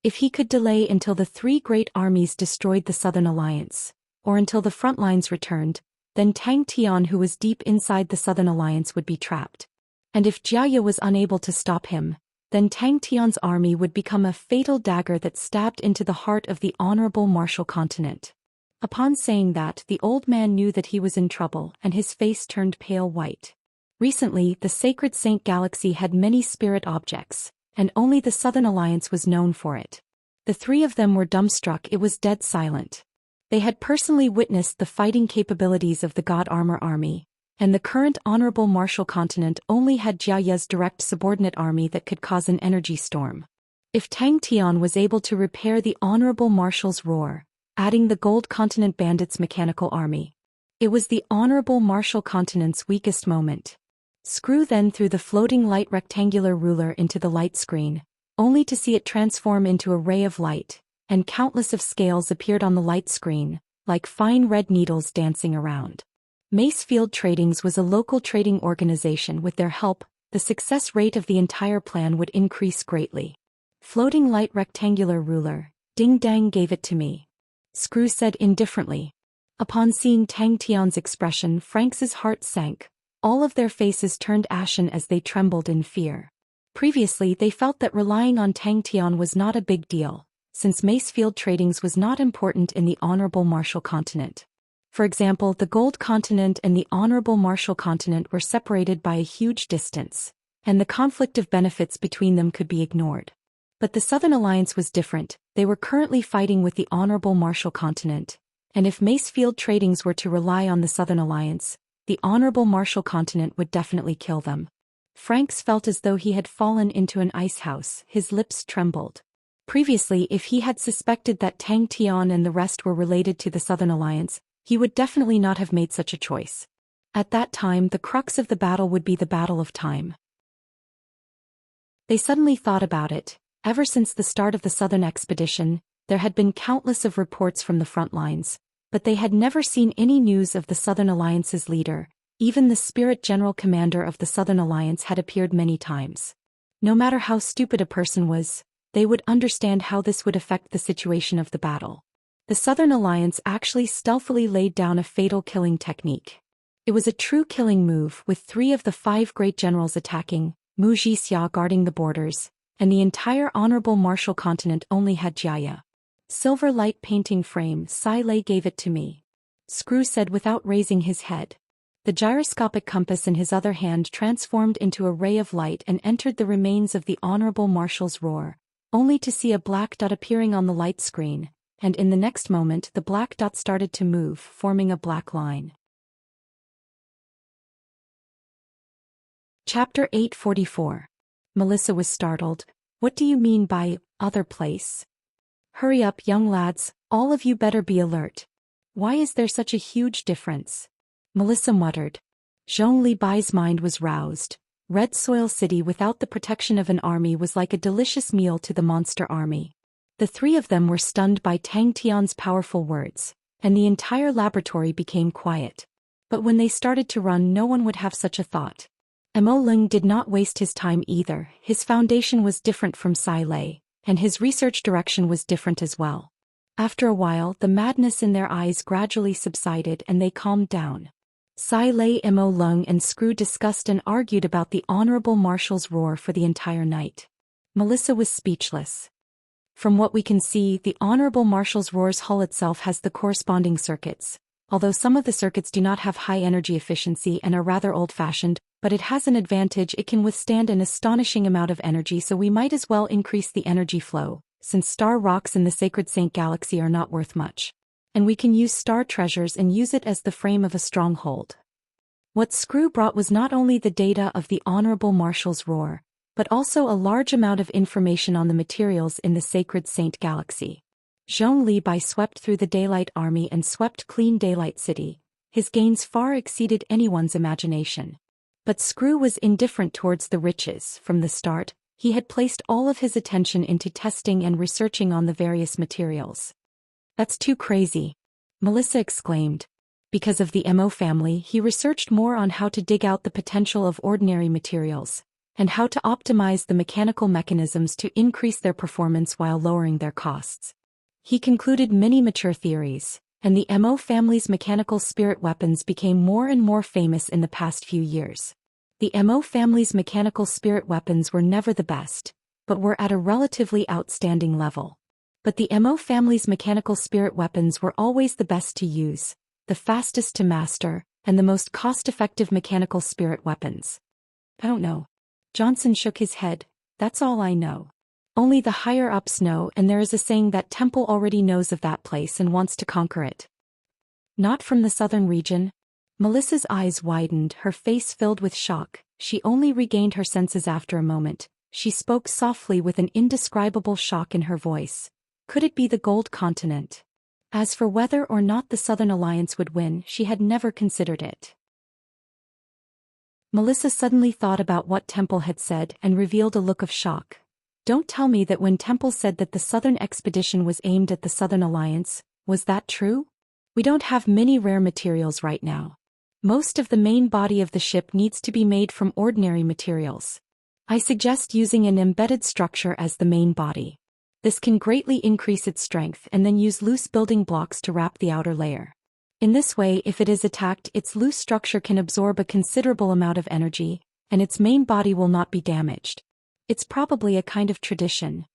If he could delay until the 3 great armies destroyed the Southern Alliance, or until the front lines returned, then Tang Tian, who was deep inside the Southern Alliance, would be trapped. And if Jia was unable to stop him, then Tang Tian's army would become a fatal dagger that stabbed into the heart of the Honorable Marshal continent. Upon saying that, the old man knew that he was in trouble and his face turned pale white. Recently, the Sacred Saint Galaxy had many spirit objects, and only the Southern Alliance was known for it. The 3 of them were dumbstruck. It was dead silent. They had personally witnessed the fighting capabilities of the God Armor Army, and the current Honorable Marshal continent only had Jia's direct subordinate army that could cause an energy storm. If Tang Tian was able to repair the Honorable Marshal's roar, adding the Gold Continent Bandits' mechanical army, it was the Honorable Marshal continent's weakest moment. Screw then threw the floating light rectangular ruler into the light screen, only to see it transform into a ray of light, and countless of scales appeared on the light screen, like fine red needles dancing around. Macefield Tradings was a local trading organization. With their help, the success rate of the entire plan would increase greatly. Floating light rectangular ruler, Ding Dang gave it to me. Screw said indifferently. Upon seeing Tang Tian's expression, Frank's heart sank. All of their faces turned ashen as they trembled in fear. Previously they felt that relying on Tang Tian was not a big deal, since Macefield Tradings was not important in the Honorable Marshal continent. For example, the Gold Continent and the Honorable Marshal continent were separated by a huge distance, and the conflict of benefits between them could be ignored. But the Southern Alliance was different. They were currently fighting with the Honorable Marshal continent, And if Macefield Tradings were to rely on the Southern Alliance, the Honorable Marshall Continent would definitely kill them. Franks felt as though he had fallen into an ice house, his lips trembled. Previously, if he had suspected that Tang Tian and the rest were related to the Southern Alliance, he would definitely not have made such a choice. At that time, the crux of the battle would be the battle of time. They suddenly thought about it. Ever since the start of the Southern expedition, there had been countless of reports from the front lines, but they had never seen any news of the Southern Alliance's leader. Even the Spirit General Commander of the Southern Alliance had appeared many times. No matter how stupid a person was, they would understand how this would affect the situation of the battle. The Southern Alliance actually stealthily laid down a fatal killing technique. It was a true killing move, with 3 of the 5 great generals attacking, Wuxia guarding the borders, and the entire Honorable Marshall Continent only had Jia. Silver light painting frame, Sai Lei gave it to me. Screw said without raising his head. The gyroscopic compass in his other hand transformed into a ray of light and entered the remains of the Honorable Marshal's roar, only to see a black dot appearing on the light screen, and in the next moment the black dot started to move, forming a black line. Chapter 844. Melissa was startled. What do you mean by other place? Hurry up, young lads, all of you better be alert. Why is there such a huge difference? Melissa muttered. Zhong Li Bai's mind was roused. Red Soil City without the protection of an army was like a delicious meal to the monster army. The 3 of them were stunned by Tang Tian's powerful words, and the entire laboratory became quiet. But when they started to run, no one would have such a thought. Mo Ling did not waste his time either. His foundation was different from Sai Lei, and his research direction was different as well. After a while, the madness in their eyes gradually subsided and they calmed down. Sai Lei, Mo Ling and Screw discussed and argued about the Honorable Marshal's roar for the entire night. Melissa was speechless. From what we can see, the Honorable Marshal's roar's hull itself has the corresponding circuits, although some of the circuits do not have high energy efficiency and are rather old-fashioned, but it has an advantage: it can withstand an astonishing amount of energy, so we might as well increase the energy flow, since star rocks in the Sacred Saint Galaxy are not worth much. And we can use star treasures and use it as the frame of a stronghold. What Screw brought was not only the data of the Honorable Marshal's roar, but also a large amount of information on the materials in the Sacred Saint Galaxy. Zhong Li Bai swept through the Daylight Army and swept clean Daylight City. His gains far exceeded anyone's imagination. But Screw was indifferent towards the riches. From the start, he had placed all of his attention into testing and researching on the various materials. That's too crazy, Melissa exclaimed. Because of the Mo family, he researched more on how to dig out the potential of ordinary materials, and how to optimize the mechanical mechanisms to increase their performance while lowering their costs. He concluded many mature theories, and the Mo family's mechanical spirit weapons became more and more famous in the past few years. The Mo family's mechanical spirit weapons were never the best, but were at a relatively outstanding level. But the Mo family's mechanical spirit weapons were always the best to use, the fastest to master, and the most cost-effective mechanical spirit weapons. I don't know. Johnson shook his head. That's all I know. Only the higher-ups know, and there is a saying that Temple already knows of that place and wants to conquer it. Not from the southern region? Melissa's eyes widened, her face filled with shock. She only regained her senses after a moment. She spoke softly with an indescribable shock in her voice. Could it be the Gold Continent? As for whether or not the Southern Alliance would win, she had never considered it. Melissa suddenly thought about what Temple had said and revealed a look of shock. Don't tell me that when Temple said that the Southern expedition was aimed at the Southern Alliance, was that true? We don't have many rare materials right now. Most of the main body of the ship needs to be made from ordinary materials. I suggest using an embedded structure as the main body. This can greatly increase its strength and then use loose building blocks to wrap the outer layer. In this way, if it is attacked, its loose structure can absorb a considerable amount of energy, and its main body will not be damaged. It's probably a kind of tradition,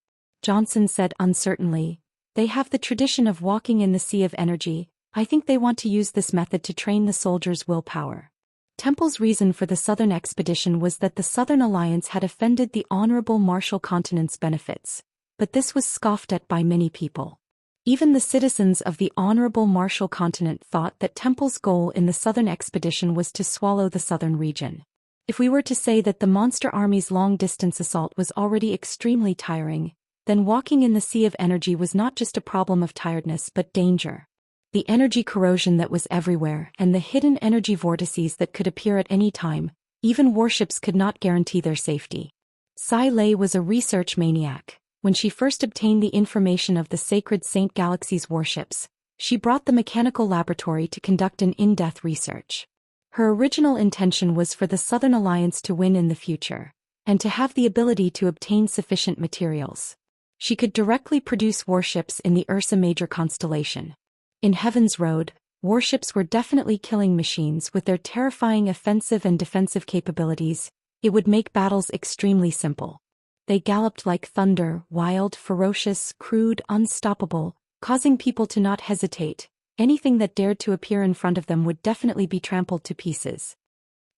Johnson said uncertainly. They have the tradition of walking in the sea of energy. I think they want to use this method to train the soldiers' willpower. Temple's reason for the Southern expedition was that the Southern Alliance had offended the Honorable Marshall Continent's benefits, but this was scoffed at by many people. Even the citizens of the honorable Martial continent thought that Temple's goal in the southern expedition was to swallow the southern region. If we were to say that the monster army's long-distance assault was already extremely tiring, then walking in the sea of energy was not just a problem of tiredness but danger. The energy corrosion that was everywhere and the hidden energy vortices that could appear at any time, even warships could not guarantee their safety. Sai Lei was a research maniac. When she first obtained the information of the Sacred Saint Galaxy's warships, she brought the mechanical laboratory to conduct an in-depth research. Her original intention was for the Southern Alliance to win in the future, and to have the ability to obtain sufficient materials. She could directly produce warships in the Ursa Major constellation. In Heaven's Road, warships were definitely killing machines with their terrifying offensive and defensive capabilities. It would make battles extremely simple. They galloped like thunder, wild, ferocious, crude, unstoppable, causing people to not hesitate. Anything that dared to appear in front of them would definitely be trampled to pieces.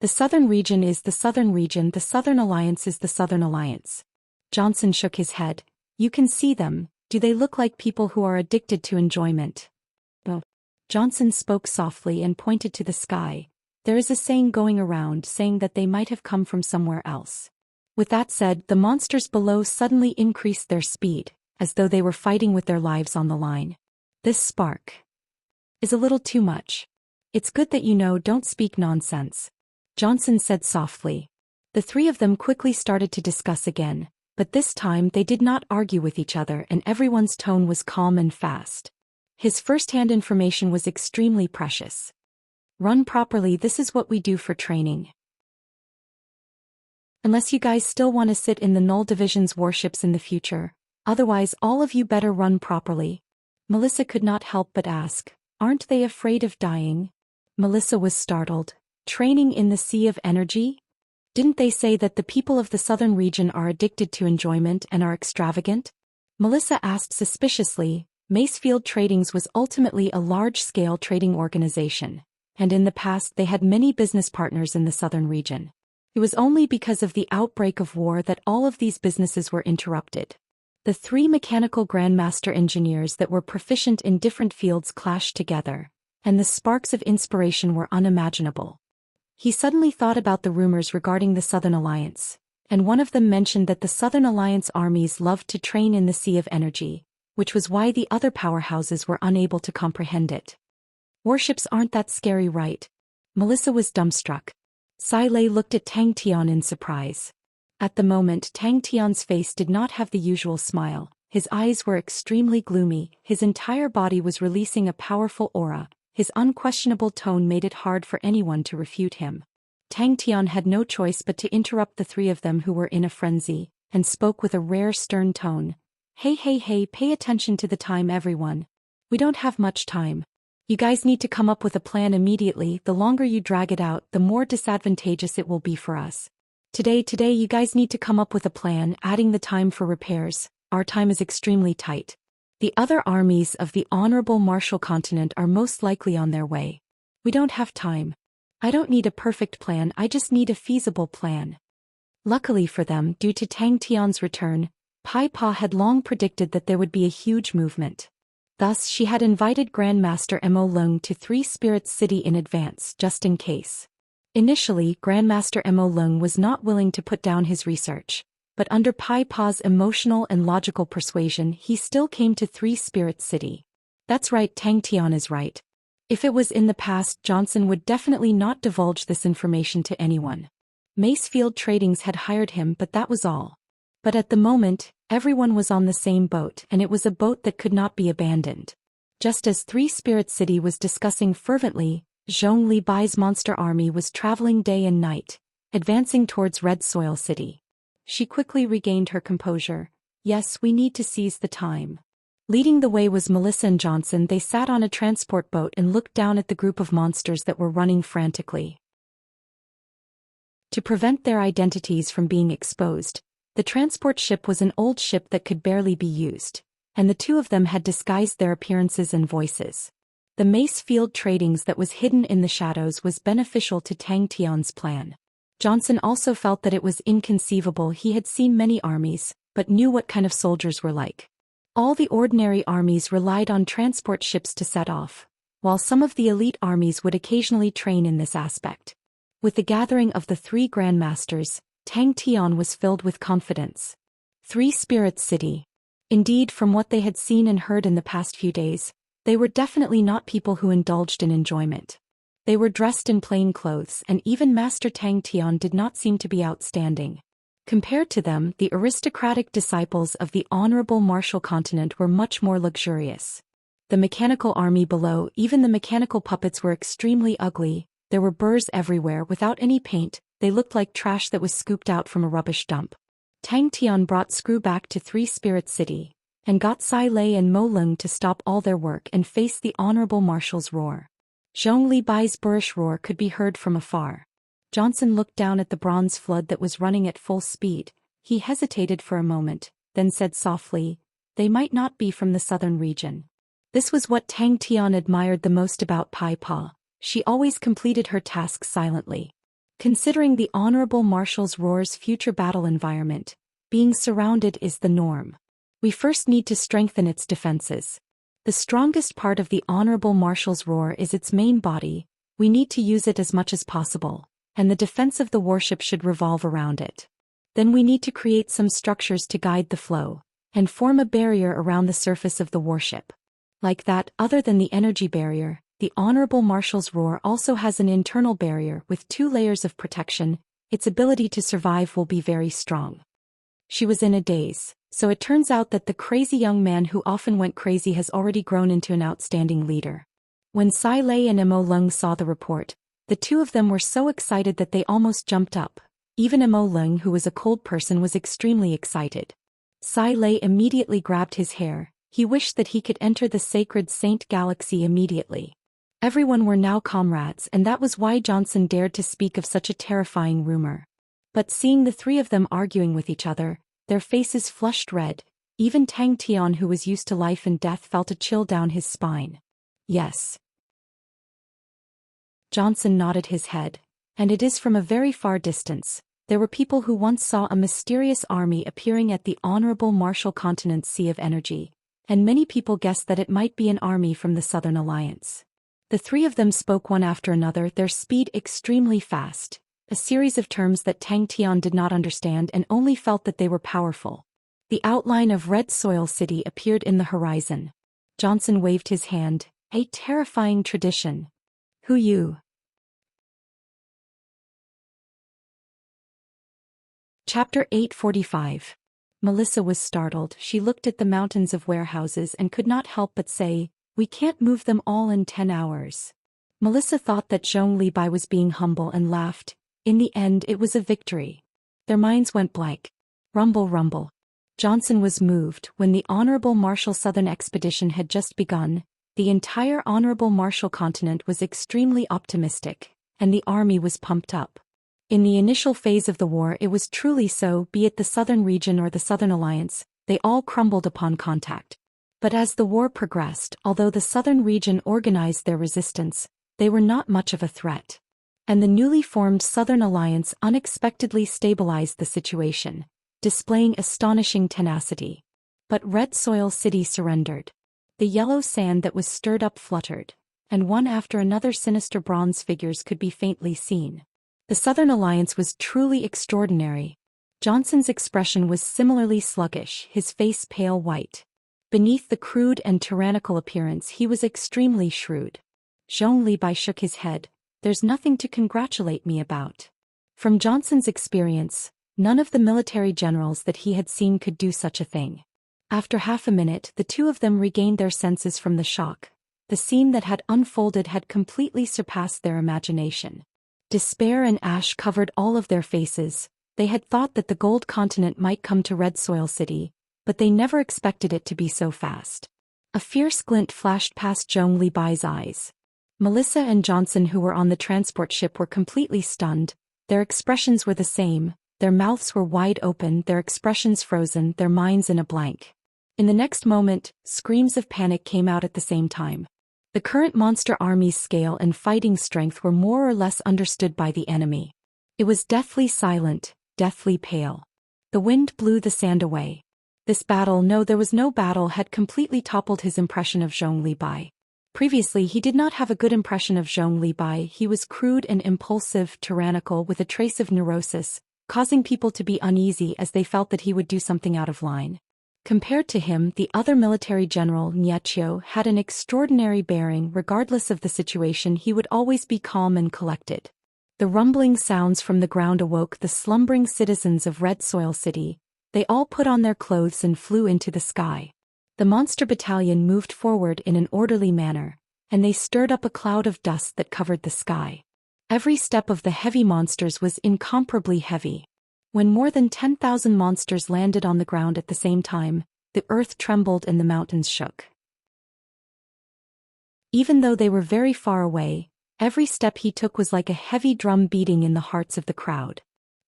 The Southern region is the Southern region, the Southern Alliance is the Southern Alliance. Johnson shook his head. You can see them. Do they look like people who are addicted to enjoyment? Oh. Johnson spoke softly and pointed to the sky. There is a saying going around saying that they might have come from somewhere else. With that said, the monsters below suddenly increased their speed, as though they were fighting with their lives on the line. This spark is a little too much. It's good that you know, don't speak nonsense, Johnson said softly. The three of them quickly started to discuss again, but this time they did not argue with each other and everyone's tone was calm and fast. His first-hand information was extremely precious. Run properly, this is what we do for training. Unless you guys still want to sit in the Null Division's warships in the future, otherwise all of you better run properly. Melissa could not help but ask, aren't they afraid of dying? Melissa was startled. Training in the Sea of Energy? Didn't they say that the people of the southern region are addicted to enjoyment and are extravagant? Melissa asked suspiciously. Macefield Tradings was ultimately a large-scale trading organization, and in the past they had many business partners in the southern region. It was only because of the outbreak of war that all of these businesses were interrupted. The three mechanical grandmaster engineers that were proficient in different fields clashed together, and the sparks of inspiration were unimaginable. He suddenly thought about the rumors regarding the Southern Alliance, and one of them mentioned that the Southern Alliance armies loved to train in the Sea of Energy, which was why the other powerhouses were unable to comprehend it. Warships aren't that scary, right? Melissa was dumbstruck. Sai Lei looked at Tang Tian in surprise. At the moment, Tang Tian's face did not have the usual smile. His eyes were extremely gloomy, his entire body was releasing a powerful aura. His unquestionable tone made it hard for anyone to refute him. Tang Tian had no choice but to interrupt the three of them who were in a frenzy, and spoke with a rare stern tone. Hey, pay attention to the time, everyone. We don't have much time. You guys need to come up with a plan immediately. The longer you drag it out, the more disadvantageous it will be for us. Today you guys need to come up with a plan, adding the time for repairs. Our time is extremely tight. The other armies of the honorable Martial continent are most likely on their way. We don't have time. I don't need a perfect plan, I just need a feasible plan. Luckily for them, due to Tang Tian's return, Pai Pa had long predicted that there would be a huge movement. Thus, she had invited Grandmaster Mo Lung to Three Spirits City in advance, just in case. Initially, Grandmaster Mo Lung was not willing to put down his research, but under Pai Pa's emotional and logical persuasion, he still came to Three Spirits City. That's right, Tang Tian is right. If it was in the past, Johnson would definitely not divulge this information to anyone. Macefield Tradings had hired him, but that was all. But at the moment, everyone was on the same boat, and it was a boat that could not be abandoned. Just as Three Spirit City was discussing fervently, Zhong Li Bai's monster army was traveling day and night, advancing towards Red Soil City. She quickly regained her composure. Yes, we need to seize the time. Leading the way was Melissa and Johnson. They sat on a transport boat and looked down at the group of monsters that were running frantically. To prevent their identities from being exposed, the transport ship was an old ship that could barely be used, and the two of them had disguised their appearances and voices. The Macefield Tradings that was hidden in the shadows was beneficial to Tang Tian's plan. Johnson also felt that it was inconceivable. He had seen many armies, but knew what kind of soldiers were like. All the ordinary armies relied on transport ships to set off, while some of the elite armies would occasionally train in this aspect. With the gathering of the three grandmasters, Tang Tian was filled with confidence. Three Spirits City. Indeed, from what they had seen and heard in the past few days, they were definitely not people who indulged in enjoyment. They were dressed in plain clothes, and even Master Tang Tian did not seem to be outstanding. Compared to them, the aristocratic disciples of the honorable martial continent were much more luxurious. The mechanical army below, even the mechanical puppets, were extremely ugly. There were burrs everywhere without any paint. They looked like trash that was scooped out from a rubbish dump. Tang Tian brought Screw back to Three Spirit City, and got Sai Lei and Mo Lung to stop all their work and face the honorable marshal's roar. Zhong Li Bai's boorish roar could be heard from afar. Johnson looked down at the bronze flood that was running at full speed. He hesitated for a moment, then said softly, "They might not be from the southern region." This was what Tang Tian admired the most about Pai Pa. She always completed her tasks silently. Considering the honorable marshal's roar's future battle environment, being surrounded is the norm. We first need to strengthen its defenses. The strongest part of the honorable marshal's roar is its main body. We need to use it as much as possible, and the defense of the warship should revolve around it. Then we need to create some structures to guide the flow, and form a barrier around the surface of the warship. Like that, other than the energy barrier, the honorable marshal's roar also has an internal barrier with 2 layers of protection. Its ability to survive will be very strong. She was in a daze, so it turns out that the crazy young man who often went crazy has already grown into an outstanding leader. When Sai Lei and Mo Lung saw the report, the two of them were so excited that they almost jumped up. Even Mo Lung, who was a cold person, was extremely excited. Sai Lei immediately grabbed his hair. He wished that he could enter the sacred Saint Galaxy immediately. Everyone were now comrades, and that was why Johnson dared to speak of such a terrifying rumor. But seeing the three of them arguing with each other, their faces flushed red. Even Tang Tian, who was used to life and death, felt a chill down his spine. Yes. Johnson nodded his head. And it is from a very far distance. There were people who once saw a mysterious army appearing at the honorable martial continent's sea of energy, and many people guessed that it might be an army from the Southern Alliance. The three of them spoke one after another, their speed extremely fast, a series of terms that Tang Tian did not understand and only felt that they were powerful. The outline of Red Soil City appeared in the horizon. Johnson waved his hand. A terrifying tradition. Who you? Chapter 845. Melissa was startled. She looked at the mountains of warehouses and could not help but say, "We can't move them all in 10 hours. Melissa thought that Zhong Li Bai was being humble and laughed. In the end, it was a victory. Their minds went blank. Rumble, rumble. Johnson was moved. When the Honorable Marshal Southern Expedition had just begun, the entire Honorable Marshal continent was extremely optimistic, and the army was pumped up. In the initial phase of the war, it was truly so, be it the Southern region or the Southern Alliance, they all crumbled upon contact. But as the war progressed, although the Southern region organized their resistance, they were not much of a threat. And the newly formed Southern Alliance unexpectedly stabilized the situation, displaying astonishing tenacity. But Red Soil City surrendered. The yellow sand that was stirred up fluttered, and one after another sinister bronze figures could be faintly seen. The Southern Alliance was truly extraordinary. Johnson's expression was similarly sluggish, his face pale white. Beneath the crude and tyrannical appearance, he was extremely shrewd. Zhong Li Bai shook his head. "There's nothing to congratulate me about." From Johnson's experience, none of the military generals that he had seen could do such a thing. After half a minute, the two of them regained their senses from the shock. The scene that had unfolded had completely surpassed their imagination. Despair and ash covered all of their faces. They had thought that the Gold Continent might come to Red Soil City, but they never expected it to be so fast. A fierce glint flashed past Zhong Li Bai's eyes. Melissa and Johnson, who were on the transport ship, were completely stunned. Their expressions were the same. Their mouths were wide open, their expressions frozen, their minds in a blank. In the next moment, screams of panic came out at the same time. The current monster army's scale and fighting strength were more or less understood by the enemy. It was deathly silent, deathly pale. The wind blew the sand away. There was no battle had completely toppled his impression of Zhong Libai. Previously he did not have a good impression of Zhong Libai. He was crude and impulsive, tyrannical with a trace of neurosis, causing people to be uneasy as they felt that he would do something out of line. Compared to him, the other military general, Xianxia, had an extraordinary bearing. Regardless of the situation, he would always be calm and collected. The rumbling sounds from the ground awoke the slumbering citizens of Red Soil City. They all put on their clothes and flew into the sky. The monster battalion moved forward in an orderly manner, and they stirred up a cloud of dust that covered the sky. Every step of the heavy monsters was incomparably heavy. When more than 10,000 monsters landed on the ground at the same time, the earth trembled and the mountains shook. Even though they were very far away, every step he took was like a heavy drum beating in the hearts of the crowd.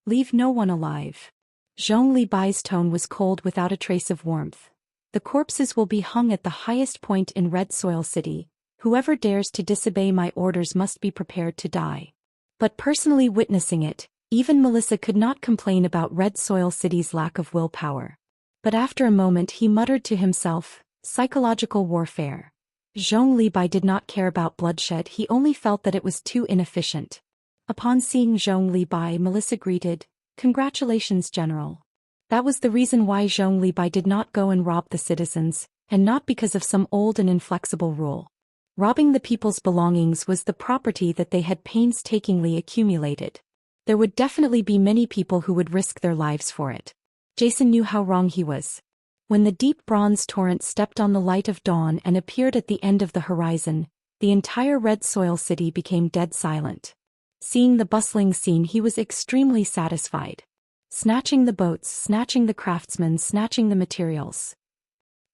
Leave no one alive. Zhong Libai's tone was cold without a trace of warmth. The corpses will be hung at the highest point in Red Soil City. Whoever dares to disobey my orders must be prepared to die. But personally witnessing it, even Melissa could not complain about Red Soil City's lack of willpower. But after a moment he muttered to himself, psychological warfare. Zhong Libai did not care about bloodshed, he only felt that it was too inefficient. Upon seeing Zhong Libai, Melissa greeted, "Congratulations, General." That was the reason why Zhong Libai did not go and rob the citizens, and not because of some old and inflexible rule. Robbing the people's belongings was the property that they had painstakingly accumulated. There would definitely be many people who would risk their lives for it. Jason knew how wrong he was. When the deep bronze torrent stepped on the light of dawn and appeared at the end of the horizon, the entire Red Soil City became dead silent. Seeing the bustling scene, he was extremely satisfied. Snatching the boats, snatching the craftsmen, snatching the materials.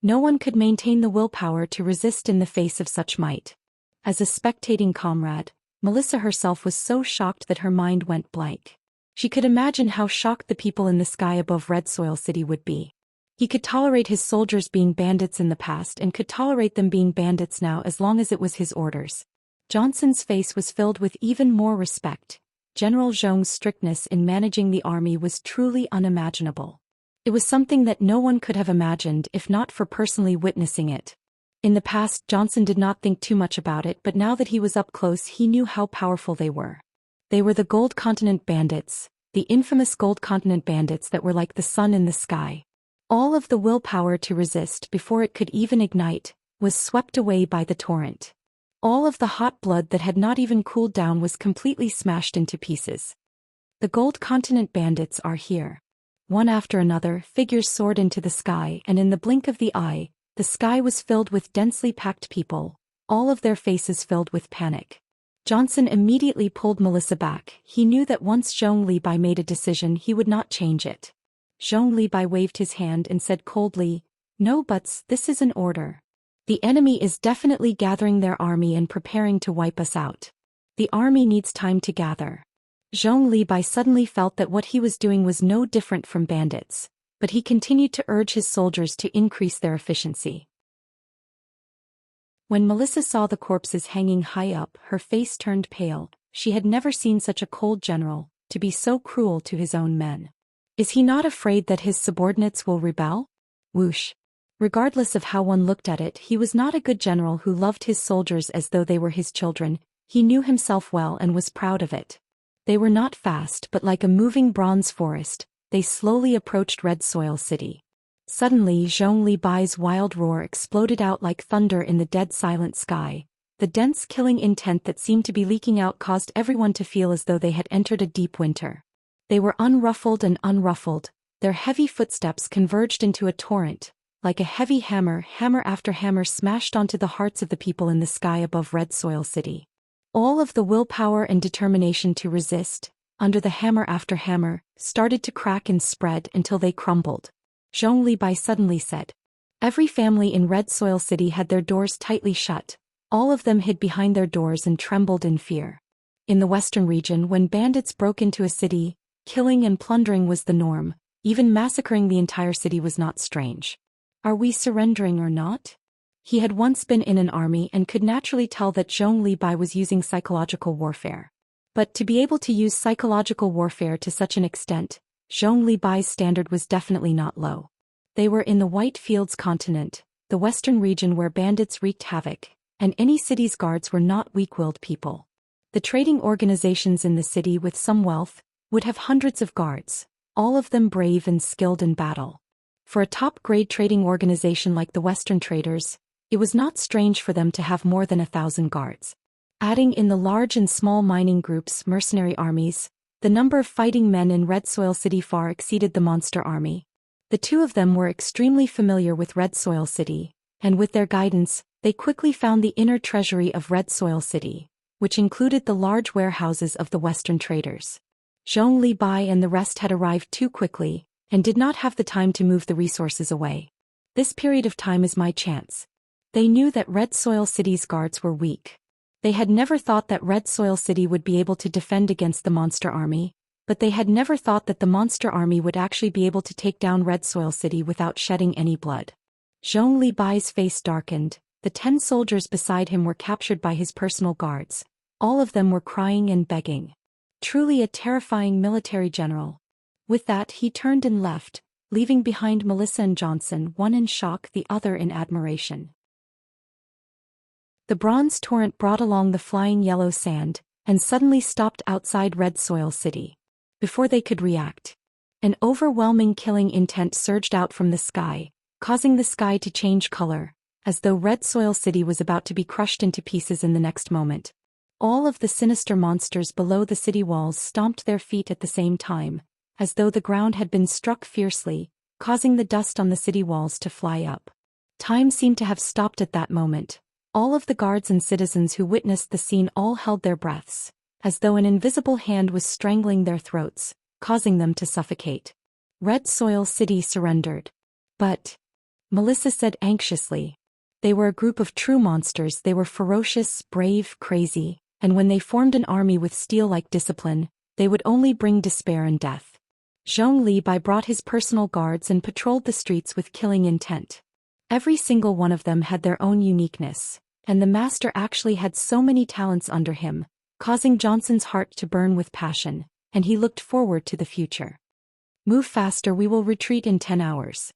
No one could maintain the willpower to resist in the face of such might. As a spectating comrade, Melissa herself was so shocked that her mind went blank. She could imagine how shocked the people in the sky above Red Soil City would be. He could tolerate his soldiers being bandits in the past and could tolerate them being bandits now as long as it was his orders. Johnson's face was filled with even more respect. General Zhong's strictness in managing the army was truly unimaginable. It was something that no one could have imagined if not for personally witnessing it. In the past, Johnson did not think too much about it, but now that he was up close he knew how powerful they were. They were the Gold Continent Bandits, the infamous Gold Continent Bandits that were like the sun in the sky. All of the willpower to resist before it could even ignite was swept away by the torrent. All of the hot blood that had not even cooled down was completely smashed into pieces. The Gold Continent Bandits are here. One after another, figures soared into the sky, and in the blink of the eye, the sky was filled with densely packed people, all of their faces filled with panic. Johnson immediately pulled Melissa back. He knew that once Zhong Libai made a decision he would not change it. Zhong Libai waved his hand and said coldly, "No buts, this is an order. The enemy is definitely gathering their army and preparing to wipe us out. The army needs time to gather." Zhong Libai suddenly felt that what he was doing was no different from bandits, but he continued to urge his soldiers to increase their efficiency. When Melissa saw the corpses hanging high up, her face turned pale. She had never seen such a cold general, to be so cruel to his own men. Is he not afraid that his subordinates will rebel? Whoosh. Regardless of how one looked at it, he was not a good general who loved his soldiers as though they were his children. He knew himself well and was proud of it. They were not fast, but like a moving bronze forest, they slowly approached Red Soil City. Suddenly Zhong Libai's wild roar exploded out like thunder in the dead silent sky. The dense killing intent that seemed to be leaking out caused everyone to feel as though they had entered a deep winter. They were unruffled and unruffled. Their heavy footsteps converged into a torrent. Like a heavy hammer, hammer after hammer smashed onto the hearts of the people in the sky above Red Soil City. All of the willpower and determination to resist, under the hammer after hammer, started to crack and spread until they crumbled. Zhong Libai suddenly said. Every family in Red Soil City had their doors tightly shut. All of them hid behind their doors and trembled in fear. In the western region, when bandits broke into a city, killing and plundering was the norm. Even massacring the entire city was not strange. Are we surrendering or not? He had once been in an army and could naturally tell that Zhong Libai was using psychological warfare. But to be able to use psychological warfare to such an extent, Zhong Libai's standard was definitely not low. They were in the White Fields continent, the western region where bandits wreaked havoc, and any city's guards were not weak-willed people. The trading organizations in the city with some wealth would have hundreds of guards, all of them brave and skilled in battle. For a top-grade trading organization like the Western Traders, it was not strange for them to have more than 1,000 guards. Adding in the large and small mining groups' mercenary armies, the number of fighting men in Red Soil City far exceeded the monster army. The two of them were extremely familiar with Red Soil City, and with their guidance, they quickly found the inner treasury of Red Soil City, which included the large warehouses of the Western Traders. Zhou Xian and the rest had arrived too quickly, and did not have the time to move the resources away. This period of time is my chance. They knew that Red Soil City's guards were weak. They had never thought that Red Soil City would be able to defend against the monster army, but they had never thought that the monster army would actually be able to take down Red Soil City without shedding any blood. Zhou Xian's face darkened. The 10 soldiers beside him were captured by his personal guards. All of them were crying and begging. Truly a terrifying military general. With that he turned and left, leaving behind Melissa and Johnson, one in shock, the other in admiration. The bronze torrent brought along the flying yellow sand, and suddenly stopped outside Red Soil City. Before they could react, an overwhelming killing intent surged out from the sky, causing the sky to change color, as though Red Soil City was about to be crushed into pieces in the next moment. All of the sinister monsters below the city walls stomped their feet at the same time, as though the ground had been struck fiercely, causing the dust on the city walls to fly up. Time seemed to have stopped at that moment. All of the guards and citizens who witnessed the scene all held their breaths, as though an invisible hand was strangling their throats, causing them to suffocate. Red Soil City surrendered. But, Melissa said anxiously, they were a group of true monsters. They were ferocious, brave, crazy, and when they formed an army with steel-like discipline, they would only bring despair and death. Zhou Xian brought his personal guards and patrolled the streets with killing intent. Every single one of them had their own uniqueness, and the master actually had so many talents under him, causing Johnson's heart to burn with passion, and he looked forward to the future. Move faster, we will retreat in 10 hours.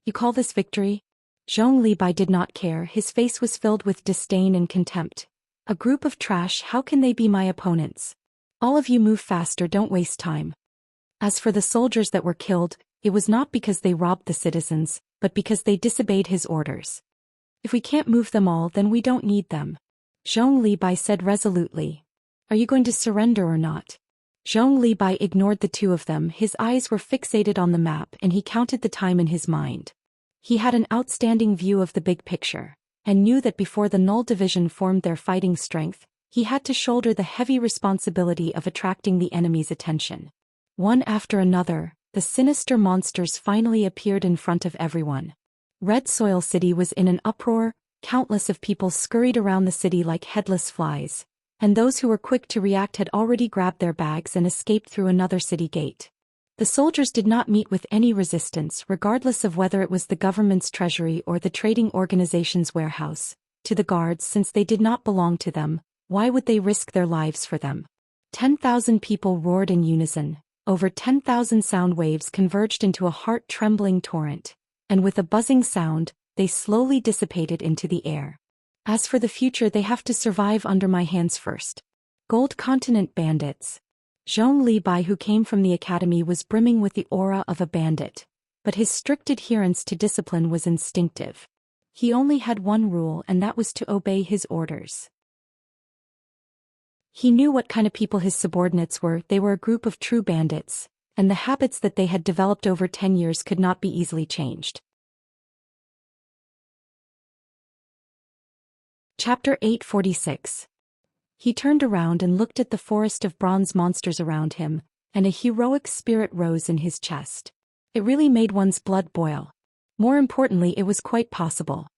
You call this victory? Zhou Xian did not care. His face was filled with disdain and contempt. A group of trash, how can they be my opponents? All of you move faster, don't waste time. As for the soldiers that were killed, it was not because they robbed the citizens, but because they disobeyed his orders. If we can't move them all, then we don't need them. Zhou Xian said resolutely. Are you going to surrender or not? Zhou Xian ignored the two of them. His eyes were fixated on the map and he counted the time in his mind. He had an outstanding view of the big picture, and knew that before the Null Division formed their fighting strength, he had to shoulder the heavy responsibility of attracting the enemy's attention. One after another, the sinister monsters finally appeared in front of everyone. Red Soil City was in an uproar. Countless of people scurried around the city like headless flies, and those who were quick to react had already grabbed their bags and escaped through another city gate. The soldiers did not meet with any resistance, regardless of whether it was the government's treasury or the trading organization's warehouse. To the guards, since they did not belong to them, why would they risk their lives for them? 10,000 people roared in unison. Over 10,000 sound waves converged into a heart-trembling torrent, and with a buzzing sound, they slowly dissipated into the air. As for the future, they have to survive under my hands first. Gold Continent bandits. Zhou Xian, who came from the academy, was brimming with the aura of a bandit, but his strict adherence to discipline was instinctive. He only had one rule, and that was to obey his orders. He knew what kind of people his subordinates were. They were a group of true bandits, and the habits that they had developed over 10 years could not be easily changed. Chapter 846. He turned around and looked at the forest of bronze monsters around him, and a heroic spirit rose in his chest. It really made one's blood boil. More importantly, it was quite possible.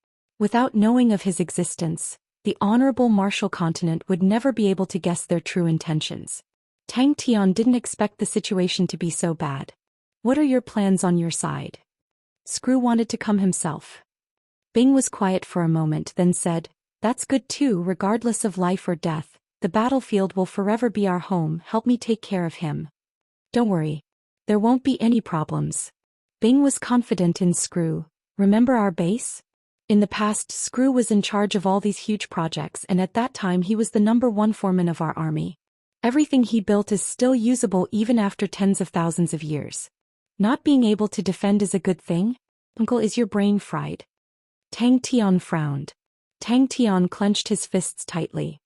Without knowing of his existence, the honorable martial continent would never be able to guess their true intentions. Tang Tian didn't expect the situation to be so bad. What are your plans on your side? Screw wanted to come himself. Bing was quiet for a moment, then said, That's good too. Regardless of life or death, the battlefield will forever be our home. Help me take care of him. Don't worry. There won't be any problems. Bing was confident in Screw. Remember our base? In the past, Screw was in charge of all these huge projects, and at that time he was the #1 foreman of our army. Everything he built is still usable even after tens of thousands of years. Not being able to defend is a good thing? Uncle, is your brain fried? Tang Tian frowned. Tang Tian clenched his fists tightly.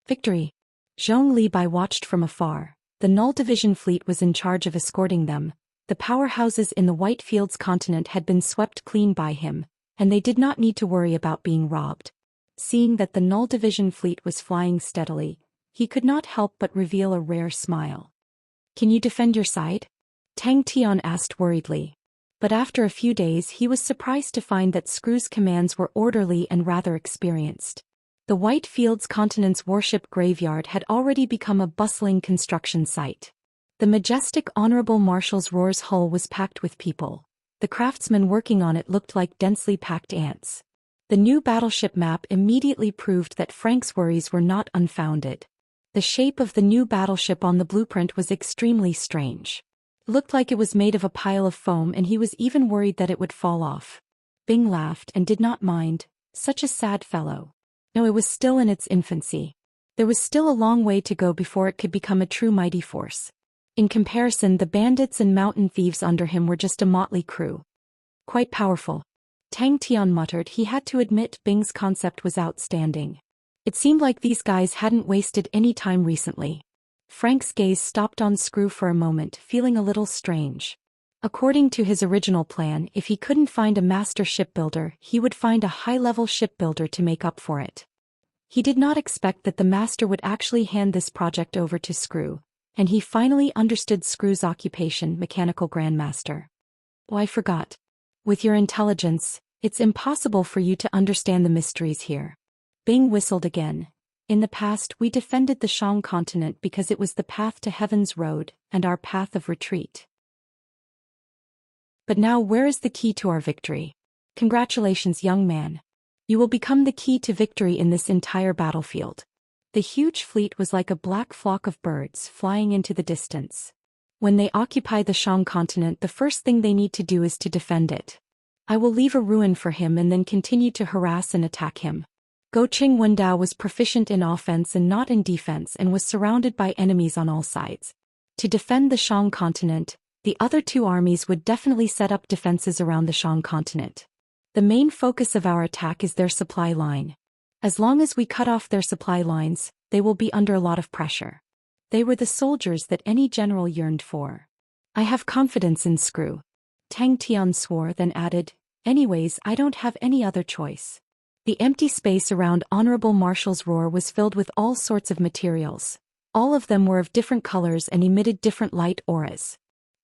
Victory. Zhong Li Bai watched from afar. The Null Division fleet was in charge of escorting them. The powerhouses in the White Fields continent had been swept clean by him, and they did not need to worry about being robbed. Seeing that the Null Division fleet was flying steadily, he could not help but reveal a rare smile. Can you defend your side? Tang Tian asked worriedly. But after a few days he was surprised to find that Screw's commands were orderly and rather experienced. The White Fields continent's warship graveyard had already become a bustling construction site. The majestic Honorable Marshal's Roar's hull was packed with people. The craftsmen working on it looked like densely packed ants. The new battleship map immediately proved that Frank's worries were not unfounded. The shape of the new battleship on the blueprint was extremely strange. It looked like it was made of a pile of foam, and he was even worried that it would fall off. Bing laughed and did not mind. Such a sad fellow. No, it was still in its infancy. There was still a long way to go before it could become a true mighty force. In comparison, the bandits and mountain thieves under him were just a motley crew. Quite powerful. Tang Tian muttered. He had to admit Bing's concept was outstanding. It seemed like these guys hadn't wasted any time recently. Frank's gaze stopped on Screw for a moment, feeling a little strange. According to his original plan, if he couldn't find a master shipbuilder, he would find a high-level shipbuilder to make up for it. He did not expect that the master would actually hand this project over to Screw, and he finally understood Screw's occupation, mechanical grandmaster. Oh, I forgot. With your intelligence, it's impossible for you to understand the mysteries here. Bing whistled again. In the past, we defended the Shang continent because it was the path to heaven's road, and our path of retreat. But now where is the key to our victory? Congratulations, young man. You will become the key to victory in this entire battlefield. The huge fleet was like a black flock of birds flying into the distance. When they occupy the Shang continent, the first thing they need to do is to defend it. I will leave a ruin for him and then continue to harass and attack him. Goqing Wendao was proficient in offense and not in defense and was surrounded by enemies on all sides. To defend the Shang continent, the other two armies would definitely set up defenses around the Shang continent. The main focus of our attack is their supply line. As long as we cut off their supply lines, they will be under a lot of pressure. They were the soldiers that any general yearned for. I have confidence in Screw. Tang Tian swore, then added, anyways, I don't have any other choice. The empty space around Honorable Marshal's Roar was filled with all sorts of materials. All of them were of different colors and emitted different light auras.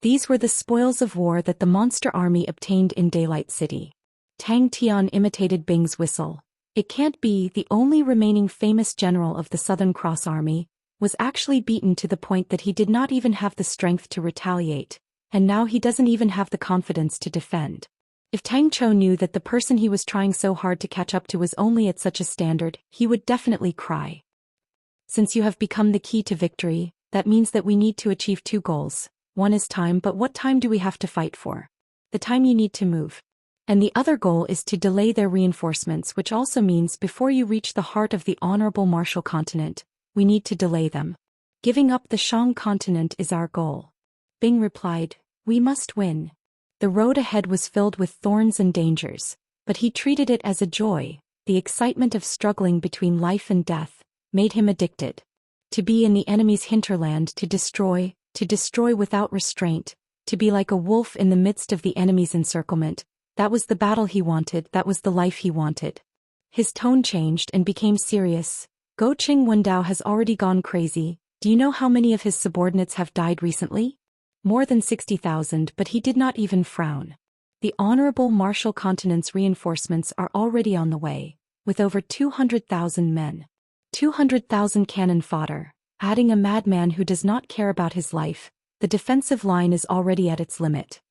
These were the spoils of war that the monster army obtained in Daylight City. Tang Tian imitated Bing's whistle. It can't be. The only remaining famous general of the Southern Cross Army was actually beaten to the point that he did not even have the strength to retaliate, and now he doesn't even have the confidence to defend. If Tang Chou knew that the person he was trying so hard to catch up to was only at such a standard, he would definitely cry. Since you have become the key to victory, that means that we need to achieve two goals. One is time, but what time do we have to fight for? The time you need to move. And the other goal is to delay their reinforcements, which also means before you reach the heart of the Honorable Marshal continent, we need to delay them. Giving up the Shang continent is our goal. Bing replied, we must win. The road ahead was filled with thorns and dangers, but he treated it as a joy. The excitement of struggling between life and death made him addicted. To be in the enemy's hinterland, to destroy without restraint, to be like a wolf in the midst of the enemy's encirclement, that was the battle he wanted, that was the life he wanted. His tone changed and became serious. Goqing Wendao has already gone crazy. Do you know how many of his subordinates have died recently? More than 60,000, but he did not even frown. The Honorable Marshal Continent's reinforcements are already on the way, with over 200,000 men. 200,000 cannon fodder. Adding a madman who does not care about his life, the defensive line is already at its limit.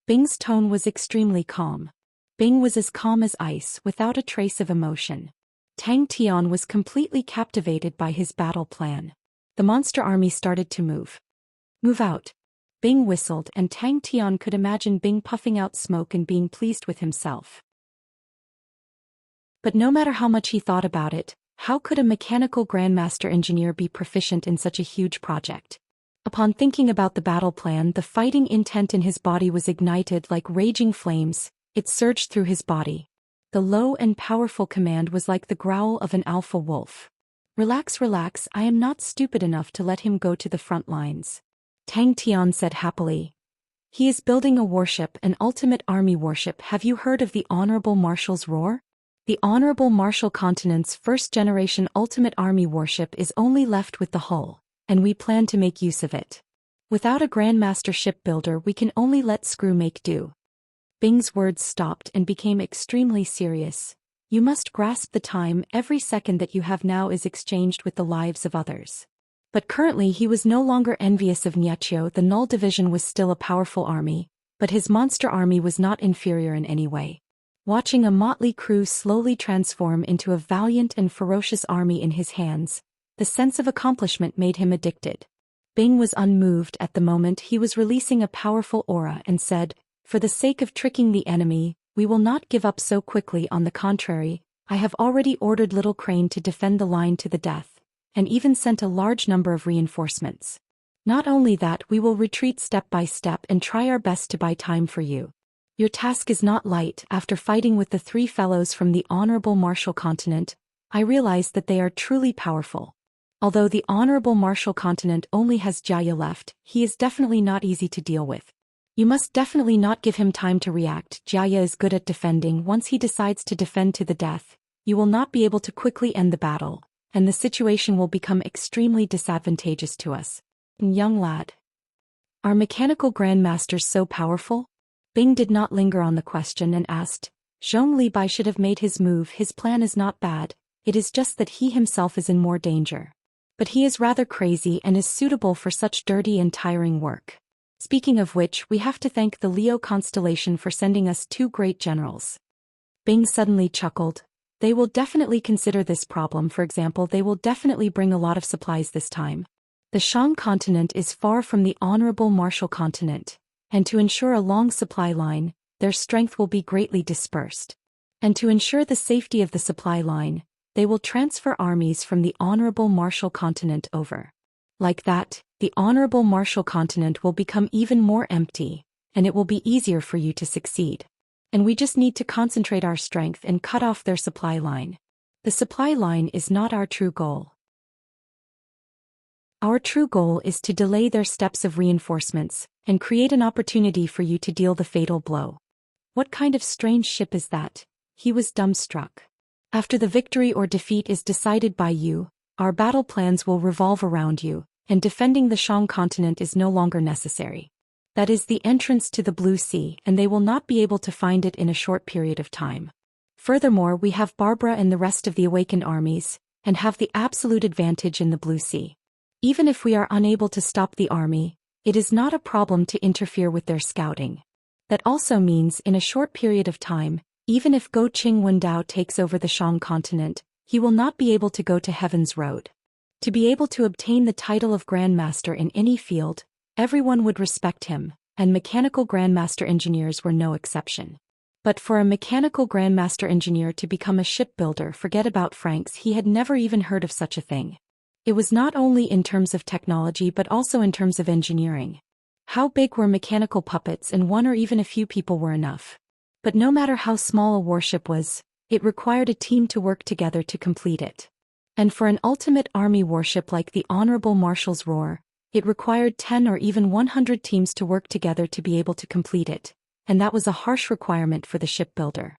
Bing's tone was extremely calm. Bing was as calm as ice, without a trace of emotion. Tang Tian was completely captivated by his battle plan. The monster army started to move. Move out. Bing whistled, and Tang Tian could imagine Bing puffing out smoke and being pleased with himself. But no matter how much he thought about it, how could a mechanical grandmaster engineer be proficient in such a huge project? Upon thinking about the battle plan, the fighting intent in his body was ignited like raging flames. It surged through his body. The low and powerful command was like the growl of an alpha wolf. Relax, relax, I am not stupid enough to let him go to the front lines. Tang Tian said happily. He is building a warship, an ultimate army warship. Have you heard of the Honorable Marshal's roar? The Honorable Marshal Continent's first-generation ultimate army warship is only left with the hull, and we plan to make use of it. Without a Grandmaster shipbuilder, we can only let screw make do. Bing's words stopped and became extremely serious. You must grasp the time. Every second that you have now is exchanged with the lives of others. But currently he was no longer envious of Xianxia. The Null Division was still a powerful army, but his monster army was not inferior in any way. Watching a motley crew slowly transform into a valiant and ferocious army in his hands, the sense of accomplishment made him addicted. Bing was unmoved at the moment. He was releasing a powerful aura and said, for the sake of tricking the enemy, we will not give up so quickly. On the contrary, I have already ordered Little Crane to defend the line to the death, and even sent a large number of reinforcements. Not only that, we will retreat step by step and try our best to buy time for you. Your task is not light. After fighting with the 3 fellows from the Honorable Marshal Continent, I realize that they are truly powerful. Although the Honorable Marshal Continent only has Jia left, he is definitely not easy to deal with. You must definitely not give him time to react. Jia is good at defending. Once he decides to defend to the death, you will not be able to quickly end the battle, and the situation will become extremely disadvantageous to us. Young lad. Are mechanical grandmasters so powerful? Bing did not linger on the question and asked, Zhong Li Bai should have made his move. His plan is not bad, it is just that he himself is in more danger. But he is rather crazy and is suitable for such dirty and tiring work. Speaking of which, we have to thank the Leo constellation for sending us 2 great generals. Bing suddenly chuckled. They will definitely consider this problem. For example, they will definitely bring a lot of supplies this time. The Shang continent is far from the Honorable Marshal continent, and to ensure a long supply line, their strength will be greatly dispersed. And to ensure the safety of the supply line, they will transfer armies from the Honorable Marshal continent over. Like that, the Honorable Marshal continent will become even more empty, and it will be easier for you to succeed. And we just need to concentrate our strength and cut off their supply line. The supply line is not our true goal. Our true goal is to delay their steps of reinforcements, and create an opportunity for you to deal the fatal blow. What kind of strange ship is that? He was dumbstruck. After the victory or defeat is decided by you, our battle plans will revolve around you, and defending the Shang continent is no longer necessary. That is the entrance to the Blue Sea, and they will not be able to find it in a short period of time. Furthermore, we have Barbara and the rest of the awakened armies, and have the absolute advantage in the Blue Sea. Even if we are unable to stop the army, it is not a problem to interfere with their scouting. That also means in a short period of time, even if Go Qing Wendao takes over the Shang continent, he will not be able to go to Heaven's Road. To be able to obtain the title of Grandmaster in any field, everyone would respect him, and mechanical Grandmaster engineers were no exception. But for a mechanical Grandmaster engineer to become a shipbuilder, forget about Franks, he had never even heard of such a thing. It was not only in terms of technology but also in terms of engineering. How big were mechanical puppets? And 1 or even a few people were enough. But no matter how small a warship was, it required a team to work together to complete it. And for an ultimate army warship like the Honorable Marshal's Roar, it required 10 or even 100 teams to work together to be able to complete it, and that was a harsh requirement for the shipbuilder.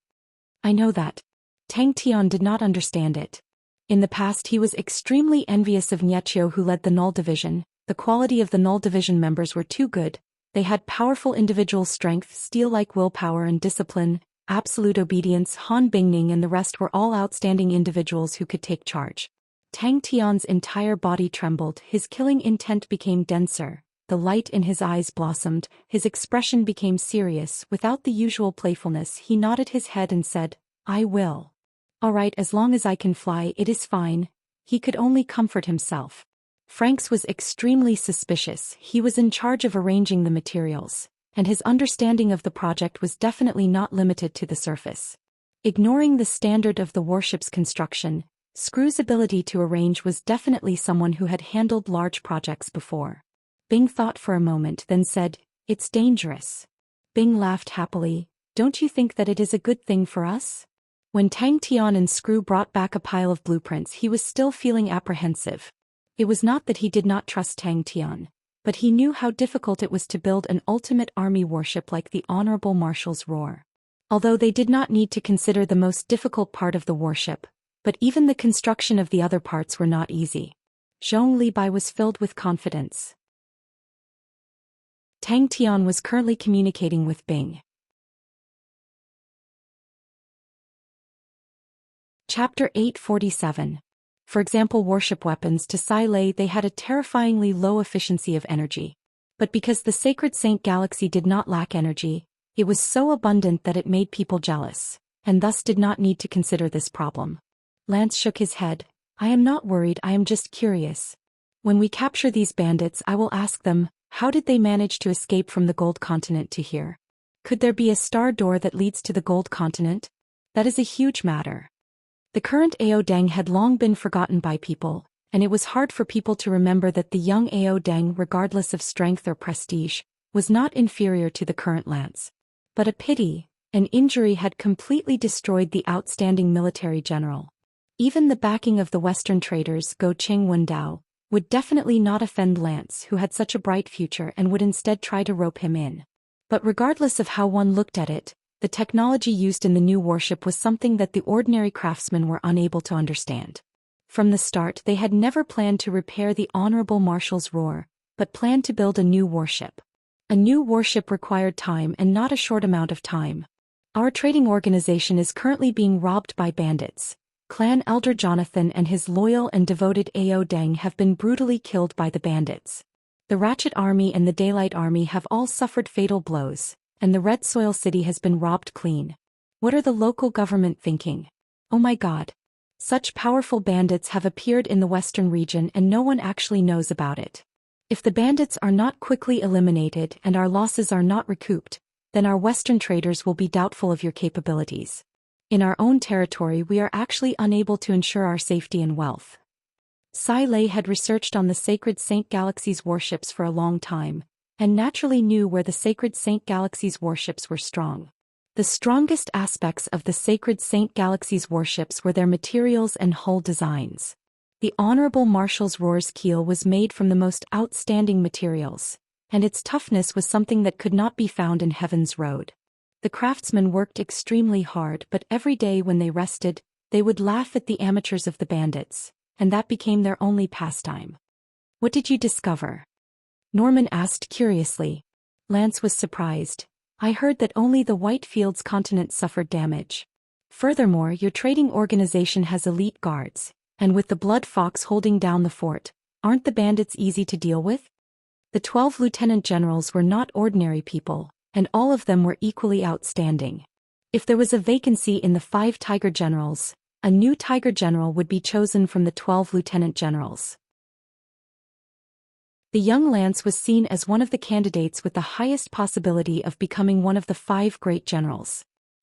I know that. Tang Tian did not understand it. In the past he was extremely envious of Xianxia, who led the Null Division. The quality of the Null Division members were too good. They had powerful individual strength, steel-like willpower and discipline, absolute obedience. Han Bingning and the rest were all outstanding individuals who could take charge. Tang Tian's entire body trembled, his killing intent became denser, the light in his eyes blossomed, his expression became serious. Without the usual playfulness, he nodded his head and said, I will. All right, as long as I can fly, it is fine. He could only comfort himself. Franks was extremely suspicious. He was in charge of arranging the materials, and his understanding of the project was definitely not limited to the surface. Ignoring the standard of the warship's construction, Screw's ability to arrange was definitely someone who had handled large projects before. Bing thought for a moment, then said, "It's dangerous." Bing laughed happily. "Don't you think that it is a good thing for us?" When Tang Tian and Screw brought back a pile of blueprints, he was still feeling apprehensive. It was not that he did not trust Tang Tian, but he knew how difficult it was to build an ultimate army warship like the Honorable Marshal's Roar. Although they did not need to consider the most difficult part of the warship, but even the construction of the other parts were not easy. Zhong Libai was filled with confidence. Tang Tian was currently communicating with Bing. Chapter 847. For example, warship weapons to Sai Lei, they had a terrifyingly low efficiency of energy. But because the sacred Saint Galaxy did not lack energy, it was so abundant that it made people jealous, and thus did not need to consider this problem. Lance shook his head. "I am not worried, I am just curious. When we capture these bandits, I will ask them, how did they manage to escape from the Gold Continent to here? Could there be a star door that leads to the Gold Continent? That is a huge matter." The current Ao Deng had long been forgotten by people, and it was hard for people to remember that the young Ao Deng, regardless of strength or prestige, was not inferior to the current Lance. But a pity, an injury had completely destroyed the outstanding military general. Even the backing of the Western traders, Go Qing Wendao, would definitely not offend Lance, who had such a bright future, and would instead try to rope him in. But regardless of how one looked at it, the technology used in the new warship was something that the ordinary craftsmen were unable to understand. From the start, they had never planned to repair the Honorable Marshal's Roar, but planned to build a new warship. A new warship required time, and not a short amount of time. "Our trading organization is currently being robbed by bandits. Clan Elder Jonathan and his loyal and devoted Ao Deng have been brutally killed by the bandits. The Ratchet Army and the Daylight Army have all suffered fatal blows, and the Red Soil City has been robbed clean. What are the local government thinking? Oh my god. Such powerful bandits have appeared in the western region and no one actually knows about it. If the bandits are not quickly eliminated and our losses are not recouped, then our western traders will be doubtful of your capabilities. In our own territory, we are actually unable to ensure our safety and wealth." Sai Lei had researched on the Sacred Saint Galaxy's warships for a long time, and naturally knew where the Sacred Saint Galaxy's warships were strong. The strongest aspects of the Sacred Saint Galaxy's warships were their materials and hull designs. The Honorable Marshal's Roar's keel was made from the most outstanding materials, and its toughness was something that could not be found in Heaven's Road. The craftsmen worked extremely hard, but every day when they rested, they would laugh at the amateurs of the bandits, and that became their only pastime. "What did you discover?" Norman asked curiously. Lance was surprised. "I heard that only the Whitefields continent suffered damage. Furthermore, your trading organization has elite guards, and with the Blood Fox holding down the fort, aren't the bandits easy to deal with?" The 12 lieutenant generals were not ordinary people, and all of them were equally outstanding. If there was a vacancy in the 5 Tiger generals, a new Tiger general would be chosen from the 12 lieutenant generals. The young Lance was seen as one of the candidates with the highest possibility of becoming one of the 5 great generals.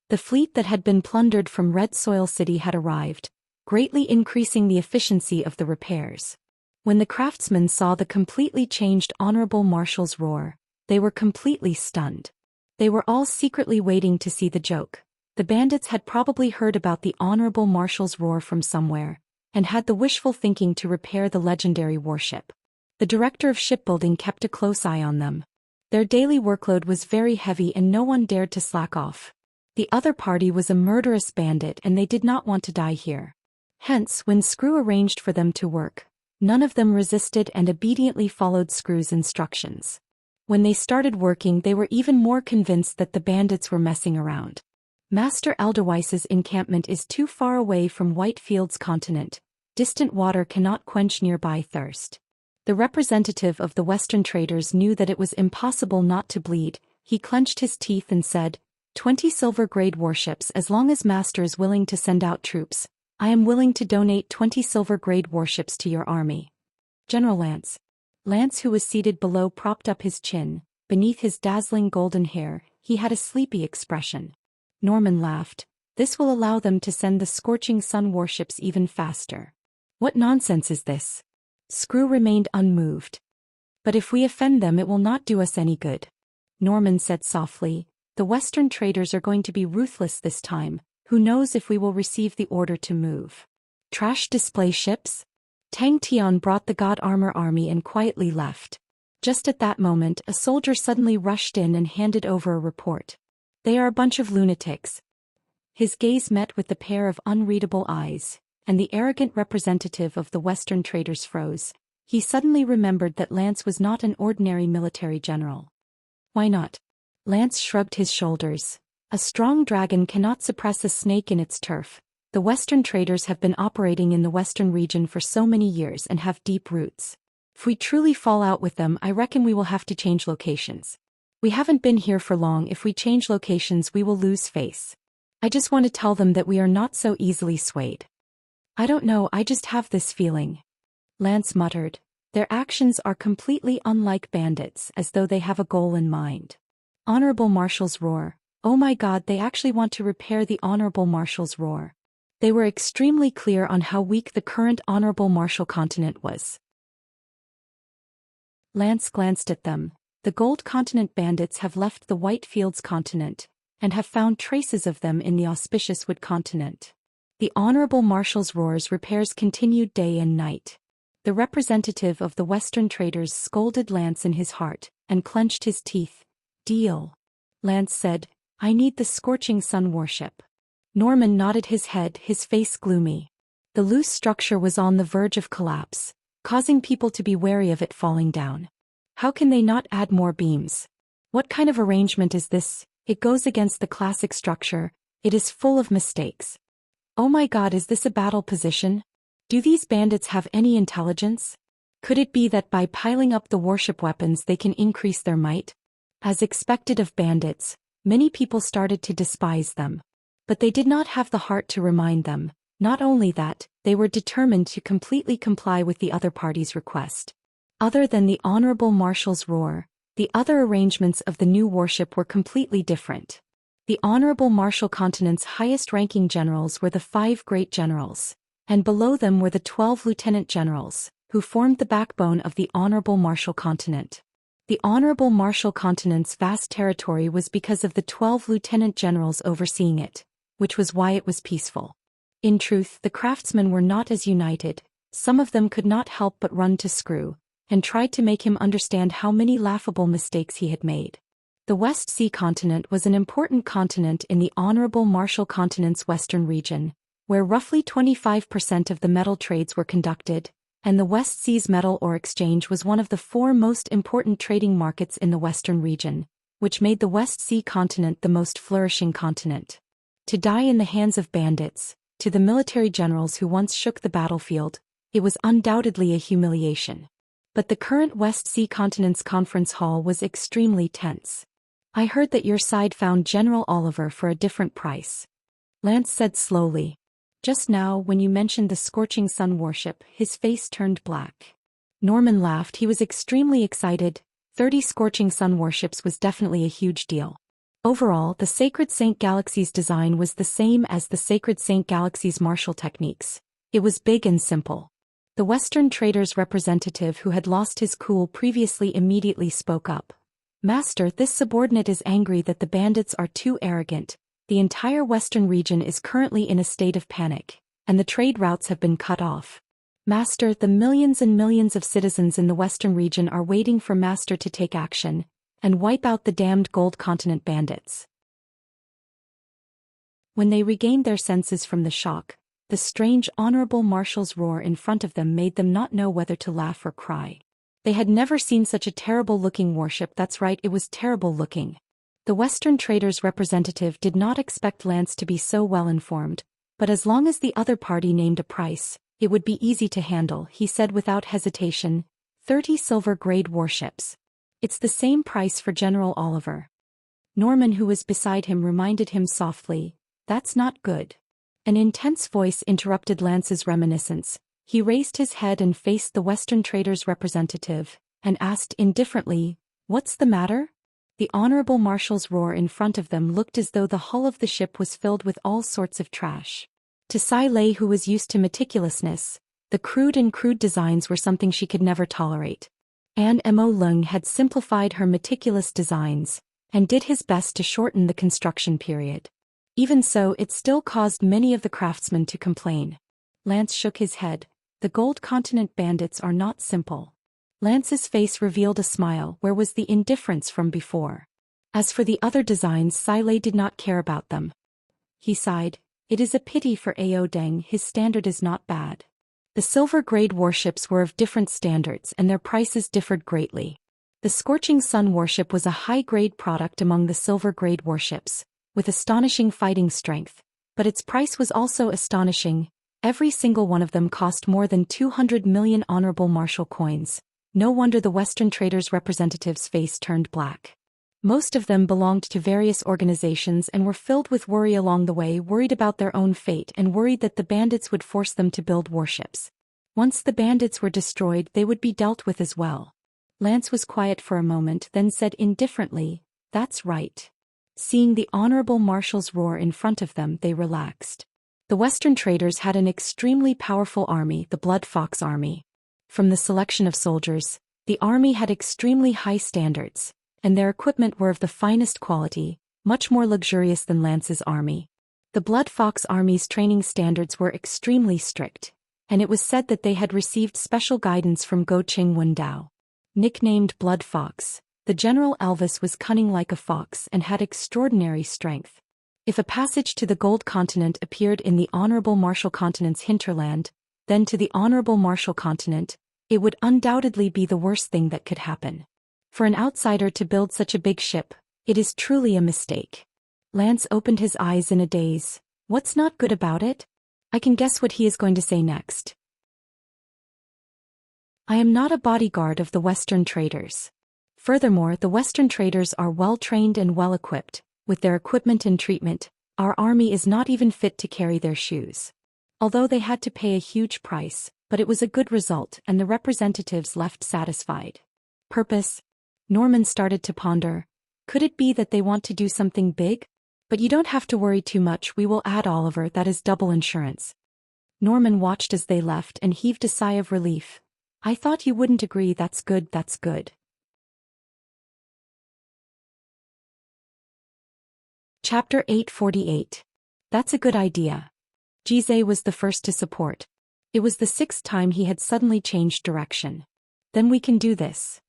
The fleet that had been plundered from Red Soil City had arrived, greatly increasing the efficiency of the repairs. When the craftsmen saw the completely changed Honorable Marshal's Roar, they were completely stunned. They were all secretly waiting to see the joke. The bandits had probably heard about the Honorable Marshal's Roar from somewhere, and had the wishful thinking to repair the legendary warship. The director of shipbuilding kept a close eye on them. Their daily workload was very heavy and no one dared to slack off. The other party was a murderous bandit and they did not want to die here. Hence, when Screw arranged for them to work, none of them resisted and obediently followed Screw's instructions. When they started working, they were even more convinced that the bandits were messing around. Master Elderweiss's encampment is too far away from Whitefields continent. Distant water cannot quench nearby thirst. The representative of the Western traders knew that it was impossible not to bleed. He clenched his teeth and said, 20 silver-grade warships. As long as Master is willing to send out troops, I am willing to donate 20 silver-grade warships to your army. General Lance. Lance, who was seated below, propped up his chin. Beneath his dazzling golden hair, he had a sleepy expression. Norman laughed. This will allow them to send the scorching sun warships even faster. What nonsense is this? Screw remained unmoved. But if we offend them, it will not do us any good. Norman said softly. The Western traders are going to be ruthless this time. Who knows if we will receive the order to move? Trash display ships? Tang Tian brought the God Armor army and quietly left. Just at that moment, a soldier suddenly rushed in and handed over a report. They are a bunch of lunatics. His gaze met with the pair of unreadable eyes, and the arrogant representative of the Western traders froze. He suddenly remembered that Lance was not an ordinary military general. Why not? Lance shrugged his shoulders. A strong dragon cannot suppress a snake in its turf. The Western traders have been operating in the Western region for so many years and have deep roots. If we truly fall out with them, I reckon we will have to change locations. We haven't been here for long. If we change locations, we will lose face. I just want to tell them that we are not so easily swayed. I don't know, I just have this feeling. Lance muttered. Their actions are completely unlike bandits, as though they have a goal in mind. Honorable Marshal's roar. Oh my God, they actually want to repair the Honorable Marshal's roar. They were extremely clear on how weak the current Honorable Marshal continent was. Lance glanced at them. The Gold Continent bandits have left the White Fields continent, and have found traces of them in the auspicious Wood continent. The Honorable Marshal's roars repairs continued day and night. The representative of the Western traders scolded Lance in his heart, and clenched his teeth. Deal. Lance said, I need the scorching sun warship. Norman nodded his head, his face gloomy. The loose structure was on the verge of collapse, causing people to be wary of it falling down. How can they not add more beams? What kind of arrangement is this? It goes against the classic structure. It is full of mistakes. Oh my God, is this a battle position? Do these bandits have any intelligence? Could it be that by piling up the warship weapons they can increase their might? As expected of bandits, many people started to despise them. But they did not have the heart to remind them. Not only that, they were determined to completely comply with the other party's request. Other than the Honorable Marshal's roar, the other arrangements of the new warship were completely different. The Honorable Marshal continent's highest-ranking generals were the 5 great generals, and below them were the 12 lieutenant generals, who formed the backbone of the Honorable Marshal continent. The Honorable Marshal continent's vast territory was because of the 12 lieutenant generals overseeing it, which was why it was peaceful. In truth, the craftsmen were not as united. Some of them could not help but run to Screw, and tried to make him understand how many laughable mistakes he had made. The West Sea continent was an important continent in the Honorable Marshal continent's western region, where roughly 25% of the metal trades were conducted, and the West Seas Metal Ore Exchange was one of the 4 most important trading markets in the western region, which made the West Sea continent the most flourishing continent. To die in the hands of bandits, to the military generals who once shook the battlefield, it was undoubtedly a humiliation. But the current West Sea continent's conference hall was extremely tense. I heard that your side found General Oliver for a different price. Lance said slowly. Just now, when you mentioned the Scorching Sun warship, his face turned black. Norman laughed. He was extremely excited. 30 Scorching Sun warships was definitely a huge deal. Overall, the Sacred Saint Galaxy's design was the same as the Sacred Saint Galaxy's martial techniques. It was big and simple. The Western trader's representative, who had lost his cool previously, immediately spoke up. Master, this subordinate is angry that the bandits are too arrogant. The entire Western region is currently in a state of panic, and the trade routes have been cut off. Master, the millions and millions of citizens in the Western region are waiting for Master to take action and wipe out the damned Gold Continent bandits. When they regained their senses from the shock, the strange Honorable Marshal's roar in front of them made them not know whether to laugh or cry. They had never seen such a terrible-looking warship. That's right, it was terrible-looking. The Western trader's representative did not expect Lance to be so well-informed, but as long as the other party named a price, it would be easy to handle, he said without hesitation. 30 silver-grade warships. It's the same price for General Oliver. Norman, who was beside him, reminded him softly, that's not good. An intense voice interrupted Lance's reminiscence. He raised his head and faced the Western trader's representative, and asked indifferently, "What's the matter?" The honorable marshal's roar in front of them looked as though the hull of the ship was filled with all sorts of trash. To Sai Lei, who was used to meticulousness, the crude designs were something she could never tolerate. An Mo Lung had simplified her meticulous designs, and did his best to shorten the construction period. Even so, it still caused many of the craftsmen to complain. Lance shook his head. The Gold Continent bandits are not simple. Lance's face revealed a smile where was the indifference from before. As for the other designs, Sai Lei did not care about them. He sighed. It is a pity for Ao Deng, his standard is not bad. The silver-grade warships were of different standards and their prices differed greatly. The Scorching Sun warship was a high-grade product among the silver-grade warships, with astonishing fighting strength, but its price was also astonishing. Every single one of them cost more than 200 million honorable marshal coins. No wonder the Western traders' representatives' face turned black. Most of them belonged to various organizations and were filled with worry along the way, worried about their own fate and worried that the bandits would force them to build warships. Once the bandits were destroyed, they would be dealt with as well. Lance was quiet for a moment, then said indifferently, "That's right." Seeing the honorable marshal's roar in front of them, they relaxed. The Western traders had an extremely powerful army, the Blood Fox Army. From the selection of soldiers, the army had extremely high standards, and their equipment were of the finest quality, much more luxurious than Lance's army. The Blood Fox Army's training standards were extremely strict, and it was said that they had received special guidance from Go Ching Wen Dao. Nicknamed Blood Fox, the General Elvis was cunning like a fox and had extraordinary strength. If a passage to the Gold Continent appeared in the Honorable Marshal Continent's hinterland, then to the Honorable Marshal Continent, it would undoubtedly be the worst thing that could happen. For an outsider to build such a big ship, it is truly a mistake. Lance opened his eyes in a daze. What's not good about it? I can guess what he is going to say next. I am not a bodyguard of the Western traders. Furthermore, the Western traders are well-trained and well-equipped. With their equipment and treatment, our army is not even fit to carry their shoes. Although they had to pay a huge price, but it was a good result and the representatives left satisfied. Purpose? Norman started to ponder. Could it be that they want to do something big? But you don't have to worry too much, we will add Oliver, that is double insurance. Norman watched as they left and heaved a sigh of relief. I thought you wouldn't agree. That's good, that's good. Chapter 848. That's a good idea. Jizai was the first to support. It was the 6th time he had suddenly changed direction. Then we can do this.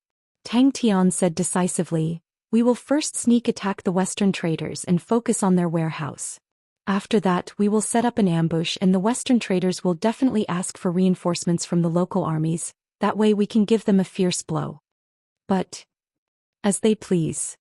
Tang Tian said decisively, we will first sneak attack the Western traders and focus on their warehouse. After that we will set up an ambush and the Western traders will definitely ask for reinforcements from the local armies, that way we can give them a fierce blow. But as they please.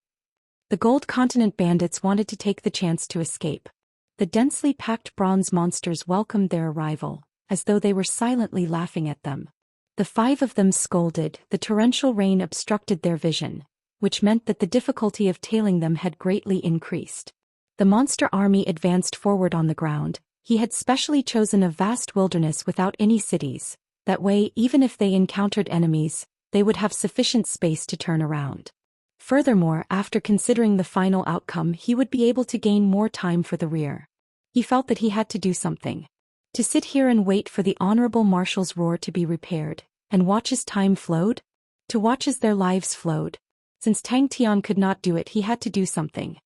The Gold Continent bandits wanted to take the chance to escape. The densely packed bronze monsters welcomed their arrival, as though they were silently laughing at them. The 5 of them scolded, the torrential rain obstructed their vision, which meant that the difficulty of tailing them had greatly increased. The monster army advanced forward on the ground. He had specially chosen a vast wilderness without any cities, that way even if they encountered enemies, they would have sufficient space to turn around. Furthermore, after considering the final outcome, he would be able to gain more time for the rear. He felt that he had to do something. To sit here and wait for the Honorable Marshal's roar to be repaired, and watch as time flowed? To watch as their lives flowed. Since Tang Tian could not do it, he had to do something.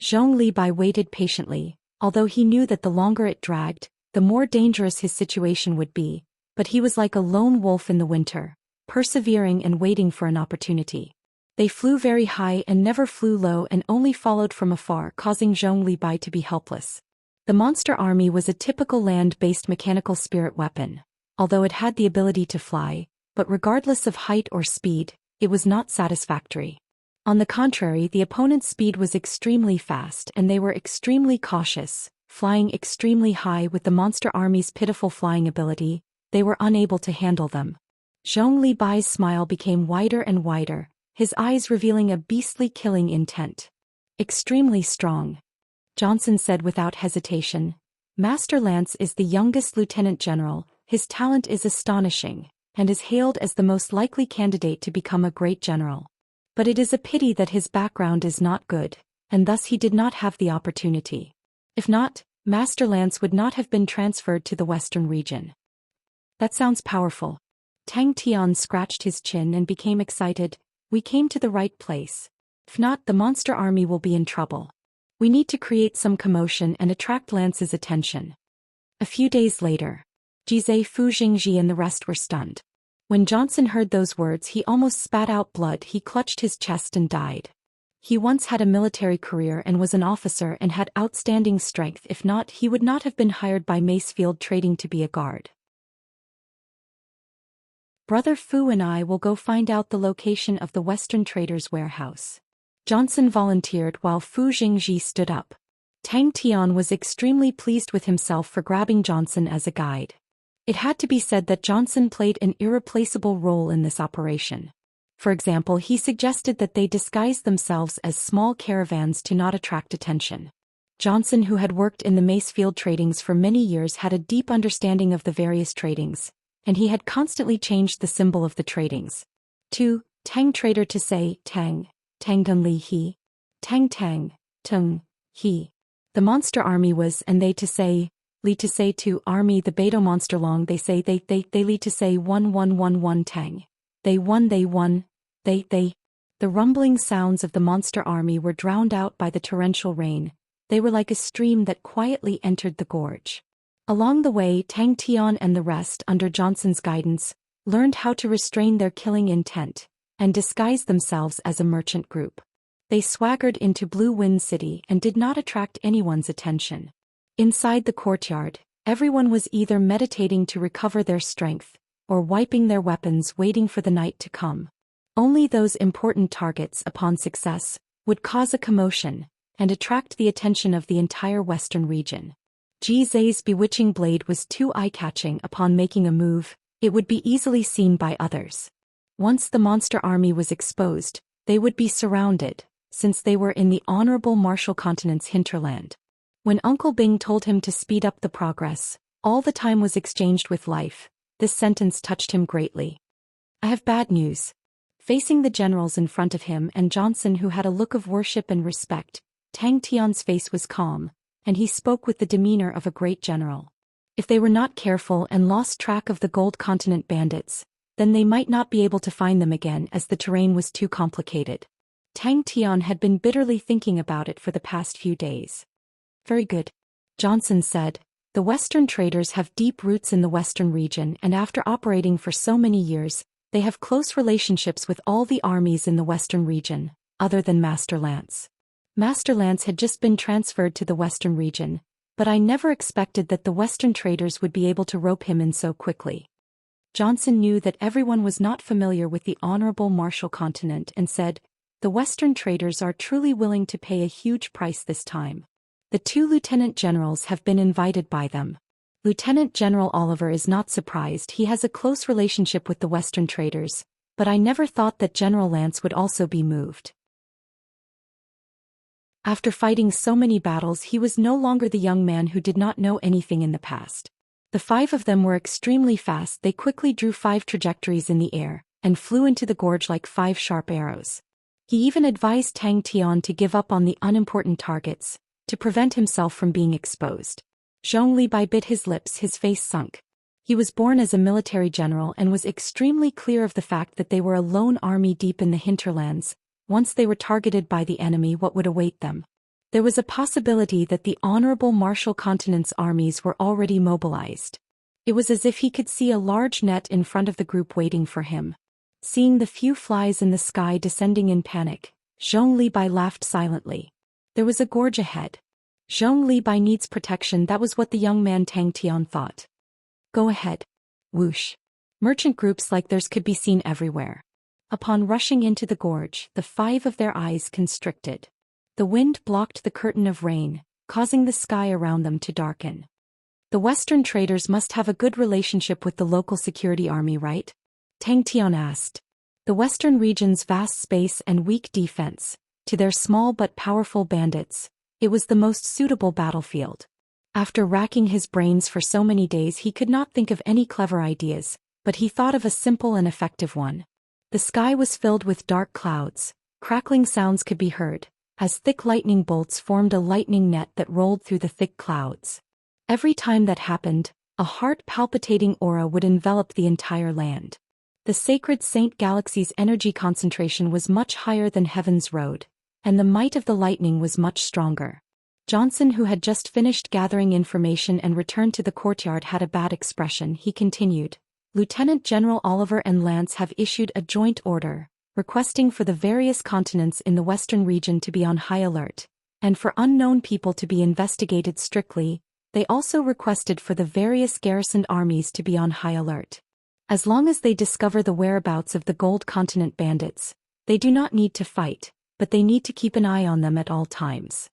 Zhong Libai waited patiently, although he knew that the longer it dragged, the more dangerous his situation would be, but he was like a lone wolf in the winter, persevering and waiting for an opportunity. They flew very high and never flew low and only followed from afar, causing Zhong Libai to be helpless. The monster army was a typical land-based mechanical spirit weapon, although it had the ability to fly, but regardless of height or speed, it was not satisfactory. On the contrary, the opponent's speed was extremely fast and they were extremely cautious, flying extremely high. With the monster army's pitiful flying ability, they were unable to handle them. Zhong Libai's smile became wider and wider, his eyes revealing a beastly killing intent. Extremely strong. Johnson said without hesitation. Master Lance is the youngest lieutenant general, His talent is astonishing, and is hailed as the most likely candidate to become a great general. But it is a pity that his background is not good, and thus he did not have the opportunity. If not, Master Lance would not have been transferred to the Western region. That sounds powerful. Tang Tian scratched his chin and became excited. We came to the right place. If not, the monster army will be in trouble. We need to create some commotion and attract Lance's attention. A few days later, Jizai, Fu Jingji and the rest were stunned. When Johnson heard those words, he almost spat out blood. He clutched his chest and died. He once had a military career and was an officer and had outstanding strength. If not, he would not have been hired by Macefield Trading to be a guard. Brother Fu and I will go find out the location of the Western Traders' warehouse. Johnson volunteered while Fu Jingji stood up. Tang Tian was extremely pleased with himself for grabbing Johnson as a guide. It had to be said that Johnson played an irreplaceable role in this operation. For example, he suggested that they disguise themselves as small caravans to not attract attention. Johnson, who had worked in the Macefield Tradings for many years, had a deep understanding of the various tradings, and he had constantly changed the symbol of the tradings. 2. Tang Trader to say Tang, Tang Dun Li He, Tang Tang, Tung, He. The monster army was and they to say, Li to say to army the Beidou monster long they say they Li to say 1111 Tang. They won, they. The rumbling sounds of the monster army were drowned out by the torrential rain. They were like a stream that quietly entered the gorge. Along the way, Tang Tian and the rest, under Johnson's guidance, learned how to restrain their killing intent and disguise themselves as a merchant group. They swaggered into Blue Wind City and did not attract anyone's attention. Inside the courtyard, everyone was either meditating to recover their strength or wiping their weapons, waiting for the night to come. Only those important targets, upon success, would cause a commotion and attract the attention of the entire Western region. Ji Zai's bewitching blade was too eye-catching. Upon making a move, it would be easily seen by others. Once the monster army was exposed, they would be surrounded, since they were in the honorable Martial Continent's hinterland. When Uncle Bing told him to speed up the progress, all the time was exchanged with life. This sentence touched him greatly. I have bad news. Facing the generals in front of him and Johnson, who had a look of worship and respect, Tang Tian's face was calm, and he spoke with the demeanor of a great general. If they were not careful and lost track of the Gold Continent bandits, then they might not be able to find them again, as the terrain was too complicated. Tang Tian had been bitterly thinking about it for the past few days. Very good, Johnson said. The Western traders have deep roots in the Western region, and after operating for so many years, they have close relationships with all the armies in the Western region, other than Master Lance. Master Lance had just been transferred to the Western region, but I never expected that the Western traders would be able to rope him in so quickly. Johnson knew that everyone was not familiar with the honorable Martial Continent and said, the Western traders are truly willing to pay a huge price this time. The 2 lieutenant generals have been invited by them. Lieutenant General Oliver is not surprised. He has a close relationship with the Western traders, but I never thought that General Lance would also be moved. After fighting so many battles, he was no longer the young man who did not know anything in the past. The 5 of them were extremely fast. They quickly drew 5 trajectories in the air and flew into the gorge like 5 sharp arrows. He even advised Tang Tian to give up on the unimportant targets, to prevent himself from being exposed. Zhong Libai bit his lips, his face sunk. He was born as a military general and was extremely clear of the fact that they were a lone army deep in the hinterlands. Once they were targeted by the enemy, what would await them? There was a possibility that the honorable Martial Continent's armies were already mobilized. It was as if he could see a large net in front of the group waiting for him. Seeing the few flies in the sky descending in panic, Zhong Libai laughed silently. There was a gorge ahead. Zhong Libai needs protection. That was what the young man Tang Tian thought. Go ahead. Whoosh. Merchant groups like theirs could be seen everywhere. Upon rushing into the gorge, the 5 of their eyes constricted. The wind blocked the curtain of rain, causing the sky around them to darken. The Western traders must have a good relationship with the local security army, right? Tang Tian asked. The Western region's vast space and weak defense, to their small but powerful bandits, it was the most suitable battlefield. After racking his brains for so many days, he could not think of any clever ideas, but he thought of a simple and effective one. The sky was filled with dark clouds. Crackling sounds could be heard, as thick lightning bolts formed a lightning net that rolled through the thick clouds. Every time that happened, a heart-palpitating aura would envelop the entire land. The sacred Saint Galaxy's energy concentration was much higher than Heaven's Road, and the might of the lightning was much stronger. Johnson, who had just finished gathering information and returned to the courtyard, had a bad expression. He continued, "Lieutenant General Oliver and Lance have issued a joint order, requesting for the various continents in the Western region to be on high alert, and for unknown people to be investigated strictly. They also requested for the various garrisoned armies to be on high alert. As long as they discover the whereabouts of the Gold Continent bandits, they do not need to fight, but they need to keep an eye on them at all times."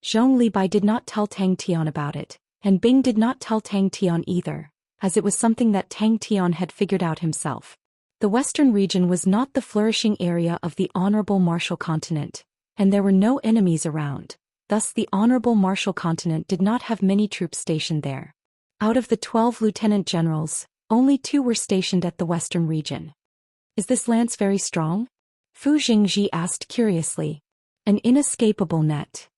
Zhong Libai did not tell Tang Tian about it, and Bing did not tell Tang Tian either, as it was something that Tang Tian had figured out himself. The Western region was not the flourishing area of the Honorable Martial Continent, and there were no enemies around. Thus the Honorable Martial Continent did not have many troops stationed there. Out of the 12 lieutenant generals, only 2 were stationed at the Western region. "Is this lance very strong?" Fu Jingji asked curiously. "An inescapable net."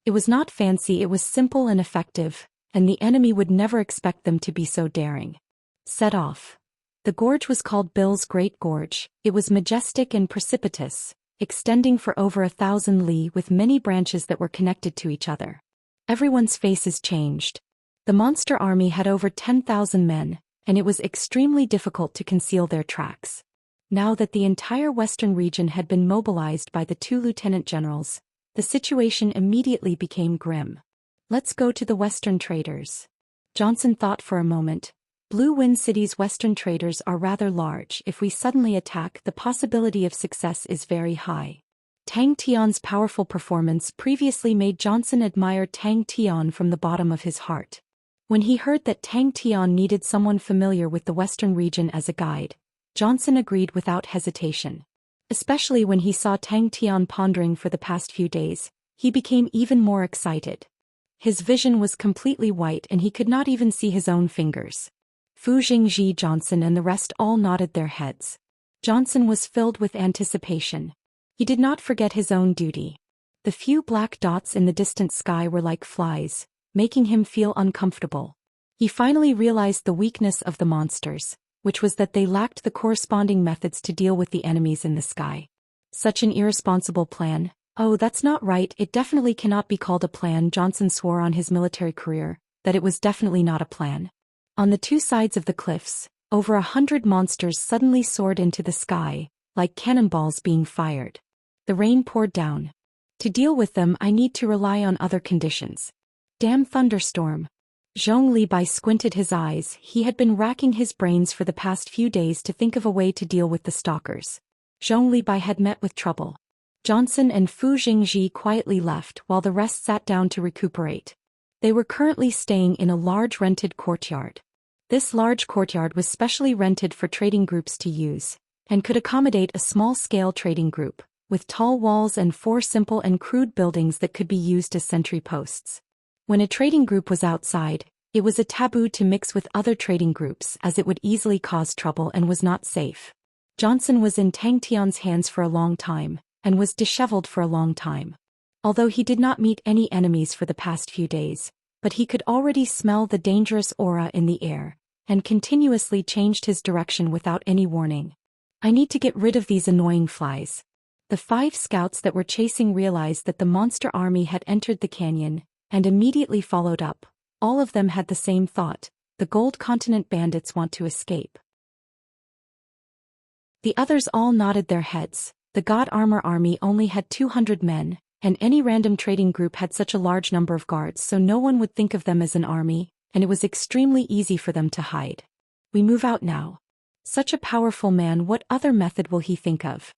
It was not fancy, it was simple and effective, and the enemy would never expect them to be so daring. Set off. The gorge was called Bill's Great Gorge. It was majestic and precipitous, extending for over 1,000 li with many branches that were connected to each other. Everyone's faces changed. The monster army had over 10,000 men, and it was extremely difficult to conceal their tracks. Now that the entire western region had been mobilized by the 2 lieutenant generals, the situation immediately became grim. "Let's go to the Western traders." Johnson thought for a moment. Blue Wind City's Western traders are rather large. If we suddenly attack, the possibility of success is very high. Tang Tian's powerful performance previously made Johnson admire Tang Tian from the bottom of his heart. When he heard that Tang Tian needed someone familiar with the Western region as a guide, Johnson agreed without hesitation. Especially when he saw Tang Tian pondering for the past few days, he became even more excited. His vision was completely white and he could not even see his own fingers. Fu Jingji, Johnson and the rest all nodded their heads. Johnson was filled with anticipation. He did not forget his own duty. The few black dots in the distant sky were like flies, making him feel uncomfortable. He finally realized the weakness of the monsters, which was that they lacked the corresponding methods to deal with the enemies in the sky. Such an irresponsible plan. "Oh, that's not right, it definitely cannot be called a plan." Johnson swore on his military career that it was definitely not a plan. On the 2 sides of the cliffs, over 100 monsters suddenly soared into the sky, like cannonballs being fired. The rain poured down. To deal with them, I need to rely on other conditions. Damn thunderstorm. Zhong Libai squinted his eyes. He had been racking his brains for the past few days to think of a way to deal with the stalkers. Zhong Libai had met with trouble. Johnson and Fu Jingji quietly left while the rest sat down to recuperate. They were currently staying in a large rented courtyard. This large courtyard was specially rented for trading groups to use, and could accommodate a small-scale trading group, with tall walls and 4 simple and crude buildings that could be used as sentry posts. When a trading group was outside, it was a taboo to mix with other trading groups as it would easily cause trouble and was not safe. Johnson was in Tang Tian's hands for a long time, and was disheveled for a long time. Although he did not meet any enemies for the past few days, but he could already smell the dangerous aura in the air, and continuously changed his direction without any warning. "I need to get rid of these annoying flies." The 5 scouts that were chasing realized that the monster army had entered the canyon, and immediately followed up. All of them had the same thought: the Gold Continent bandits want to escape. The others all nodded their heads. The God Armor army only had 200 men, and any random trading group had such a large number of guards, so no one would think of them as an army, and it was extremely easy for them to hide. "We move out now." Such a powerful man, what other method will he think of?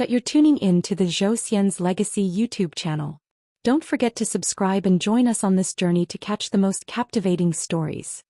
You're tuning in to the Zhou Xian's Legacy YouTube channel. Don't forget to subscribe and join us on this journey to catch the most captivating stories.